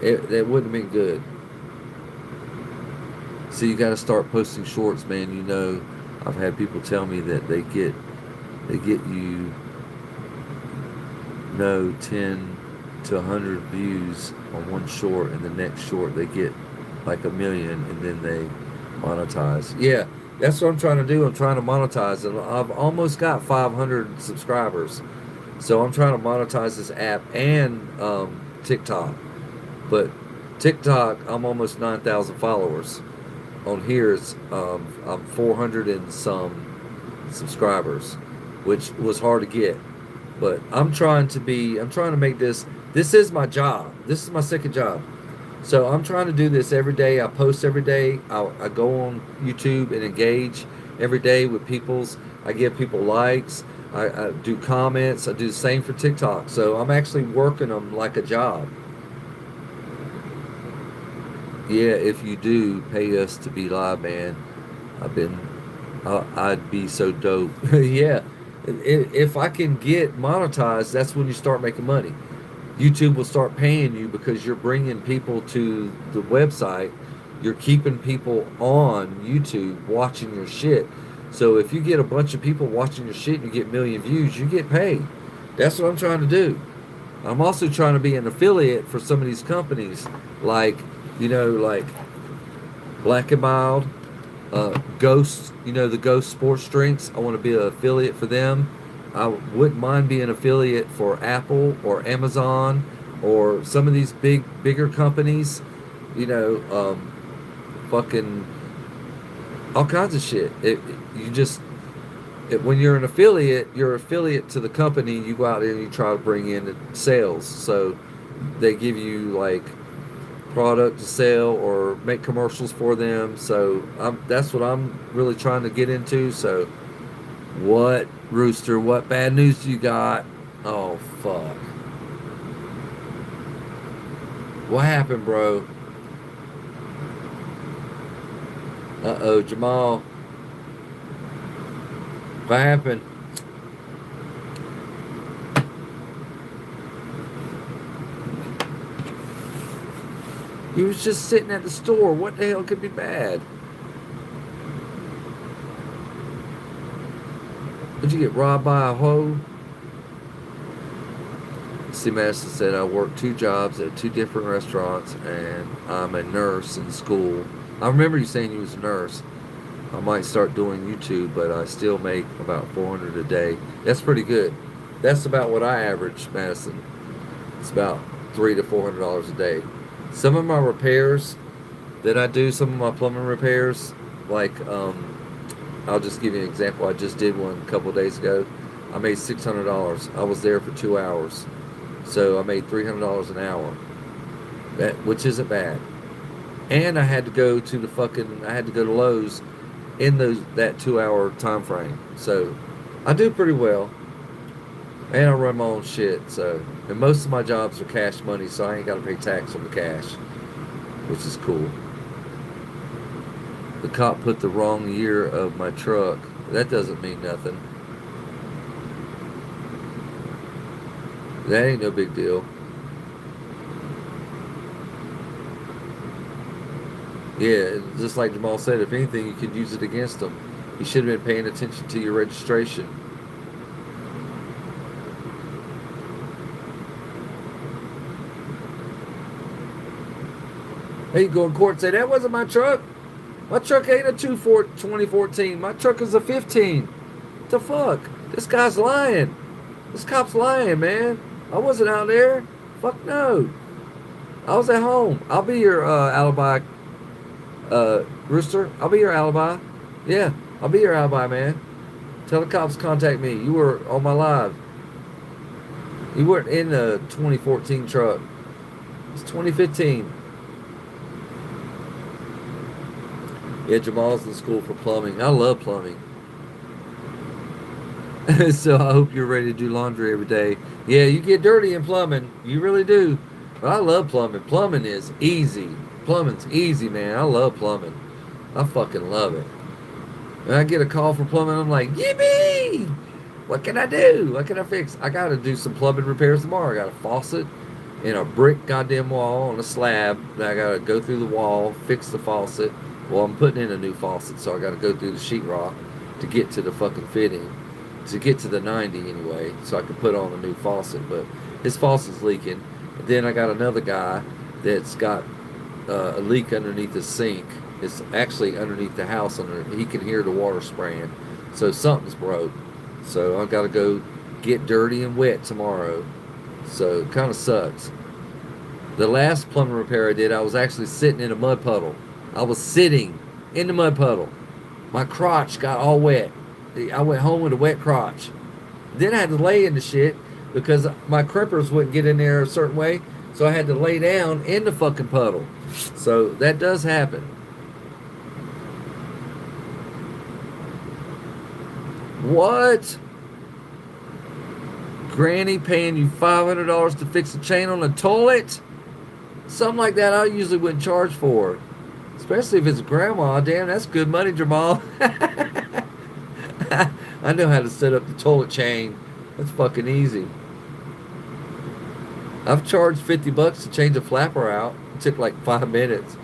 It wouldn't have been good. So you got to start posting shorts, man. You know, I've had people tell me that they get you know 10 to 100 views on one short, and the next short they get like 1 million, and then they monetize. Yeah, that's what I'm trying to do. I'm trying to monetize, and I've almost got 500 subscribers. So I'm trying to monetize this app and TikTok. But TikTok, I'm almost 9,000 followers. On here, I'm 400 and some subscribers, which was hard to get. But I'm trying to make this. This is my job. This is my second job. So I'm trying to do this every day. I post every day. I go on YouTube and engage every day with people's. I give people likes. I do comments. I do the same for TikTok. So I'm actually working them like a job. Yeah, if you do pay us to be live, man, I've been, I'd be so dope. Yeah, if I can get monetized, that's when you start making money. YouTube will start paying you because you're bringing people to the website. You're keeping people on YouTube watching your shit. So if you get a bunch of people watching your shit and you get 1 million views, you get paid. That's what I'm trying to do. I'm also trying to be an affiliate for some of these companies, like, like Black and Mild, Ghost, the Ghost Sports Drinks. I want to be an affiliate for them. I wouldn't mind being an affiliate for Apple or Amazon or some of these bigger companies, fucking all kinds of shit. When you're affiliate to the company. You go out there and you try to bring in sales. So they give you like product to sell or make commercials for them. So that's what I'm really trying to get into. So what, Rooster? What bad news do you got? Oh fuck! What happened, bro? Uh-oh, Jamal. What happened? He was just sitting at the store. What the hell could be bad? Did you get robbed by a hoe? C. Madison said, I work 2 jobs at 2 different restaurants, and I'm a nurse in school. I remember you saying you was a nurse. I might start doing YouTube, but I still make about 400 a day. That's pretty good. That's about what I average, Madison. It's about $300 to $400 a day. Some of my repairs that I do, some of my plumbing repairs, like I'll just give you an example. I just did one a couple of days ago. I made $600. I was there for 2 hours, so I made $300 an hour. Which isn't bad. And I had to go to Lowe's in that 2 hour time frame. So I do pretty well. And I run my own shit. So, and most of my jobs are cash money, so I ain't got to pay tax on the cash, which is cool. The cop put the wrong year of my truck. That doesn't mean nothing. That ain't no big deal. Yeah, just like Jamal said, if anything, you could use it against them. You should have been paying attention to your registration. Hey, you go in court and say, that wasn't my truck. My truck ain't a 2014. My truck is a 15. What the fuck? This guy's lying. This cop's lying, man. I wasn't out there. Fuck no. I was at home. I'll be your alibi, Rooster. I'll be your alibi. Yeah, I'll be your alibi, man. Tell the cops to contact me. You were on my live. You weren't in the 2014 truck. It's 2015. Yeah, Jamal's in school for plumbing. I love plumbing. So I hope you're ready to do laundry every day. Yeah, you get dirty in plumbing. You really do. But I love plumbing. Plumbing is easy. Plumbing's easy, man. I love plumbing. I fucking love it. And I get a call for plumbing. I'm like, yippee! What can I do? What can I fix? I got to do some plumbing repairs tomorrow. I got a faucet in a brick goddamn wall on a slab. That I got to go through the wall, fix the faucet. Well, I'm putting in a new faucet, so I got to go through the sheetrock to get to the fucking fitting, to get to the 90 anyway, so I can put on a new faucet. But his faucet's leaking. And then I got another guy that's got a leak underneath his sink. It's actually underneath the house. He can hear the water spraying, so something's broke. So I got to go get dirty and wet tomorrow. So it kind of sucks. The last plumbing repair I did, I was actually sitting in a mud puddle. I was sitting in the mud puddle. My crotch got all wet. I went home with a wet crotch. Then I had to lay in the shit because my crimpers wouldn't get in there a certain way. So I had to lay down in the fucking puddle. So that does happen. What? Granny paying you $500 to fix a chain on a toilet? Something like that I usually wouldn't charge for. Especially if it's grandma. Damn, that's good money, Jamal. I know how to set up the toilet chain. That's fucking easy. I've charged $50 to change a flapper out. It took like 5 minutes.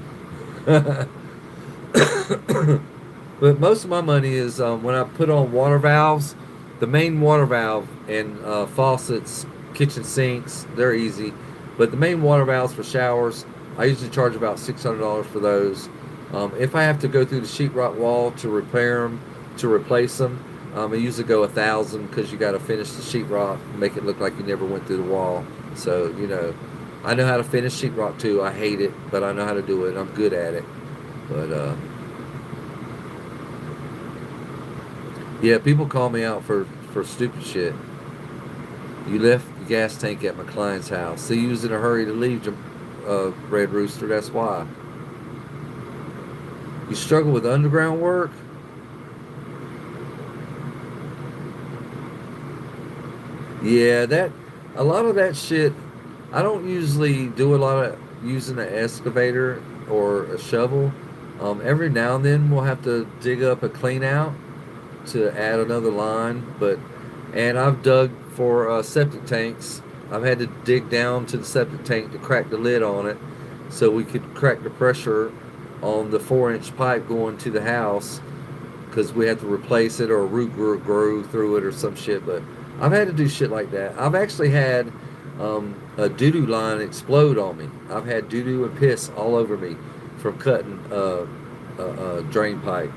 But most of my money is when I put on water valves. The main water valve and faucets, kitchen sinks, they're easy. But the main water valves for showers, I usually charge about $600 for those. If I have to go through the sheetrock wall to repair them, to replace them, I usually go $1,000 because you got to finish the sheetrock, make it look like you never went through the wall. So I know how to finish sheetrock too. I hate it, but I know how to do it. I'm good at it. But yeah, people call me out for stupid shit. You left the gas tank at my client's house. See, you was in a hurry to leave, Red Rooster. That's why. You struggle with underground work? Yeah, a lot of that shit, I don't usually do a lot of using an excavator or a shovel. Every now and then we'll have to dig up a clean out to add another line, and I've dug for septic tanks. I've had to dig down to the septic tank to crack the lid on it so we could crack the pressure on the 4-inch pipe going to the house because we had to replace it or a root grew through it or some shit. But I've had to do shit like that. I've actually had a doo-doo line explode on me. I've had doo-doo and piss all over me from cutting a drain pipe.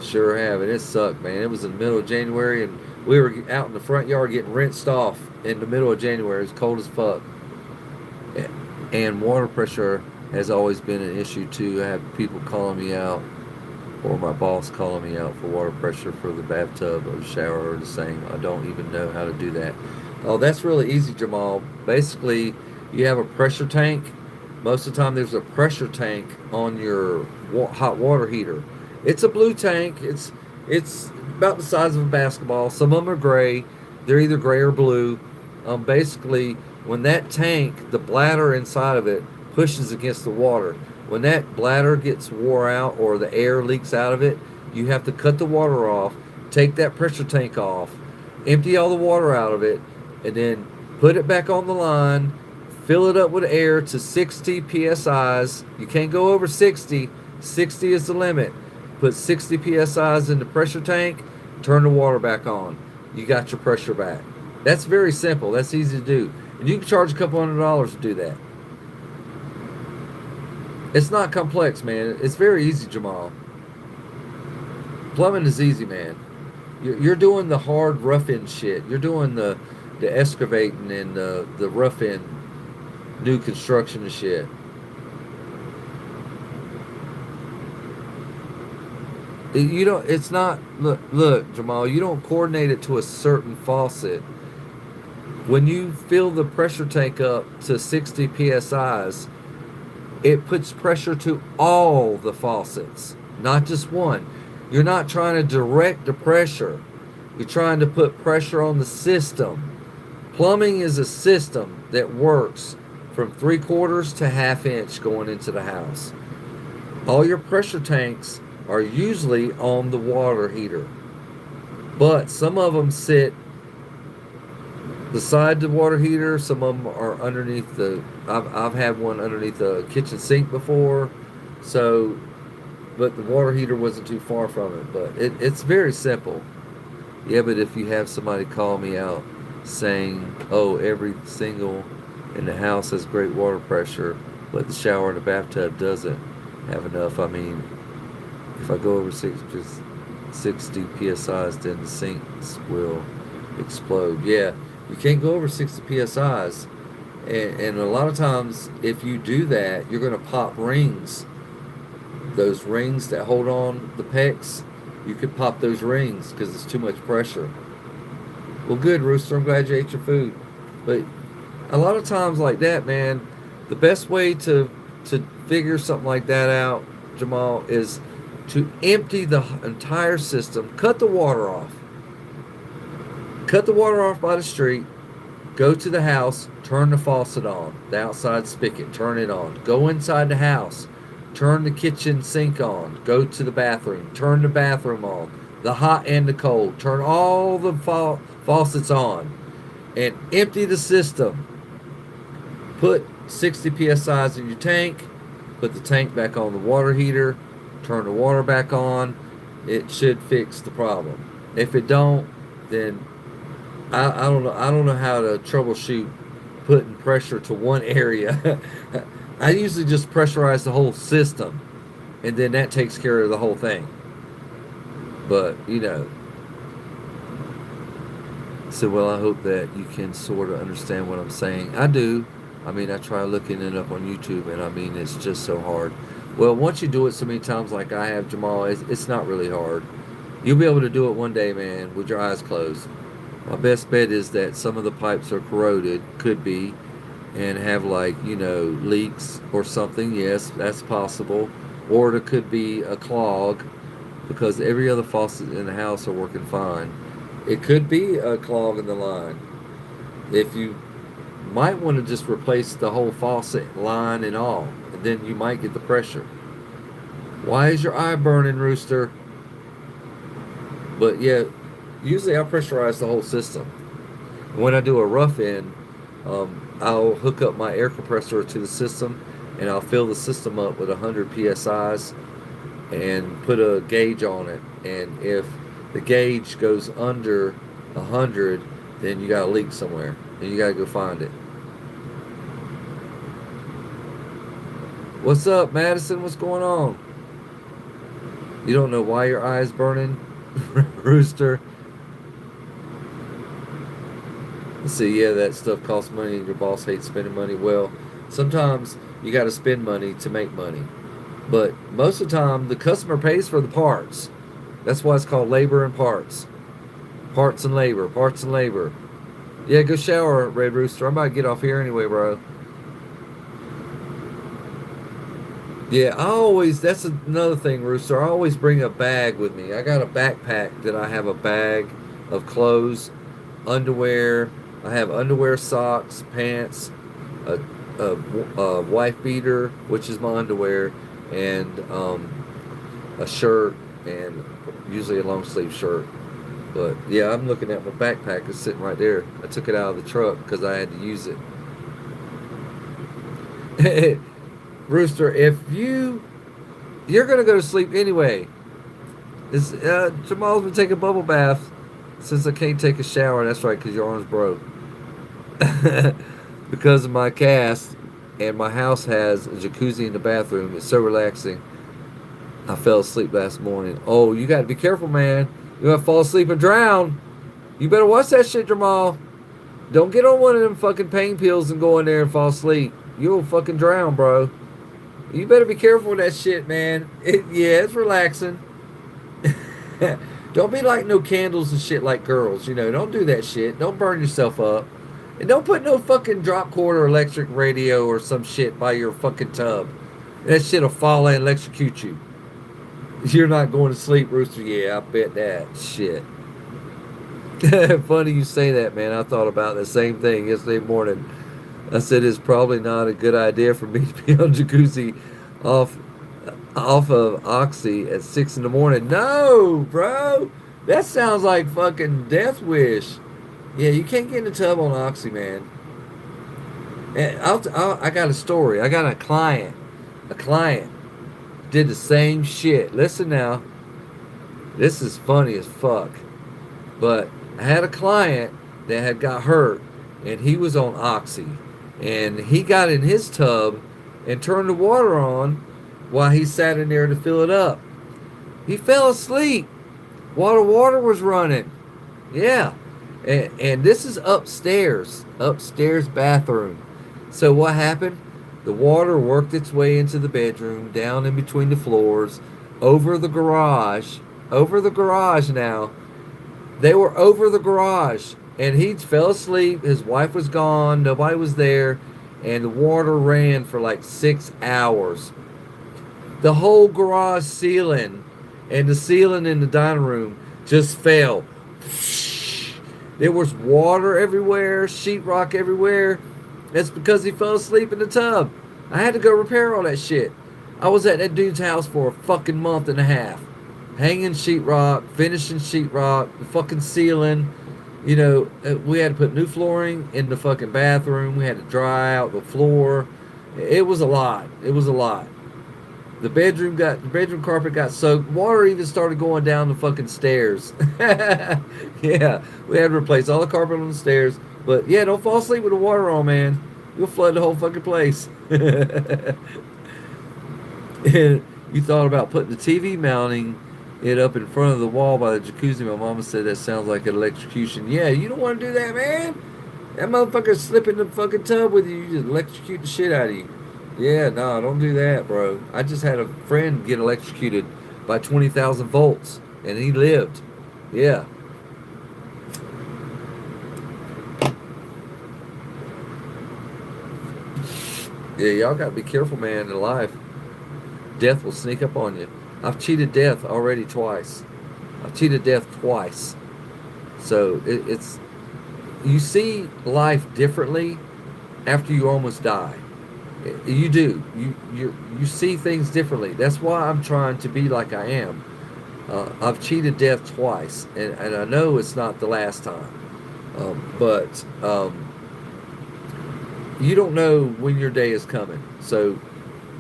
Sure have, and it sucked, man. It was in the middle of January, and we were out in the front yard getting rinsed off in the middle of January. It's cold as fuck. And water pressure has always been an issue, too. I have people calling me out, or my boss calling me out for water pressure for the bathtub or the shower or the same. I don't even know how to do that. Oh, that's really easy, Jamal. Basically, you have a pressure tank. Most of the time, there's a pressure tank on your hot water heater. It's a blue tank. It's about the size of a basketball. Some of them are gray. They're either gray or blue. Basically, when that tank, the bladder inside of it, pushes against the water, when that bladder gets wore out or the air leaks out of it, you have to cut the water off, take that pressure tank off, empty all the water out of it, and then put it back on the line, fill it up with air to 60 psi's. You can't go over 60. 60 is the limit. Put 60 psi's in the pressure tank, turn the water back on. You got your pressure back. That's very simple. That's easy to do. And you can charge a couple $100 to do that. It's not complex, man. It's very easy, Jamal. Plumbing is easy, man. You're doing the hard rough end shit. You're doing the excavating and the rough end new construction and shit. You don't. It's not. Look, Jamal. You don't coordinate it to a certain faucet. When you fill the pressure tank up to 60 psi's, it puts pressure to all the faucets, not just one. You're not trying to direct the pressure. You're trying to put pressure on the system. Plumbing is a system that works from 3/4 to 1/2 inch going into the house. All your pressure tanks are usually on the water heater. But some of them sit beside the water heater. Some of them are underneath the. I've had one underneath the kitchen sink before. So, but the water heater wasn't too far from it. But it's very simple. Yeah, but if you have somebody call me out saying, oh, every single in the house has great water pressure, but the shower and the bathtub doesn't have enough. I mean, if I go over 60 psi's, then the sinks will explode. Yeah, you can't go over 60 psi's. And a lot of times, if you do that, you're going to pop rings. Those rings that hold on the PEX, you could pop those rings because it's too much pressure. Well, good, Rooster. I'm glad you ate your food. But a lot of times like that, man, the best way to figure something like that out, Jamal, is to empty the entire system, cut the water off. Cut the water off by the street, go to the house, turn the faucet on, the outside spigot, turn it on. Go inside the house, turn the kitchen sink on, go to the bathroom, turn the bathroom on, the hot and the cold, turn all the faucets on, and empty the system. Put 60 psi's in your tank, put the tank back on the water heater, turn the water back on. It should fix the problem. If it don't, then I don't know. I don't know how to troubleshoot putting pressure to one area. I usually just pressurize the whole system, and then that takes care of the whole thing. But so well, I hope that you can sort of understand what I'm saying. I do. I mean, I try looking it up on YouTube, and I mean, it's just so hard. Well, once you do it so many times like I have, Jamal, it's not really hard. You'll be able to do it one day, man, with your eyes closed. My best bet is that some of the pipes are corroded, could be, and have leaks or something. Yes, that's possible. Or there could be a clog because every other faucet in the house are working fine. It could be a clog in the line. If you might want to just replace the whole faucet line and all, and then you might get the pressure. Why is your eye burning, Rooster? But yeah, usually I pressurize the whole system. When I do a rough end, I'll hook up my air compressor to the system, and I'll fill the system up with 100 psi's and put a gauge on it. And if the gauge goes under 100, then you got a leak somewhere, and you got to go find it. What's up, Madison? What's going on? You don't know why your eye's burning, Rooster? Let's see, yeah, that stuff costs money and your boss hates spending money. Well, sometimes you got to spend money to make money. But most of the time, the customer pays for the parts. That's why it's called labor and parts. Parts and labor, parts and labor. Yeah, go shower, Red Rooster. I'm about to get off here anyway, bro. Yeah, that's another thing, Rooster. I always bring a bag with me. I got a backpack that I have a bag of clothes, underwear. I have underwear, socks, pants, a wife beater, which is my underwear, and a shirt, and usually a long sleeve shirt. But yeah, I'm looking at my backpack. It's sitting right there. I took it out of the truck because I had to use it. Rooster, if you're gonna go to sleep anyway. Jamal's been taking a bubble bath since I can't take a shower. That's right, because your arm's broke. Because of my cast, and my house has a jacuzzi in the bathroom. It's so relaxing. I fell asleep last morning. Oh, you gotta be careful, man. You gotta fall asleep and drown. You better watch that shit, Jamal. Don't get on one of them fucking pain pills and go in there and fall asleep. You'll fucking drown, bro. You better be careful with that shit, man. It's relaxing. Don't be like no candles and shit like girls. Don't do that shit. Don't burn yourself up. And don't put no fucking drop cord or electric radio or some shit by your fucking tub. That shit'll fall and electrocute you. You're not going to sleep, Rooster. Yeah, I bet that. Shit. Funny you say that, man. I thought about the same thing yesterday morning. I said it's probably not a good idea for me to be on jacuzzi off off of Oxy at 6 in the morning. No, bro. That sounds like fucking Death Wish. Yeah, you can't get in the tub on Oxy, man. And I got a story. I got a client. A client did the same shit. Listen now. This is funny as fuck. But I had a client that had got hurt, and he was on Oxy. And he got in his tub and turned the water on while he sat in there to fill it up. He fell asleep while the water was running. Yeah. And this is upstairs bathroom. So what happened? The water worked its way into the bedroom, down in between the floors, over the garage. Over the garage now. They were over the garage. And he fell asleep. His wife was gone. Nobody was there. And the water ran for like 6 hours. The whole garage ceiling and the ceiling in the dining room just fell. There was water everywhere, sheetrock everywhere. That's because he fell asleep in the tub. I had to go repair all that shit. I was at that dude's house for a fucking month and a half. Hanging sheetrock, finishing sheetrock, the fucking ceiling. You know, we had to put new flooring in the fucking bathroom. We had to dry out the floor. It was a lot. It was a lot. The bedroom carpet got soaked. Water even started going down the fucking stairs. Yeah, we had to replace all the carpet on the stairs. But yeah, don't fall asleep with the water on, man. You'll flood the whole fucking place. And you thought about putting the TV mounting it up in front of the wall by the jacuzzi. My mama said that sounds like an electrocution. Yeah, you don't want to do that, man. That motherfucker slip in the fucking tub with you. You just electrocute the shit out of you. Yeah, no, don't do that, bro. I just had a friend get electrocuted by 20,000 volts, and he lived. Yeah. Yeah, y'all gotta be careful, man, in life. Death will sneak up on you. I've cheated death already twice. I've cheated death twice. So it's you see life differently after you almost die. You do. You see things differently. That's why I'm trying to be like I am. I've cheated death twice, and I know it's not the last time. But you don't know when your day is coming. So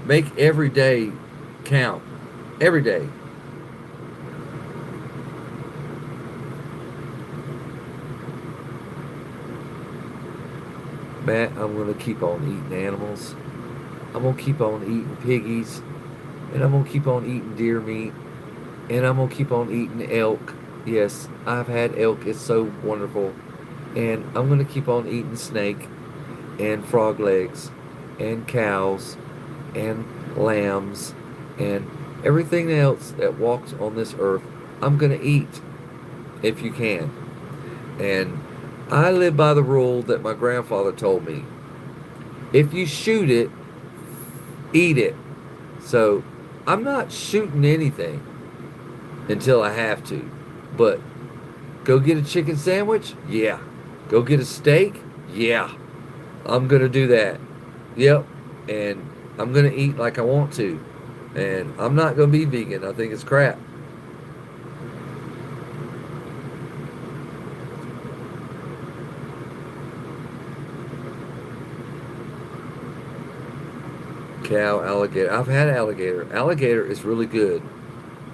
make every day count. Every day. Matt, I'm going to keep on eating animals. I'm going to keep on eating piggies. And I'm going to keep on eating deer meat. And I'm going to keep on eating elk. Yes, I've had elk. It's so wonderful. And I'm going to keep on eating snake and frog legs and cows and lambs and everything else that walks on this earth. I'm going to eat if you can. And I live by the rule that my grandfather told me. If you shoot it, eat it. So I'm not shooting anything until I have to. But go get a chicken sandwich? Yeah. Go get a steak? Yeah. I'm going to do that. Yep. And I'm going to eat like I want to. And I'm not going to be vegan. I think it's crap. Cow, alligator. I've had alligator. Alligator is really good.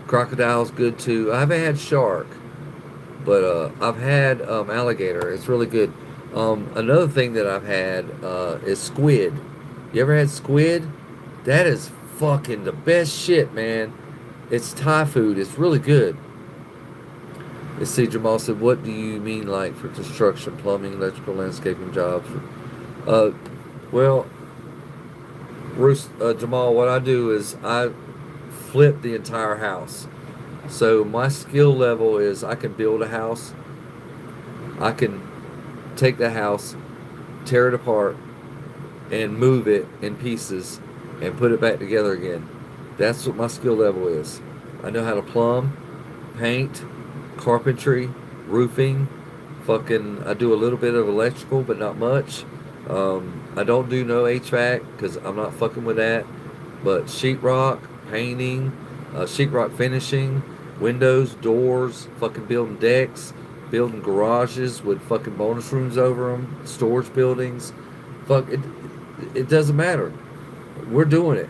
Crocodile's good too. I haven't had shark, but I've had alligator. It's really good. Another thing that I've had is squid. You ever had squid? That is fucking the best shit, man. It's Thai food. It's really good. Let's see, Jamal said, what do you mean like for construction, plumbing, electrical, landscaping jobs? Uh, well, Jamal, what I do is I flip the entire house. So my skill level is I can build a house. I can take the house, tear it apart, and move it in pieces and put it back together again. That's what my skill level is. I know how to plumb, paint, carpentry, roofing, I do a little bit of electrical, but not much. I don't do no HVAC because I'm not fucking with that. But sheetrock, painting, sheetrock finishing, windows, doors, fucking building decks, building garages with fucking bonus rooms over them, storage buildings. Fuck it. It doesn't matter. We're doing it.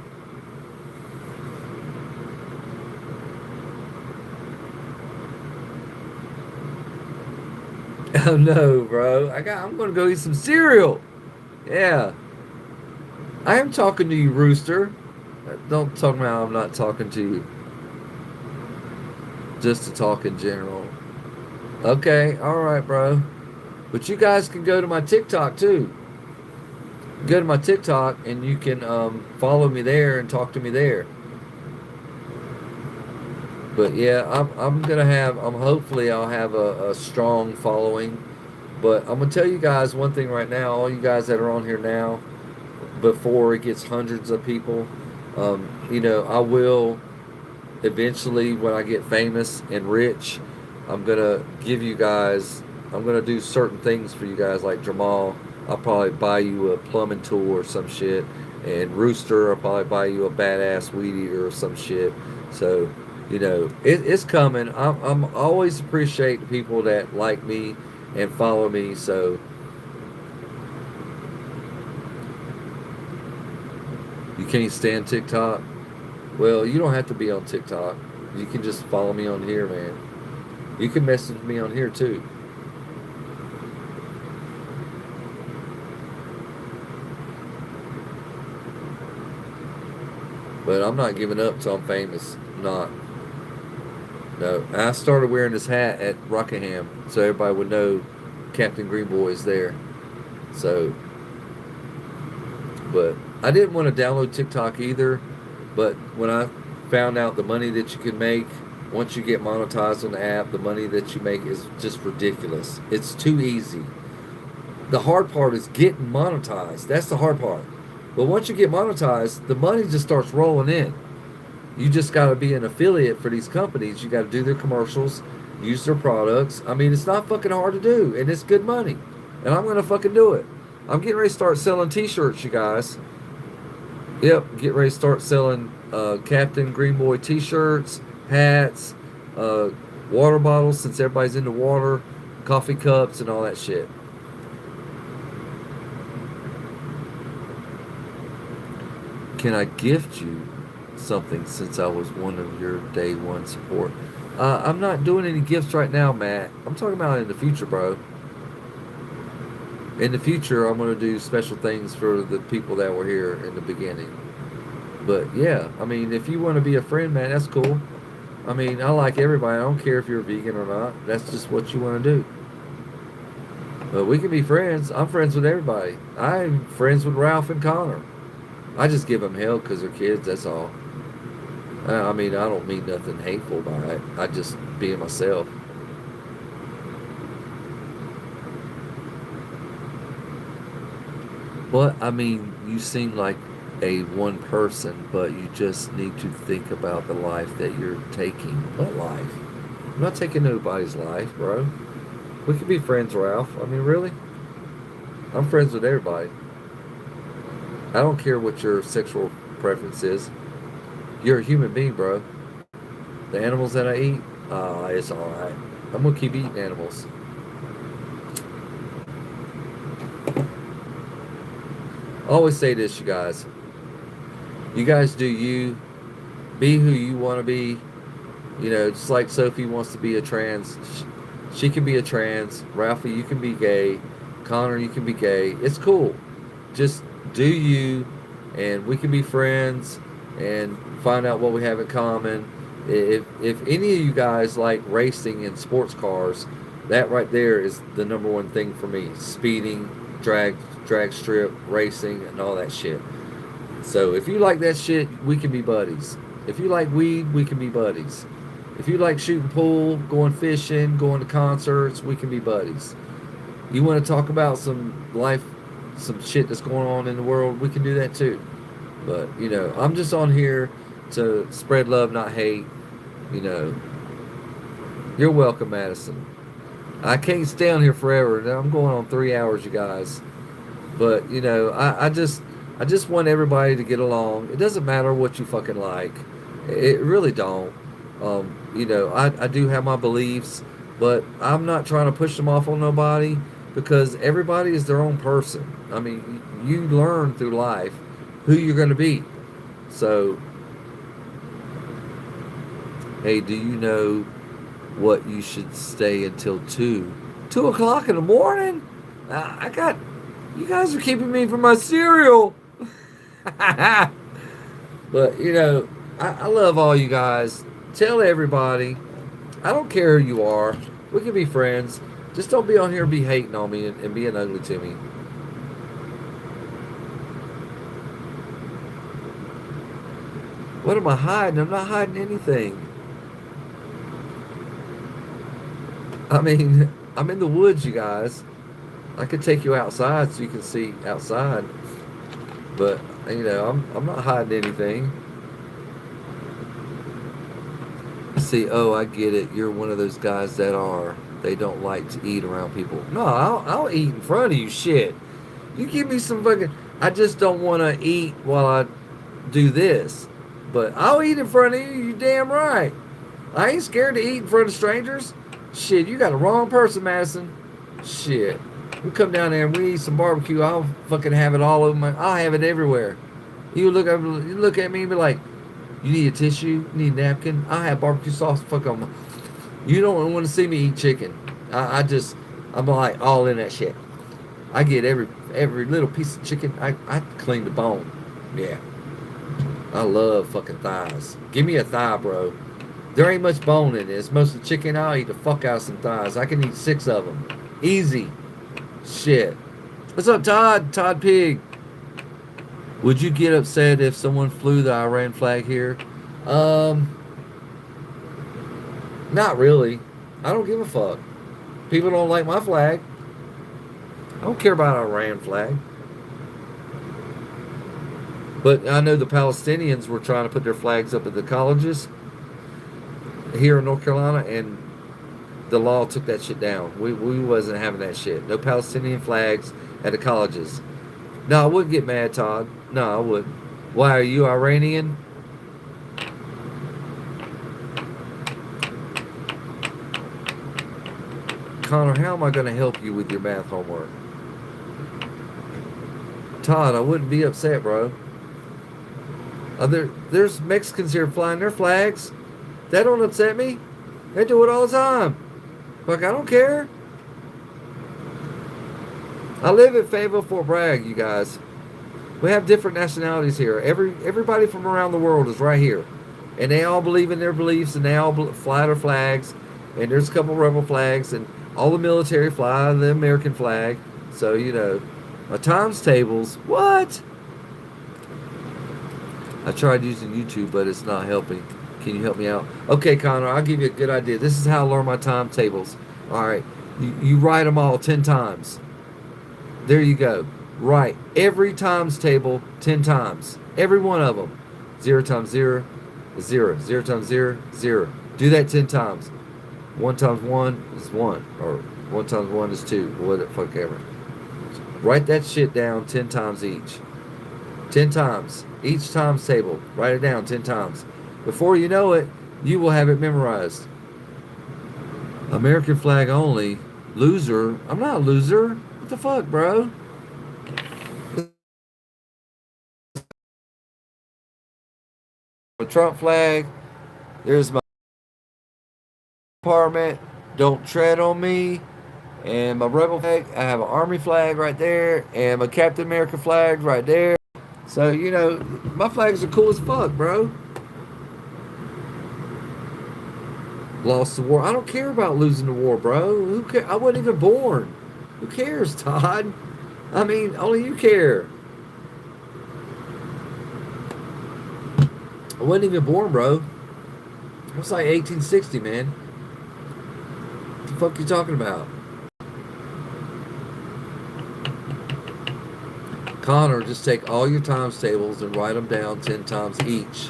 Oh no, bro. I'm gonna go eat some cereal. Yeah. I am talking to you, Rooster. Don't talk about I'm not talking to you. Just to talk in general. Okay, alright, bro. But you guys can go to my TikTok too. Go to my TikTok and you can follow me there and talk to me there. But yeah, I'm gonna have hopefully I'll have a strong following. But I'm gonna tell you guys one thing right now, all you guys that are on here now, before it gets hundreds of people, I will eventually when I get famous and rich, I'm gonna give you guys I'm gonna do certain things for you guys like Jamal. I'll probably buy you a plumbing tool or some shit. And Rooster, I'll probably buy you a badass weed eater or some shit. So it's coming. I'm always appreciate the people that like me and follow me. So you can't stand TikTok? Well, you don't have to be on TikTok. You can just follow me on here, man. You can message me on here too. But I'm not giving up till I'm famous. I'm not. No. I started wearing this hat at Rockingham so everybody would know Captain Greenboy is there. So, but I didn't want to download TikTok either. But when I found out the money that you can make once you get monetized on the app, the money that you make is just ridiculous. It's too easy. The hard part is getting monetized. That's the hard part. But once you get monetized, the money just starts rolling in. You just got to be an affiliate for these companies. You got to do their commercials, use their products. I mean, it's not fucking hard to do, and it's good money. And I'm going to fucking do it. I'm getting ready to start selling t-shirts, you guys. Yep, get ready to start selling Captain Greenboy t-shirts, hats, water bottles since everybody's into water, coffee cups, and all that shit. Can I gift you something since I was one of your day one support? I'm not doing any gifts right now, Matt. I'm talking about in the future, bro. In the future, I'm going to do special things for the people that were here in the beginning. But yeah, I mean, if you want to be a friend, man, that's cool. I mean, I like everybody. I don't care if you're a vegan or not. That's just what you want to do. But we can be friends. I'm friends with everybody. I'm friends with Ralph and Connor. I just give them hell because they're kids, that's all. I mean, I don't mean nothing hateful by it. I just being myself. But, I mean, you seem like a one person, but you just need to think about the life that you're taking. What life? I'm not taking nobody's life, bro. We could be friends, Ralph. I mean, really? I'm friends with everybody. I don't care what your sexual preference is. You're a human being, bro. The animals that I eat, it's alright. I'm gonna keep eating animals. I always say this, you guys. You guys do you. Be who you want to be. Just like Sophie wants to be a trans. She can be a trans. Ralphie, you can be gay. Connor, you can be gay. It's cool. Just do you, and we can be friends and find out what we have in common. If any of you guys like racing and sports cars, that right there is the number one thing for me. Speeding, drag strip, racing, and all that shit. So if you like that shit, we can be buddies. If you like weed, we can be buddies. If you like shooting pool, going fishing, going to concerts, we can be buddies. You want to talk about some life, some shit that's going on in the world, we can do that too. But, I'm just on here to spread love, not hate. You're welcome, Madison. I can't stay on here forever. Now I'm going on 3 hours, you guys. But, I just want everybody to get along. It doesn't matter what you fucking like. It really don't. I do have my beliefs, but I'm not trying to push them off on nobody because everybody is their own person. I mean, you learn through life who you're going to be. So, hey, do you know what you should stay until 2 o'clock in the morning? I got, you guys are keeping me from my cereal. But, I love all you guys. Tell everybody. I don't care who you are. We can be friends. Just don't be on here and be hating on me and being ugly to me. What am I hiding? I'm not hiding anything. I mean, I'm in the woods, you guys. I could take you outside so you can see outside. But, I'm not hiding anything. See, oh, I get it. You're one of those guys they don't like to eat around people. No, I'll eat in front of you. Shit. You give me some fucking. I just don't want to eat while I do this. But I'll eat in front of you. You damn right. I ain't scared to eat in front of strangers. Shit, you got the wrong person, Madison. Shit. We come down there and we eat some barbecue. I'll fucking have it all over I'll have it everywhere. You look at me and be like, you need a tissue? You need a napkin? I have barbecue sauce. Fuck on. You don't want to see me eat chicken. I'm like all in that shit. I get every little piece of chicken. I clean the bone. Yeah. I love fucking thighs. Give me a thigh, bro. There ain't much bone in it. It's mostly chicken. I'll eat the fuck out of some thighs. I can eat 6 of them. Easy. Shit. What's up, Todd? Todd Pig. Would you get upset if someone flew the Iran flag here? Not really. I don't give a fuck. People don't like my flag. I don't care about Iran flag. But I know the Palestinians were trying to put their flags up at the colleges here in North Carolina, and the law took that shit down. We wasn't having that shit. No Palestinian flags at the colleges. No, I wouldn't get mad, Todd. No, I wouldn't. Why, are you Iranian? Connor, how am I going to help you with your math homework? Todd, I wouldn't be upset, bro. There's Mexicans here flying their flags. That don't upset me. They do it all the time. Like, I don't care. I live in Fayetteville, Fort Bragg, you guys. We have different nationalities here. Everybody from around the world is right here. And they all believe in their beliefs, and they all fly their flags. And there's a couple rebel flags, and all the military fly the American flag. So, my times tables, what? I tried using YouTube, but it's not helping. Can you help me out? Okay, Connor, I'll give you a good idea. This is how I learn my timetables. All right, you write them all 10 times. There you go. Write every times table 10 times. Every one of them. 0 times 0 is 0. 0 times 0, 0. Do that 10 times. 1 times 1 is 1. Or 1 times 1 is 2. What the fuck ever. Write that shit down 10 times each. 10 times. Each times table. Write it down 10 times. Before you know it, you will have it memorized. American flag only. Loser. I'm not a loser. What the fuck, bro? A Trump flag. There's my apartment. Don't tread on me. And my rebel flag. I have an army flag right there. And my Captain America flag right there. So, my flags are cool as fuck, bro. Lost the war. I don't care about losing the war, bro. Who cares? I wasn't even born. Who cares, Todd? I mean, only you care. I wasn't even born, bro. It was like 1860, man. What the fuck are you talking about? Connor, just take all your times tables and write them down 10 times each.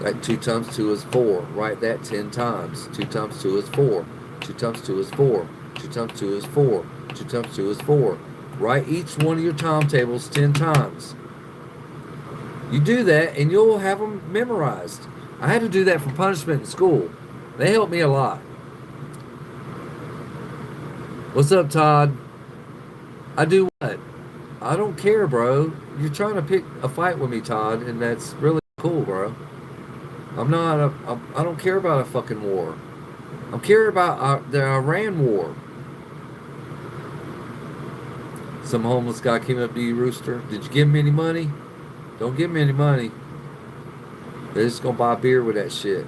Like 2 times 2 is 4. Write that 10 times. 2 times 2 is 4. 2 times 2 is 4. 2 times 2 is 4. 2 times 2 is 4. Write each one of your timetables 10 times. You do that and you'll have them memorized. I had to do that for punishment in school. They helped me a lot. What's up, Todd? I do what? I don't care, bro. You're trying to pick a fight with me, Todd, and that's really cool, bro. I don't care about a fucking war. I'm caring about the Iran war. Some homeless guy came up to you, Rooster. Did you give him any money? Don't give him any money. They're just gonna buy beer with that shit.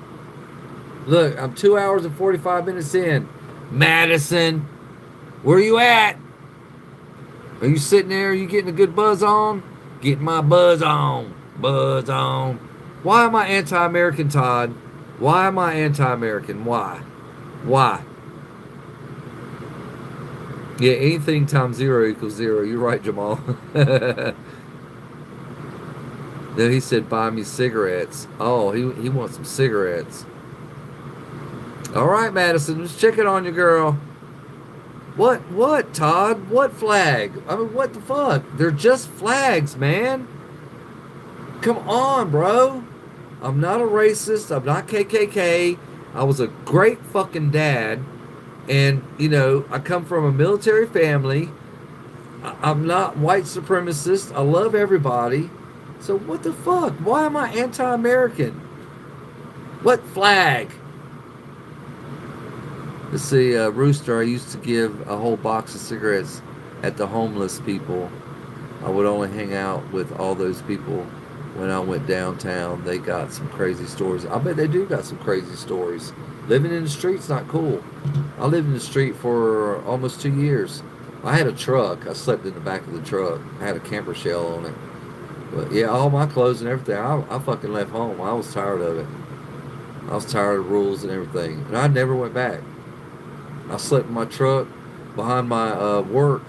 Look, I'm 2 hours and 45 minutes in. Madison, where you at? Are you sitting there? Are you getting a good buzz on? Getting my buzz on. Buzz on. Why am I anti-American, Todd? Why am I anti-American? Why? Why? Yeah, anything times 0 = 0. You're right, Jamal. Then he said, buy me cigarettes. Oh, he wants some cigarettes. All right, Madison, just check it on you, girl. What, Todd? What flag? I mean, what the fuck? They're just flags, man. Come on, bro. I'm not a racist. I'm not KKK. I was a great fucking dad. And, you know, I come from a military family. I'm not white supremacist. I love everybody. So what the fuck? Why am I anti-American? What flag? Let's see, Rooster, I used to give a whole box of cigarettes at the homeless people. I would only hang out with all those people when I went downtown. They got some crazy stories. I bet they do got some crazy stories. Living in the street's not cool. I lived in the street for almost 2 years. I had a truck. I slept in the back of the truck. I had a camper shell on it. But yeah, all my clothes and everything, I fucking left home. I was tired of it. I was tired of rules and everything. And I never went back. I slept in my truck behind my work.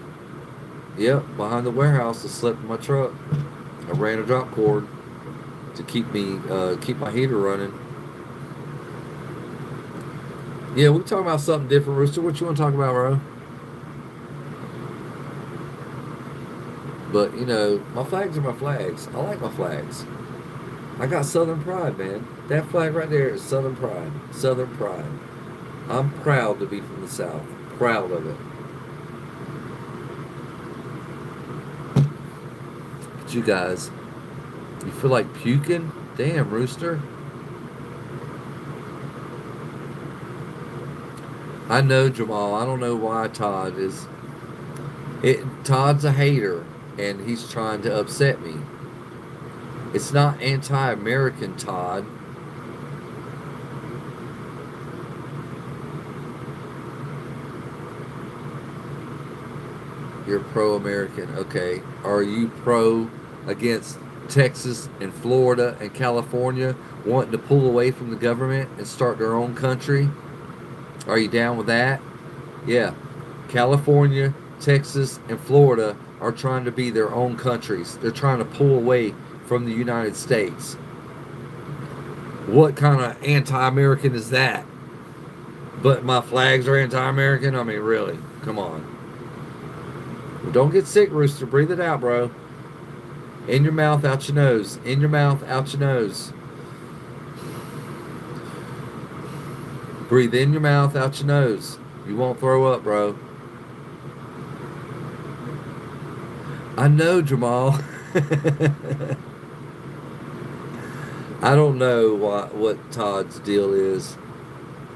Yep, behind the warehouse. I slept in my truck. I ran a drop cord to keep my heater running. Yeah, we talking about something different, Rooster. What you want to talk about, bro? But you know, my flags are my flags. I like my flags. I got Southern pride, man. That flag right there is Southern pride. Southern pride. I'm proud to be from the South. Proud of it. But you guys, you feel like puking? Damn, Rooster. I know, Jamal. I don't know why Todd is. Todd's a hater, and he's trying to upset me. It's not anti-American, Todd. You're pro-American. Okay. Are you pro against Texas and Florida and California wanting to pull away from the government and start their own country? Are you down with that? Yeah. California, Texas, and Florida are trying to be their own countries. They're trying to pull away from the United States. What kind of anti-American is that? But my flags are anti-American? I mean, really? Come on. Well, don't get sick, Rooster. Breathe it out, bro. In your mouth, out your nose. In your mouth, out your nose. Breathe in your mouth, out your nose. You won't throw up, bro. I know, Jamal. I don't know what Todd's deal is.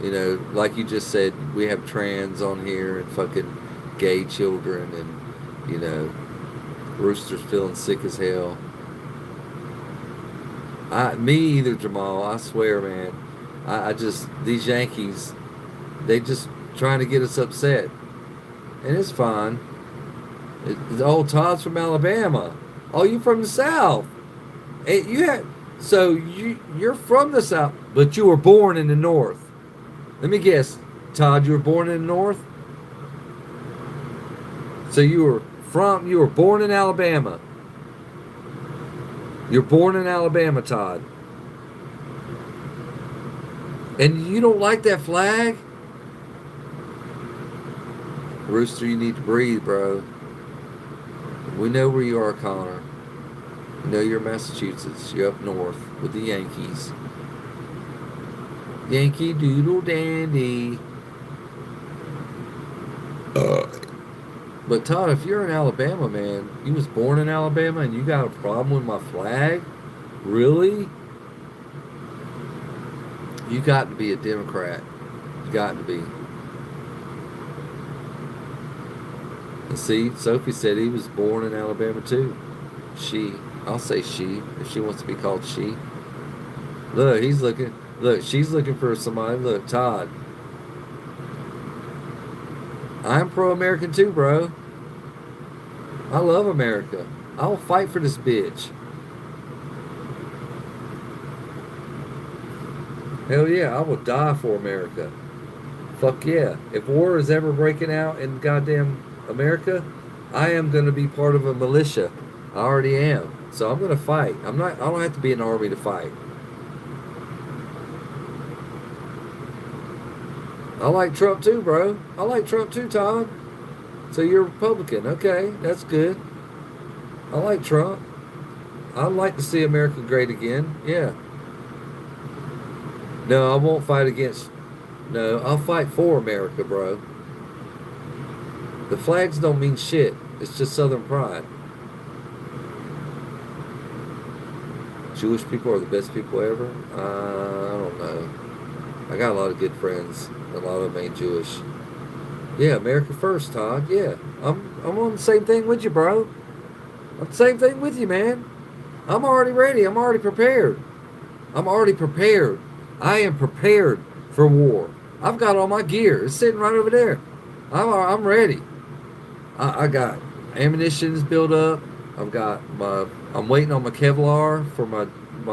You know, like you just said, we have trans on here and fucking gay children, and you know, Rooster's feeling sick as hell. Me either, Jamal. I swear, man. I just these Yankees, they just trying to get us upset, and it's fine. Todd's from Alabama. Oh, you from the South? And you're from the South, but you were born in the North. Let me guess, Todd, you were born in the North? So you were born in Alabama. You're born in Alabama, Todd. And you don't like that flag? Rooster, you need to breathe, bro. We know where you are, Connor. You know you're Massachusetts. You're up north with the Yankees. Yankee Doodle Dandy. But Todd, if you're in Alabama, man, you was born in Alabama and you got a problem with my flag? Really? You got to be a Democrat. You got to be. And see, Sophie said he was born in Alabama too. She. I'll say she, if she wants to be called she. Look, he's looking. Look, she's looking for somebody. Look, Todd. I'm pro-American too, bro. I love America. I'll fight for this bitch. Hell yeah, I will die for America. Fuck yeah. If war is ever breaking out in goddamn America, I am gonna be part of a militia. I already am. So I'm gonna fight. I don't have to be in the army to fight. I like Trump too, bro. I like Trump too, Todd. So you're a Republican. Okay, that's good. I like Trump. I'd like to see America great again. Yeah. No, I won't fight against. No, I'll fight for America, bro. The flags don't mean shit. It's just Southern pride. Jewish people are the best people ever? I don't know. I got a lot of good friends. A lot of them ain't Jewish. Yeah, America first, Todd. Yeah. I'm on the same thing with you, bro. I'm the same thing with you, man. I'm already ready. I'm already prepared. I'm already prepared. I am prepared for war. I've got all my gear. It's sitting right over there. I'm ready. I got ammunition's built up. I'm waiting on my Kevlar for my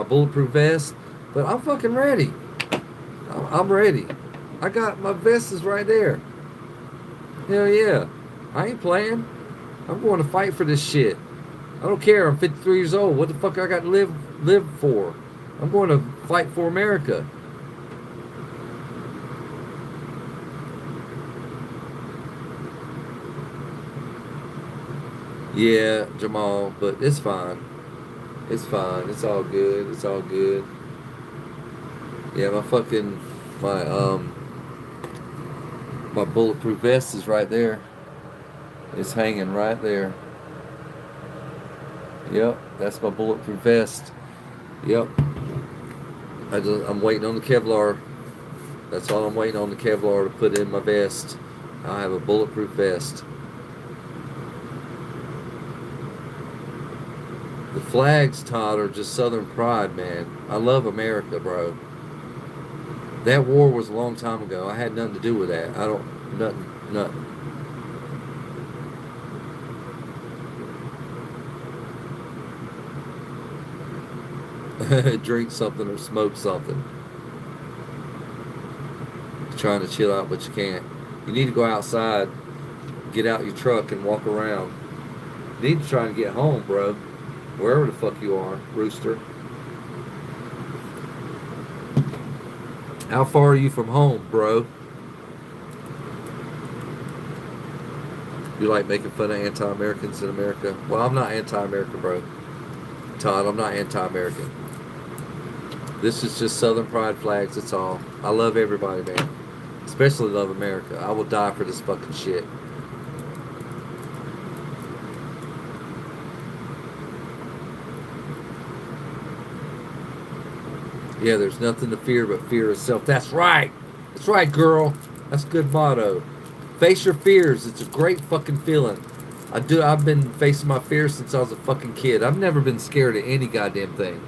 bulletproof vest. But I'm fucking ready. I'm ready. I got my vest is right there. Hell yeah. I ain't playing. I'm going to fight for this shit. I don't care. I'm 53 years old. What the fuck I got to live for? I'm going to fight for America. Yeah, Jamal, but it's fine. It's fine. It's all good. It's all good. Yeah, my my bulletproof vest is right there. It's hanging right there. Yep, that's my bulletproof vest. Yep. I'm waiting on the Kevlar. That's all I'm waiting on, the Kevlar to put in my vest. I have a bulletproof vest. The flags, Todd, are just Southern pride, man. I love America, bro. That war was a long time ago. I had nothing to do with that. Nothing. Drink something or smoke something. Trying to chill out, but you can't. You need to go outside, get out your truck and walk around. You need to try and get home, bro. Wherever the fuck you are, Rooster. How far are you from home, bro? You like making fun of anti-Americans in America? Well, I'm not anti-American, bro. Todd, I'm not anti-American. This is just Southern pride flags, that's all. I love everybody, man. Especially love America. I will die for this fucking shit. Yeah, there's nothing to fear but fear itself. That's right. That's right, girl. That's a good motto. Face your fears. It's a great fucking feeling. I've been facing my fears since I was a fucking kid. I've never been scared of any goddamn thing.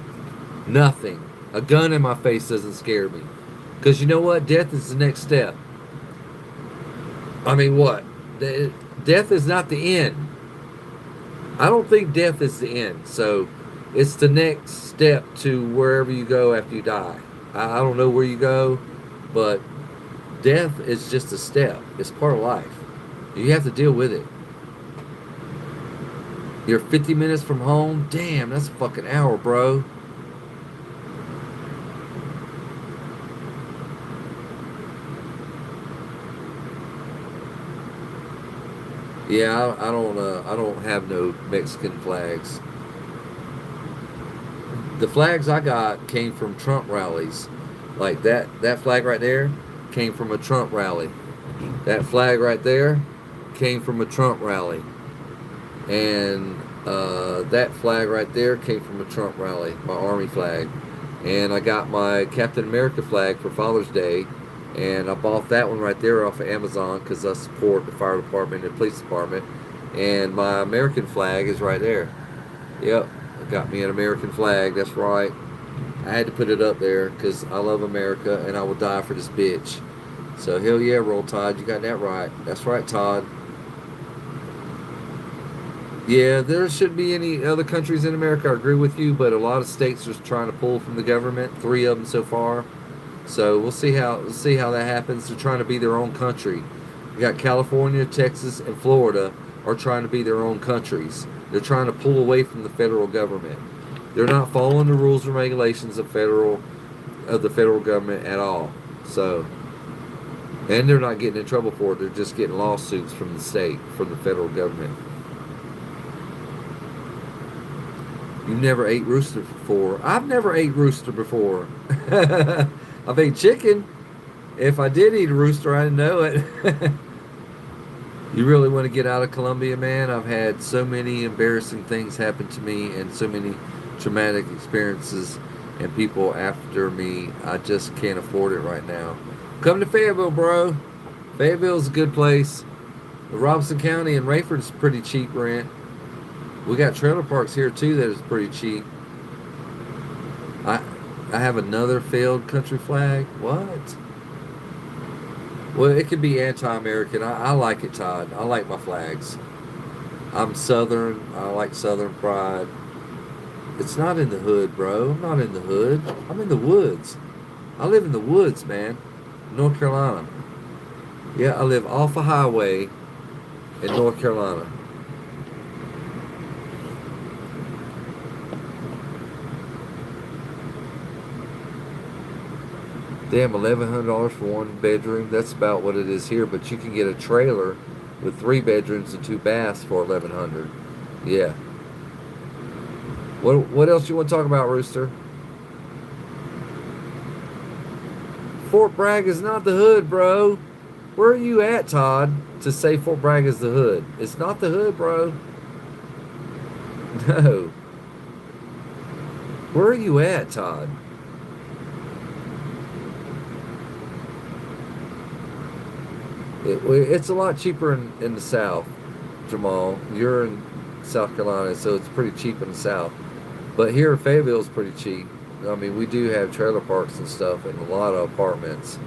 Nothing. A gun in my face doesn't scare me. Because you know what? Death is the next step. I mean, what? Death is not the end. I don't think death is the end. So it's the next step to wherever you go after you die. I don't know where you go, but death is just a step. It's part of life. You have to deal with it. You're 50 minutes from home? Damn, that's a fucking hour, bro. Yeah, I don't have no Mexican flags. the flags I got came from Trump rallies. Like that flag right there came from a Trump rally. That flag right there came from a Trump rally. And that flag right there came from a Trump rally, my Army flag. And I got my Captain America flag for Father's Day, and I bought that one right there off of Amazon because I support the fire department and the police department. And my American flag is right there. Yep, I got me an American flag. That's right. I had to put it up there because I love America and I will die for this bitch. So hell yeah, Roll Tide, you got that right. That's right, Todd. Yeah, there shouldn't be any other countries in America. I agree with you, but a lot of states are trying to pull from the government. 3 of them so far. So we'll see how that happens. They're trying to be their own country. You got California, Texas, and Florida are trying to be their own countries. They're trying to pull away from the federal government. They're not following the rules and regulations of the federal government at all. So, and they're not getting in trouble for it. They're just getting lawsuits from the state, from the federal government. You never ate rooster before. I've never ate rooster before. I've ate chicken. If I did eat a rooster, I didn't know it. You really want to get out of Colombia, man? I've had so many embarrassing things happen to me and so many traumatic experiences and people after me. I just can't afford it right now. Come to Fayetteville, bro. Fayetteville's a good place. The Robinson County and Rayford is pretty cheap rent. We got trailer parks here too that is pretty cheap. I have another failed country flag. What? Well, it could be anti-American. I like it, Todd. I like my flags. I'm Southern. I like Southern pride. It's not in the hood, bro. I'm not in the hood. I'm in the woods. I live in the woods, man. North Carolina. Yeah, I live off a highway in North Carolina. Damn, $1,100 for 1 bedroom. That's about what it is here. But you can get a trailer with 3 bedrooms and 2 baths for $1,100. Yeah. What else you want to talk about, Rooster? Fort Bragg is not the hood, bro. Where are you at, Todd, to say Fort Bragg is the hood? It's not the hood, bro. No. Where are you at, Todd? It's a lot cheaper in the South, Jamal. You're in South Carolina, so it's pretty cheap in the South. But here in Fayetteville is pretty cheap. I mean, we do have trailer parks and stuff and a lot of apartments.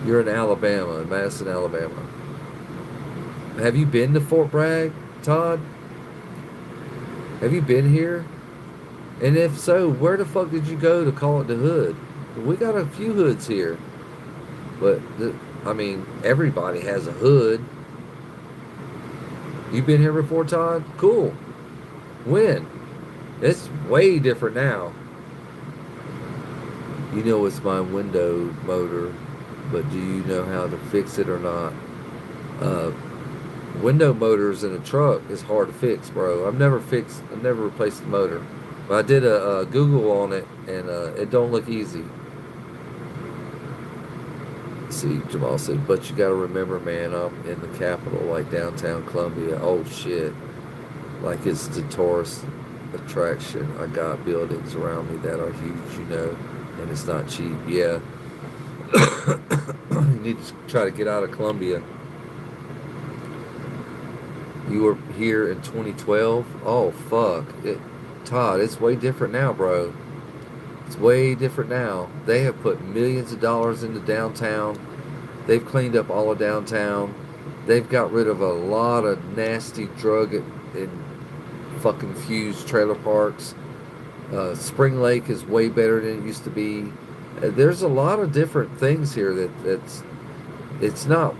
You're in Alabama, in Madison, Alabama. Have you been to Fort Bragg, Todd? Have you been here? And if so, where the fuck did you go to call it the hood? We got a few hoods here. But, I mean, everybody has a hood. You been here before, Todd? Cool. When? It's way different now. You know it's my window motor, but do you know how to fix it or not? Window motors in a truck is hard to fix, bro. I've never replaced the motor. But I did a Google on it, and it don't look easy. See, Jamal said, but you got to remember, man, I'm in the capital, like downtown Columbia. Oh, shit. Like it's the tourist attraction. I got buildings around me that are huge, you know, and it's not cheap. Yeah. You need to try to get out of Columbia. You were here in 2012? Oh, fuck. Todd, it's way different now, bro. It's way different now. They have put millions of dollars into downtown. They've cleaned up all of downtown. They've got rid of a lot of nasty drug and fucking fused trailer parks. Spring Lake is way better than it used to be. There's a lot of different things here it's not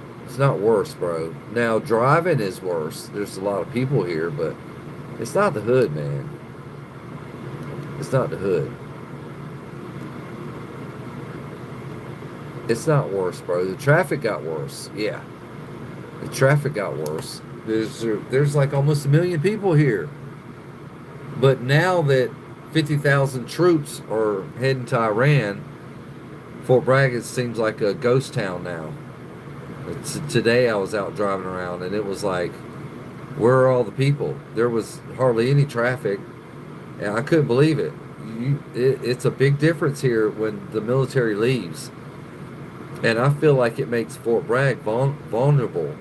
worse, bro. Now driving is worse. There's a lot of people here, but it's not the hood, man. It's not the hood. It's not worse, bro. The traffic got worse. Yeah. The traffic got worse. There's like almost 1 million people here. But now that 50,000 troops are heading to Iran. Fort Bragg, it seems like a ghost town now. Today I was out driving around and it was like, where are all the people? There was hardly any traffic, and I couldn't believe it. It's a big difference here when the military leaves, and I feel like it makes Fort Bragg vulnerable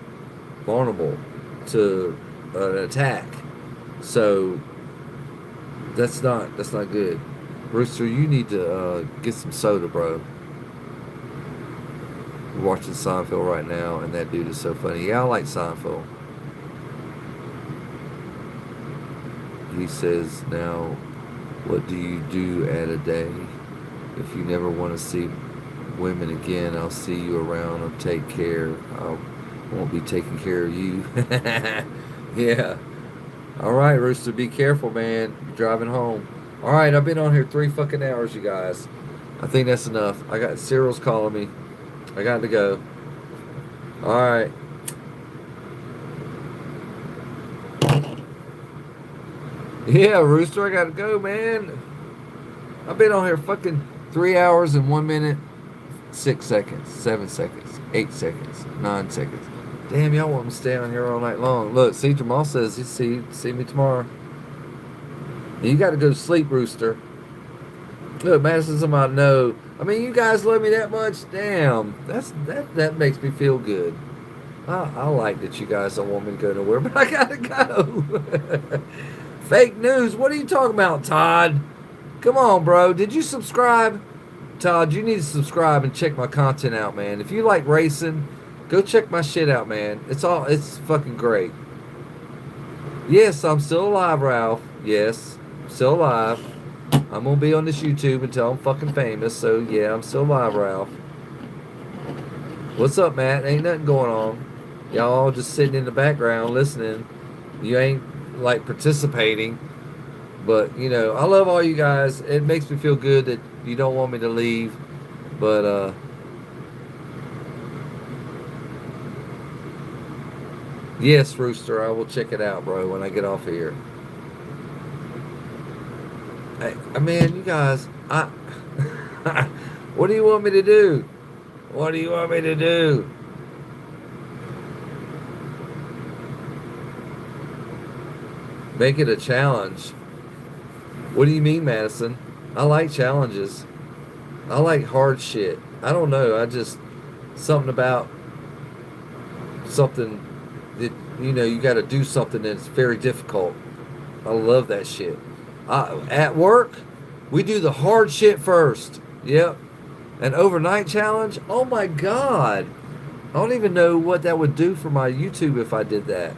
to an attack. So that's not good. Rooster, you need to get some soda, bro. We're watching Seinfeld right now, and that dude is so funny. Yeah, I like Seinfeld. He says, now, what do you do at a day? If you never want to see women again, I'll see you around or take care. I won't be taking care of you. Yeah. All right, Rooster, be careful, man. You're driving home. All right, I've been on here 3 fucking hours, you guys. I think that's enough. I got Cyril's calling me. I got to go. All right. Yeah, Rooster, I got to go, man. I've been on here fucking 3 hours and 1 minute, 6 seconds, 7 seconds, 8 seconds, 9 seconds. Damn, y'all want me to stay on here all night long. Look, see, Jamal says, you see me tomorrow. You got to go to sleep, Rooster. Look, Madison's somebody I know. I mean, you guys love me that much? Damn, that makes me feel good. I like that you guys don't want me to go nowhere, but I got to go. Fake news. What are you talking about, Todd? Come on, bro. Did you subscribe? Todd, you need to subscribe and check my content out, man. If you like racing, go check my shit out, man. It's fucking great. Yes, I'm still alive, Ralph. Yes, I'm still alive. I'm gonna be on this YouTube until I'm fucking famous, so yeah, I'm still alive, Ralph. What's up, Matt? Ain't nothing going on. Y'all just sitting in the background listening. You ain't like participating. But, you know, I love all you guys. It makes me feel good that you don't want me to leave. But, yes, Rooster, I will check it out, bro, when I get off of here. Man, you guys, what do you want me to do? What do you want me to do? Make it a challenge. What do you mean, Madison? I like challenges. I like hard shit. I don't know. Something about something that, you know, you got to do something that's very difficult. I love that shit. At work, we do the hard shit first. Yep. An overnight challenge? Oh my God. I don't even know what that would do for my YouTube if I did that.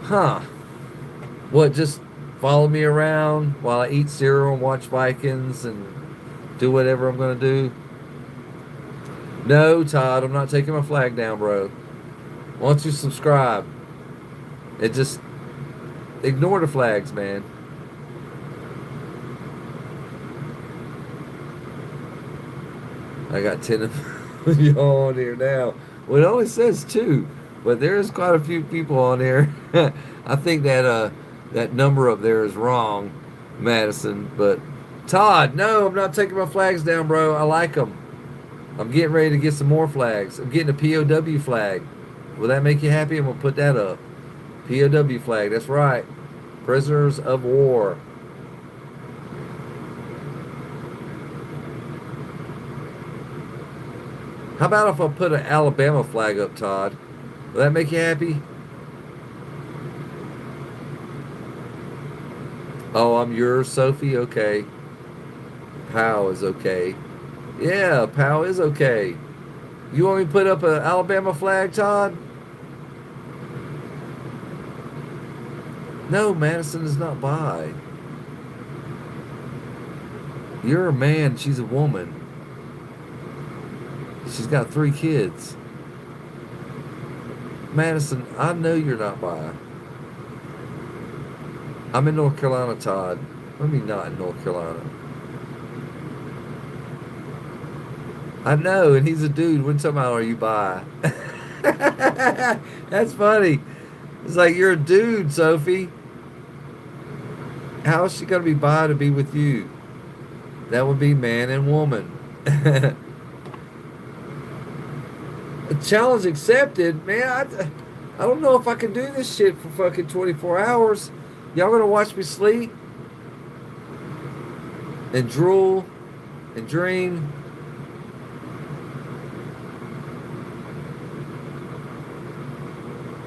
Huh. What, just follow me around while I eat cereal and watch Vikings and do whatever I'm going to do? No, Todd, I'm not taking my flag down, bro. Once you subscribe, it just ignore the flags, man. I got 10 of y'all on here now. Well, it only says 2, but there's quite a few people on here. I think that that number up there is wrong, Madison. But Todd, no, I'm not taking my flags down, bro. I like them. I'm getting ready to get some more flags. I'm getting a POW flag. Will that make you happy? I'm going to put that up. POW flag, that's right. Prisoners of war. How about if I put an Alabama flag up, Todd? Will that make you happy? Oh, I'm yours, Sophie? Okay. Pow is okay. Yeah, Pow is okay. You want me to put up an Alabama flag, Todd? No, Madison is not bi. You're a man, she's a woman. She's got 3 kids. Madison, I know you're not bi. I'm in North Carolina, Todd. What do you mean not in North Carolina? I know, and he's a dude. When talking about, are you bi? That's funny. It's like, you're a dude, Sophie. How is she gonna be bi to be with you? That would be man and woman. Challenge accepted, man. I don't know if I can do this shit for fucking 24 hours. Y'all gonna watch me sleep and drool and dream?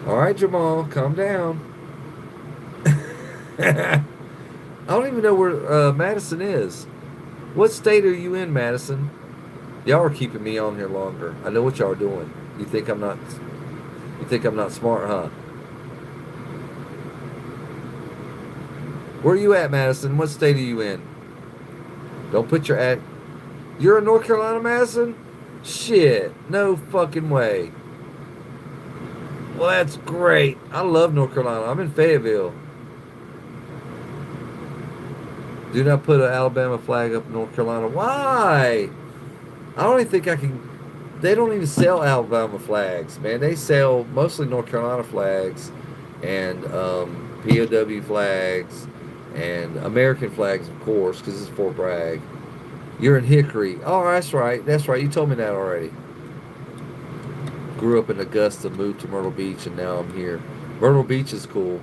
All right, Jamal, calm down. I don't even know where Madison is. What state are you in, Madison? Y'all are keeping me on here longer. I know what y'all are doing. You think I'm not? You think I'm not smart, huh? Where are you at, Madison? What state are you in? Don't put your at. You're in North Carolina, Madison? Shit, no fucking way. Well, that's great. I love North Carolina. I'm in Fayetteville. Do not put an Alabama flag up in North Carolina. Why? I don't even think I can. They don't even sell Alabama flags, man. They sell mostly North Carolina flags and POW flags and American flags, of course, because it's Fort Bragg. You're in Hickory. Oh, that's right. That's right. You told me that already. Grew up in Augusta, moved to Myrtle Beach, and now I'm here. Myrtle Beach is cool.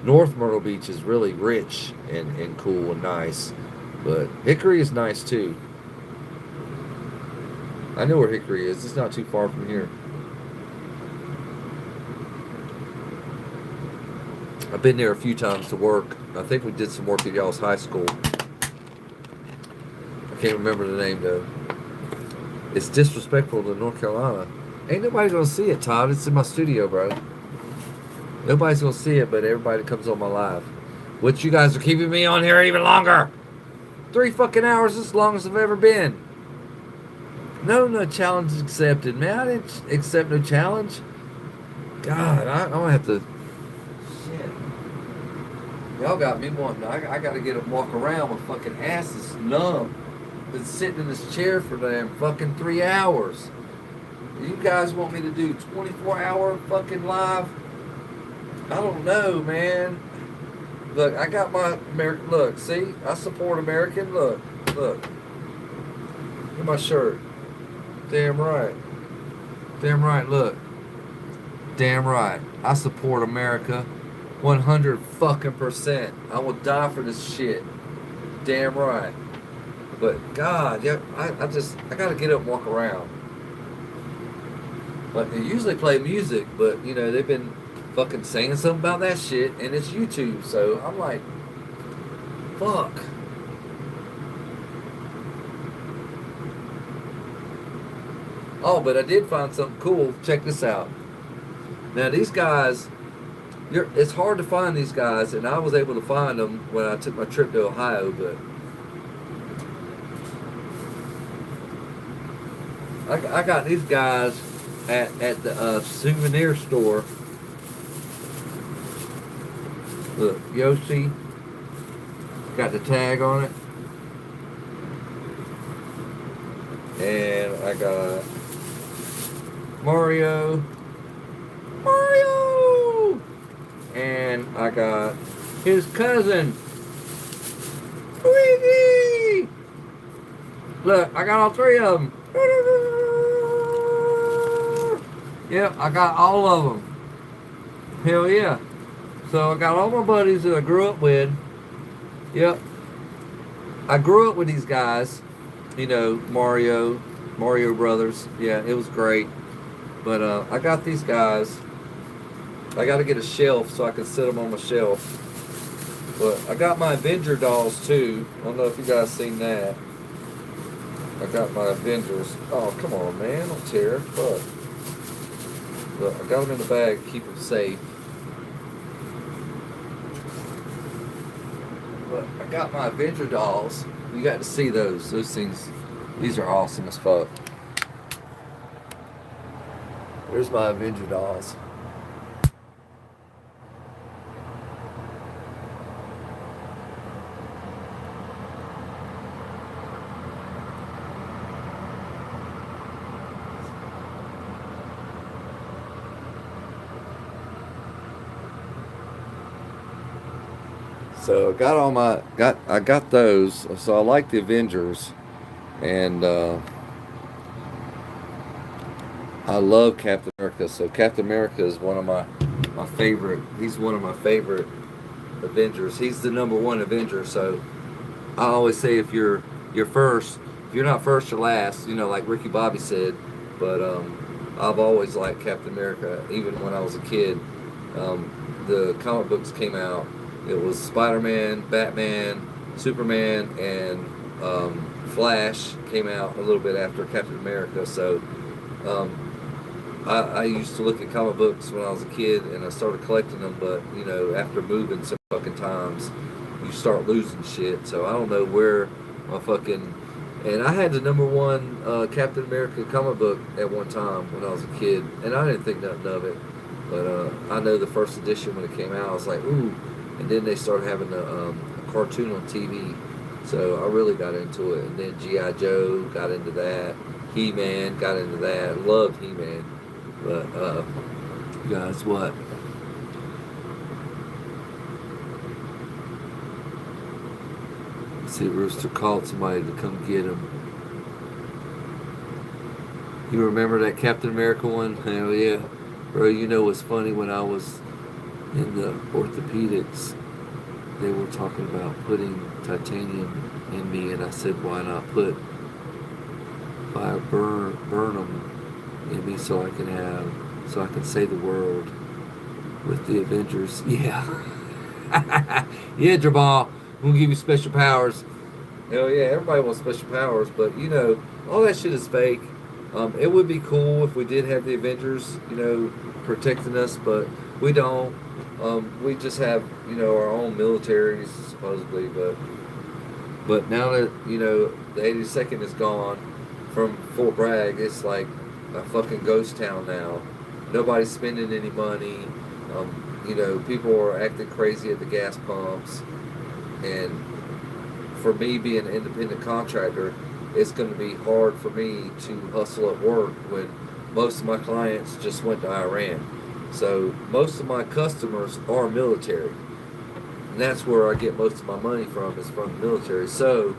North Myrtle Beach is really rich and cool and nice. But Hickory is nice too. I know where Hickory is. It's not too far from here. I've been there a few times to work. I think we did some work at y'all's high school. I can't remember the name though. It's disrespectful to North Carolina. Ain't nobody gonna see it, Todd. It's in my studio, bro. Nobody's gonna see it, but everybody comes on my live. Which you guys are keeping me on here even longer. 3 fucking hours, as long as I've ever been. No challenge accepted, man. I didn't accept no challenge. God, I'm gonna have to. Shit. Y'all got me wanting. I gotta get up and walk around. My fucking ass is numb. Been sitting in this chair for damn fucking 3 hours. You guys want me to do 24-hour fucking live? I don't know, man. Look, I got my American. Look, see, I support American. Look. Look at my shirt. Damn right. Damn right. Look. Damn right. I support America. 100 fucking %. I will die for this shit. Damn right. But God, yeah, I gotta get up and walk around. Like they usually play music, but you know they've been fucking saying something about that shit, and it's YouTube. So I'm like, fuck. Oh, but I did find something cool. Check this out. Now these guys, it's hard to find these guys, and I was able to find them when I took my trip to Ohio. But I got these guys at the souvenir store. Look, Yoshi got the tag on it, and I got Mario, and I got his cousin, Luigi. Look, I got all 3 of them. Yep, I got all of them. Hell yeah. So I got all my buddies that I grew up with. Yep. I grew up with these guys. You know, Mario Brothers. Yeah, it was great. But I got these guys. I got to get a shelf so I can sit them on my shelf. But I got my Avenger dolls too. I don't know if you guys seen that. I got my Avengers. Oh, come on, man. Don't tear. Fuck. Look, I got them in the bag to keep them safe. But I got my Avenger dolls. You got to see those. Those things, these are awesome as fuck. There's my Avenger dolls. So I got those. So I like the Avengers, and I love Captain America. So Captain America is one of my favorite. He's one of my favorite Avengers. He's the number one Avenger. So I always say you're first, if you're not first, you're last. You know, like Ricky Bobby said. But I've always liked Captain America, even when I was a kid. The comic books came out. It was Spider-Man, Batman, Superman, and Flash came out a little bit after Captain America. So um, I used to look at comic books when I was a kid, and I started collecting them. But you know, after moving some fucking times, you start losing shit. So I don't know where my fucking. And I had the number one Captain America comic book at one time when I was a kid, and I didn't think nothing of it. But I know the first edition when it came out, I was like, ooh. And then they started having a cartoon on TV, so I really got into it. And then G.I. Joe, got into that. He-Man, got into that. Loved He-Man. But guys, what? Let's see, Rooster called somebody to come get him. You remember that Captain America one? Hell yeah. Bro, you know what's funny? When I was in the orthopedics, they were talking about putting titanium in me, and I said, why not put burnum in me so I can save the world with the Avengers. Yeah. Yeah, Jamal. We'll give you special powers. Hell yeah, everybody wants special powers, but you know, all that shit is fake. It would be cool if we did have the Avengers, you know, protecting us, but we don't. We just have, you know, our own militaries supposedly, but now that you know the 82nd is gone from Fort Bragg, it's like a fucking ghost town now. Nobody's spending any money. You know, people are acting crazy at the gas pumps, and for me being an independent contractor, it's going to be hard for me to hustle at work when most of my clients just went to Iran. So most of my customers are military. And that's where I get most of my money from, is from the military. So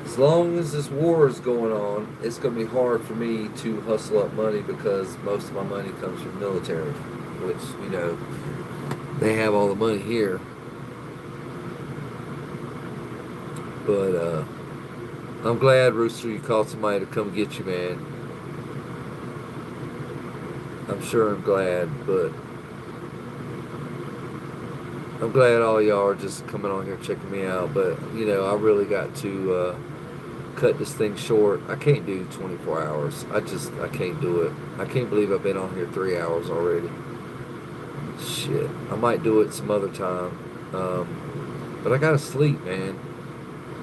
as long as this war is going on, it's going to be hard for me to hustle up money because most of my money comes from military, which, you know, they have all the money here. But I'm glad, Rooster, you called somebody to come get you, man. I'm sure I'm glad, but I'm glad all y'all are just coming on here checking me out. But, you know, I really got to cut this thing short. I can't do 24 hours. I can't do it. I can't believe I've been on here 3 hours already. Shit. I might do it some other time. But I gotta sleep, man.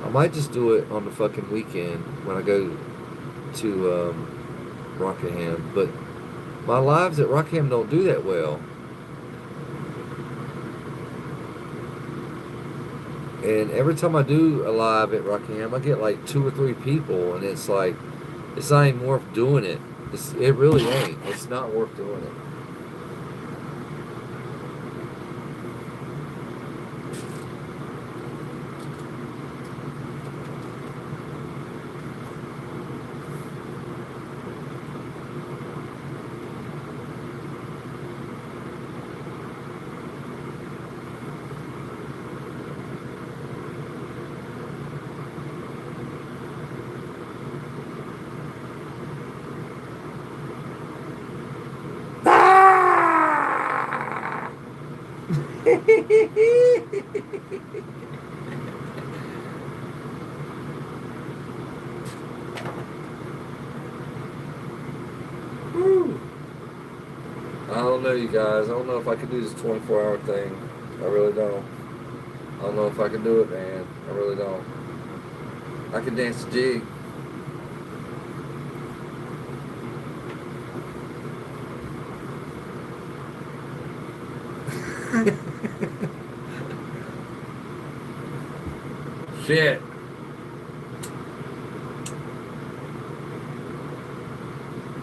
I might just do it on the fucking weekend when I go to Rockingham. But my lives at Rockingham don't do that well. And every time I do a live at Rockingham, I get like 2 or 3 people, and it's like, it's not even worth doing it. It really ain't. It's not worth doing it. I don't know, you guys. I don't know if I can do this 24-hour thing. I really don't. I don't know if I can do it, man. I really don't. I can dance a jig. Shit.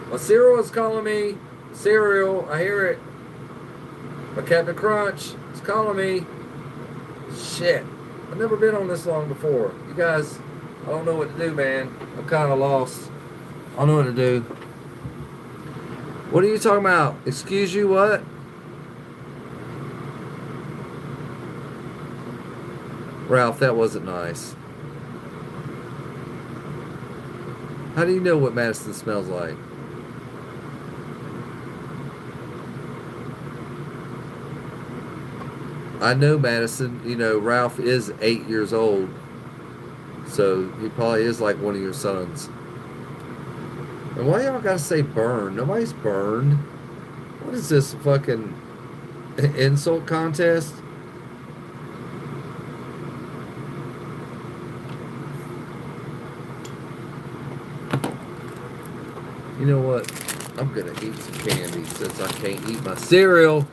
My cereal is calling me. Cereal, I hear it. My Captain Crunch is calling me. Shit. I've never been on this long before. You guys, I don't know what to do, man. I'm kind of lost. I don't know what to do. What are you talking about? Excuse you, what? Ralph, that wasn't nice. How do you know what Madison smells like? I know Madison. You know, Ralph is 8 years old. So he probably is like one of your sons. And why y'all gotta say burn? Nobody's burned. What is this fucking insult contest? You know what? I'm gonna eat some candy since I can't eat my cereal.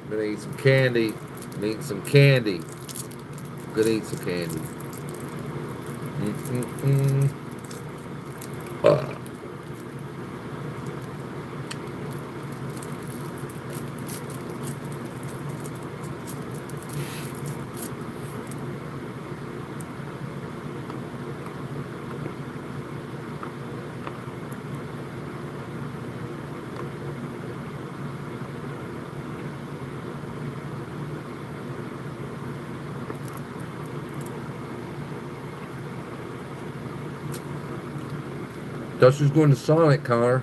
I'm gonna eat some candy. I'm eating some candy. I'm gonna eat some candy. Mm-mm-mm. Thought she was going to Sonic, Connor.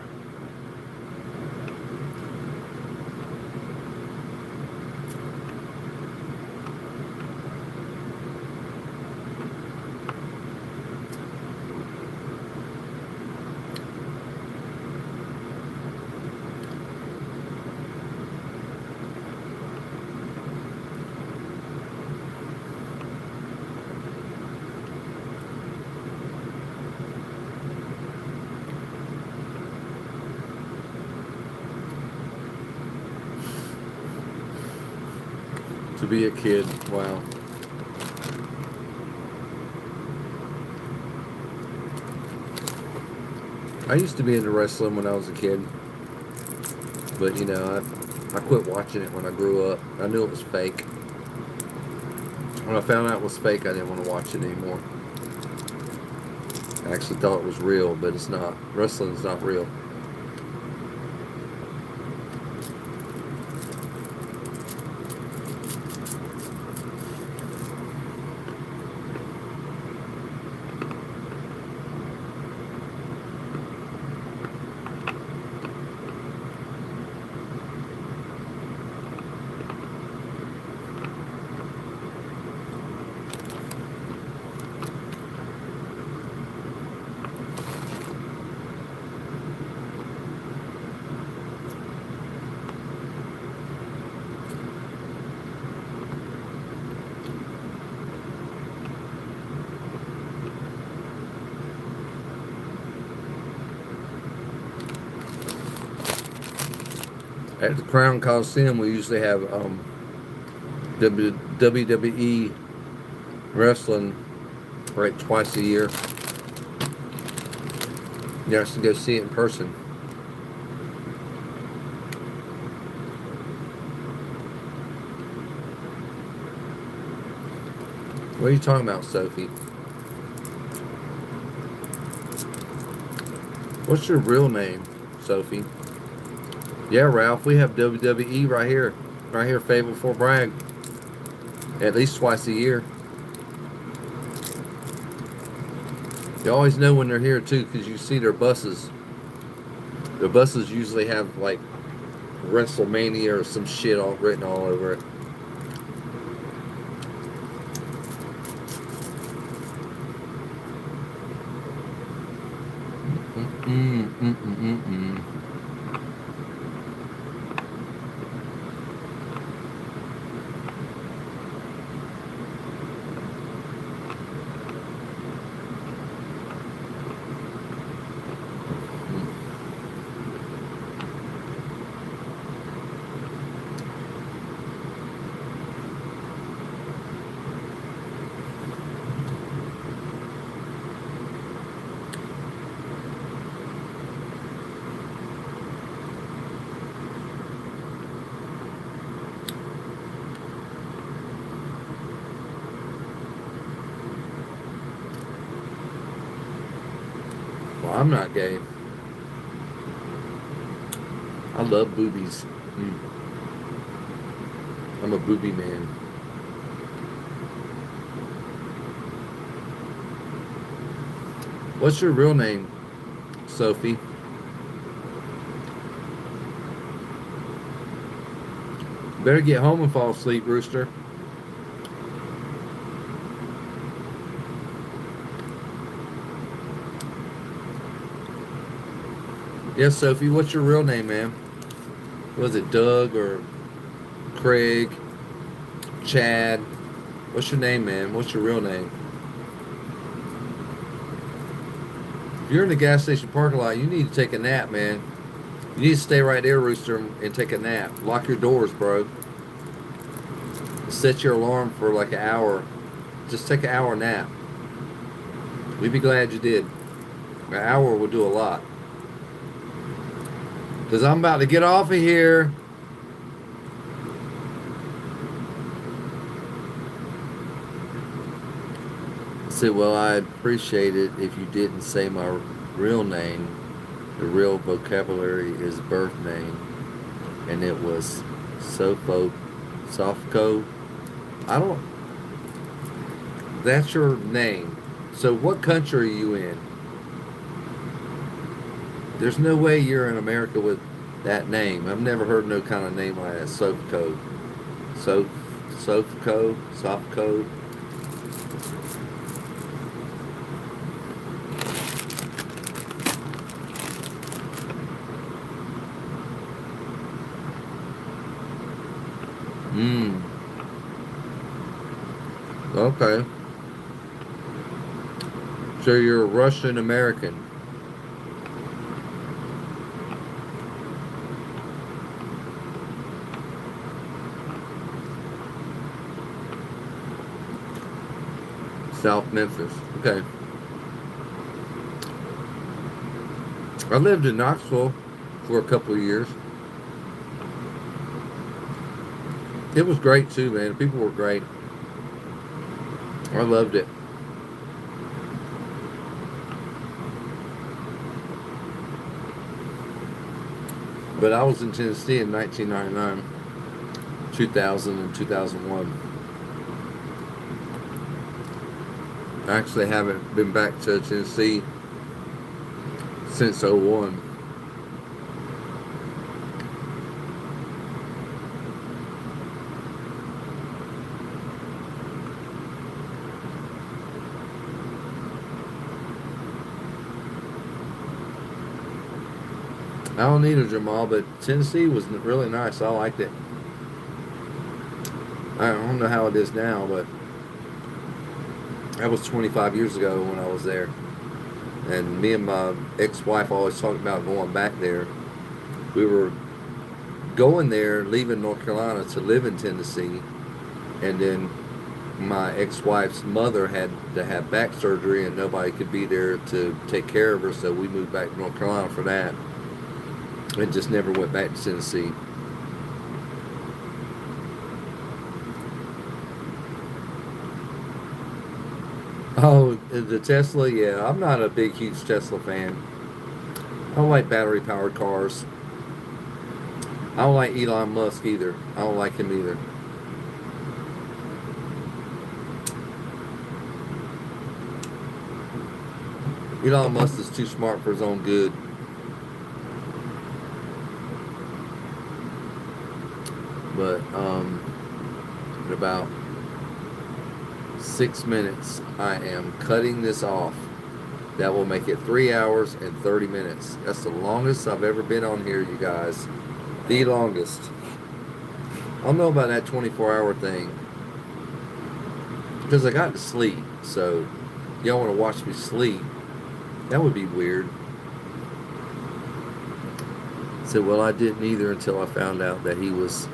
To be a kid, wow. I used to be into wrestling when I was a kid, but you know, I quit watching it when I grew up. I knew it was fake. When I found out it was fake, I didn't want to watch it anymore. I actually thought it was real, but it's not. Wrestling's not real. At the Crown Coliseum, we usually have WWE wrestling right twice a year. You have to go see it in person. What are you talking about, Sophie? What's your real name, Sophie? Yeah, Ralph, we have WWE right here. Right here, Fayetteville, Fort Bragg. At least twice a year. You always know when they're here, too, because you see their buses. Their buses usually have, like, WrestleMania or some shit all written all over it. Mm-mm-mm-mm-mm. I'm not gay. I love boobies. I'm a booby man. What's your real name, Sophie? Better get home and fall asleep, Rooster. Yes, Sophie, what's your real name, man? Was it Doug or Craig? Chad? What's your name, man? What's your real name? If you're in the gas station parking lot, you need to take a nap, man. You need to stay right there, Rooster, and take a nap. Lock your doors, bro. Set your alarm for like an hour. Just take an hour nap. We'd be glad you did. An hour will do a lot. Because I'm about to get off of here. I said, well, I'd appreciate it if you didn't say my real name. The real vocabulary is birth name. And it was Sofco. I don't... That's your name. So what country are you in? There's no way you're in America with that name. I've never heard no kind of name like that. Sofco. Sofco. Okay. So you're a Russian American. South Memphis. Okay. I lived in Knoxville for a couple of years. It was great too, man. People were great. I loved it. But I was in Tennessee in 1999, 2000, and 2001. I actually haven't been back to Tennessee since 01. I don't need a Jamal, but Tennessee was really nice. I liked it. I don't know how it is now, but that was 25 years ago when I was there. And me and my ex-wife always talked about going back there. We were going there, leaving North Carolina to live in Tennessee. And then my ex-wife's mother had to have back surgery and nobody could be there to take care of her. So we moved back to North Carolina for that. And just never went back to Tennessee. Oh, the Tesla, yeah. I'm not a big, huge Tesla fan. I don't like battery-powered cars. I don't like Elon Musk either. I don't like him either. Elon Musk is too smart for his own good. But in about 6 minutes, I am cutting this off. That will make it 3 hours and 30 minutes. That's the longest I've ever been on here, you guys. The longest. I don't know about that 24-hour thing. Because I got to sleep. So, y'all want to watch me sleep. That would be weird. So, well, I didn't either until I found out that he was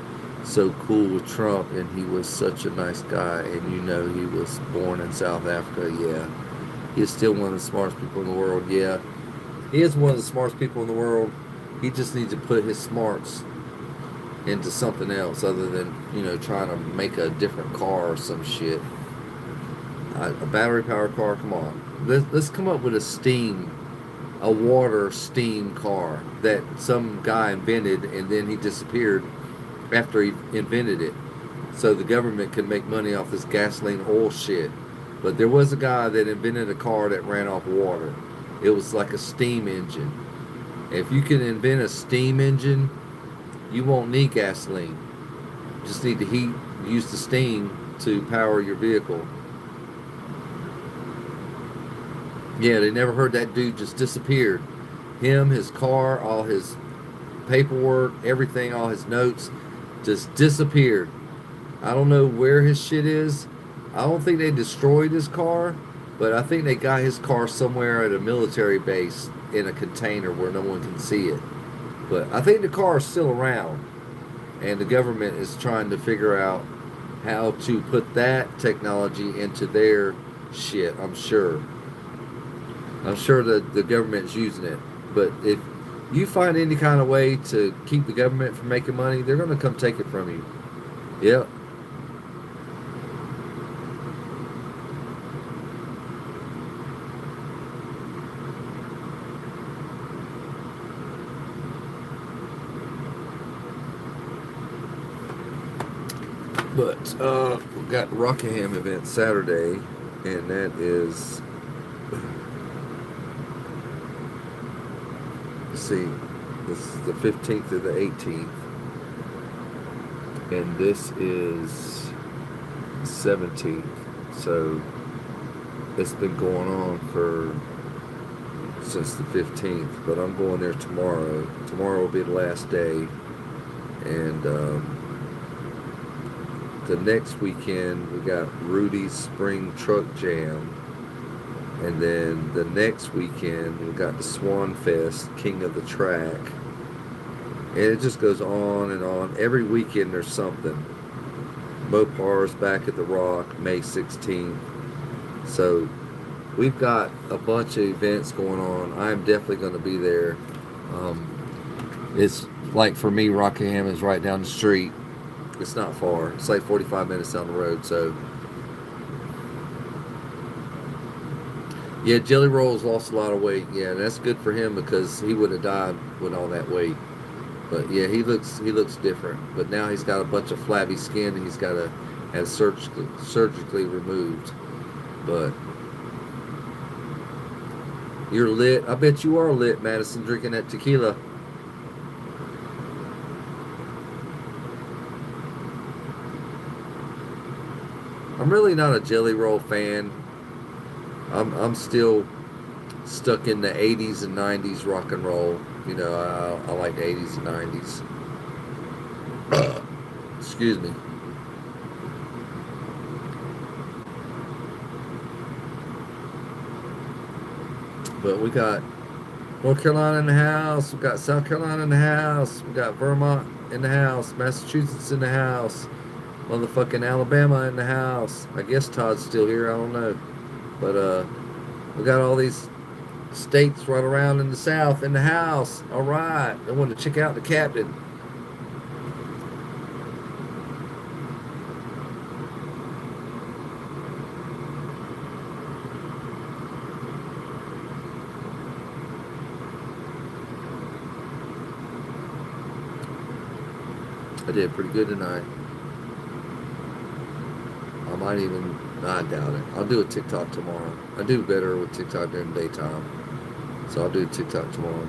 so cool with Trump and he was such a nice guy. And you know he was born in South Africa. Yeah. He is still one of the smartest people in the world. Yeah. He is one of the smartest people in the world. He just needs to put his smarts into something else other than, you know, trying to make a different car or some shit. A battery powered car, come on. Let's come up with a steam a water steam car that some guy invented, and then he disappeared after he invented it. So the government could make money off this gasoline oil shit. But there was a guy that invented a car that ran off water. It was like a steam engine. If you can invent a steam engine, you won't need gasoline. You just need to use the steam to power your vehicle. Yeah, they never heard that dude just disappeared. Him, his car, all his paperwork, everything, all his notes just disappeared. I don't know where his shit is. I don't think they destroyed his car, but I think they got his car somewhere at a military base in a container where no one can see it. But I think the car is still around, and the government is trying to figure out how to put that technology into their shit. I'm sure that the government's using it. But if you find any kind of way to keep the government from making money, they're going to come take it from you. Yep. But we've got Rockingham event Saturday, and that is, let's see, this is the 15th to the 18th, and this is 17th. So it's been going on since the 15th, but I'm going there tomorrow. Tomorrow will be the last day, and the next weekend we got Rudy's Spring Truck Jam, and then the next weekend we got the Swan Fest, King of the Track, and it just goes on and on. Every weekend there's something. Mopar's back at the Rock, May 16th. So we've got a bunch of events going on. I'm definitely going to be there. It's like, for me, Rockingham is right down the street. It's not far. It's like 45 minutes down the road. So, yeah, Jelly Roll's lost a lot of weight. Yeah, and that's good for him because he would have died with all that weight. But yeah, he looks different. But now he's got a bunch of flabby skin and he's got to have surgically removed. But you're lit. I bet you are lit, Madison, drinking that tequila. I'm really not a Jelly Roll fan. I'm still stuck in the 80s and 90s rock and roll. You know, I like the 80s and 90s. Excuse me. But we got North Carolina in the house. We got South Carolina in the house. We got Vermont in the house. Massachusetts in the house. Motherfucking Alabama in the house. I guess Todd's still here. I don't know. But we got all these states right around in the South in the house. All right. I want to check out the captain. I did pretty good tonight. I might even, no, I doubt it. I'll do a TikTok tomorrow. I do better with TikTok during the daytime. So I'll do TikTok tomorrow.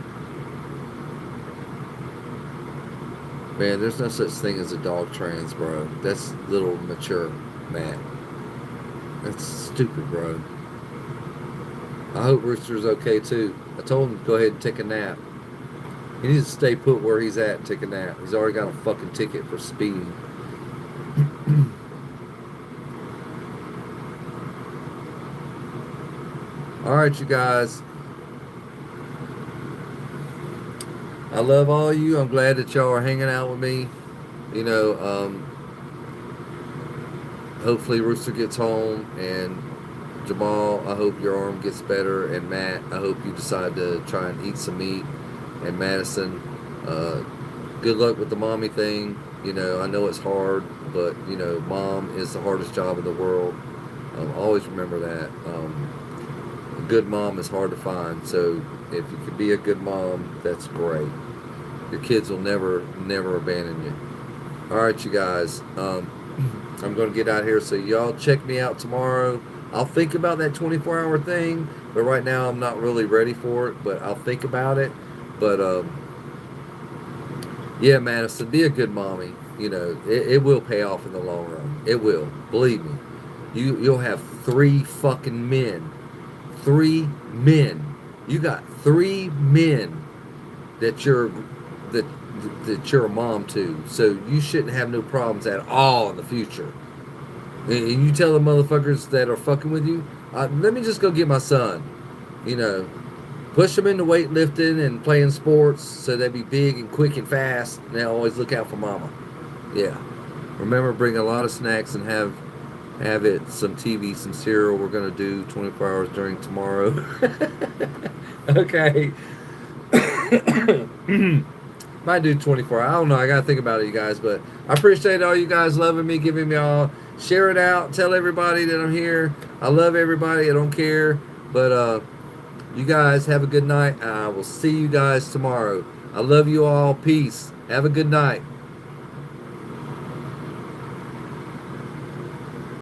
Man, there's no such thing as a dog trans, bro. That's little mature, Matt. That's stupid, bro. I hope Rooster's okay too. I told him to go ahead and take a nap. He needs to stay put where he's at and take a nap. He's already got a fucking ticket for speeding. Alright, you guys. I love all of you. I'm glad that y'all are hanging out with me. You know, hopefully Rooster gets home, and Jamal, I hope your arm gets better, and Matt, I hope you decide to try and eat some meat, and Madison, good luck with the mommy thing. You know, I know it's hard, but, you know, mom is the hardest job in the world. Always remember that. A good mom is hard to find, so If you can be a good mom, that's great. Your kids will never abandon you. All right, you guys. I'm going to get out here, so y'all check me out tomorrow. I'll think about that 24-hour thing, but right now I'm not really ready for it. But I'll think about it. But yeah, Madison, be a good mommy. You know, it will pay off in the long run. It will. Believe me. You'll have 3 fucking men. 3 men. You got 3 men that you're that that you're a mom to. So you shouldn't have no problems at all in the future. And you tell the motherfuckers that are fucking with you, let me just go get my son. You know, push them into weightlifting and playing sports so they be big and quick and fast. And they always look out for mama. Yeah. Remember, bring a lot of snacks and have it some TV, some cereal. We're gonna do 24 hours during tomorrow. Okay. Might do 24. I don't know. I gotta think about it, you guys. But I appreciate all you guys loving me, giving me all. Share it out. Tell everybody that I'm here. I love everybody. I don't care. But you guys have a good night. I will see you guys tomorrow. I love you all. Peace. Have a good night.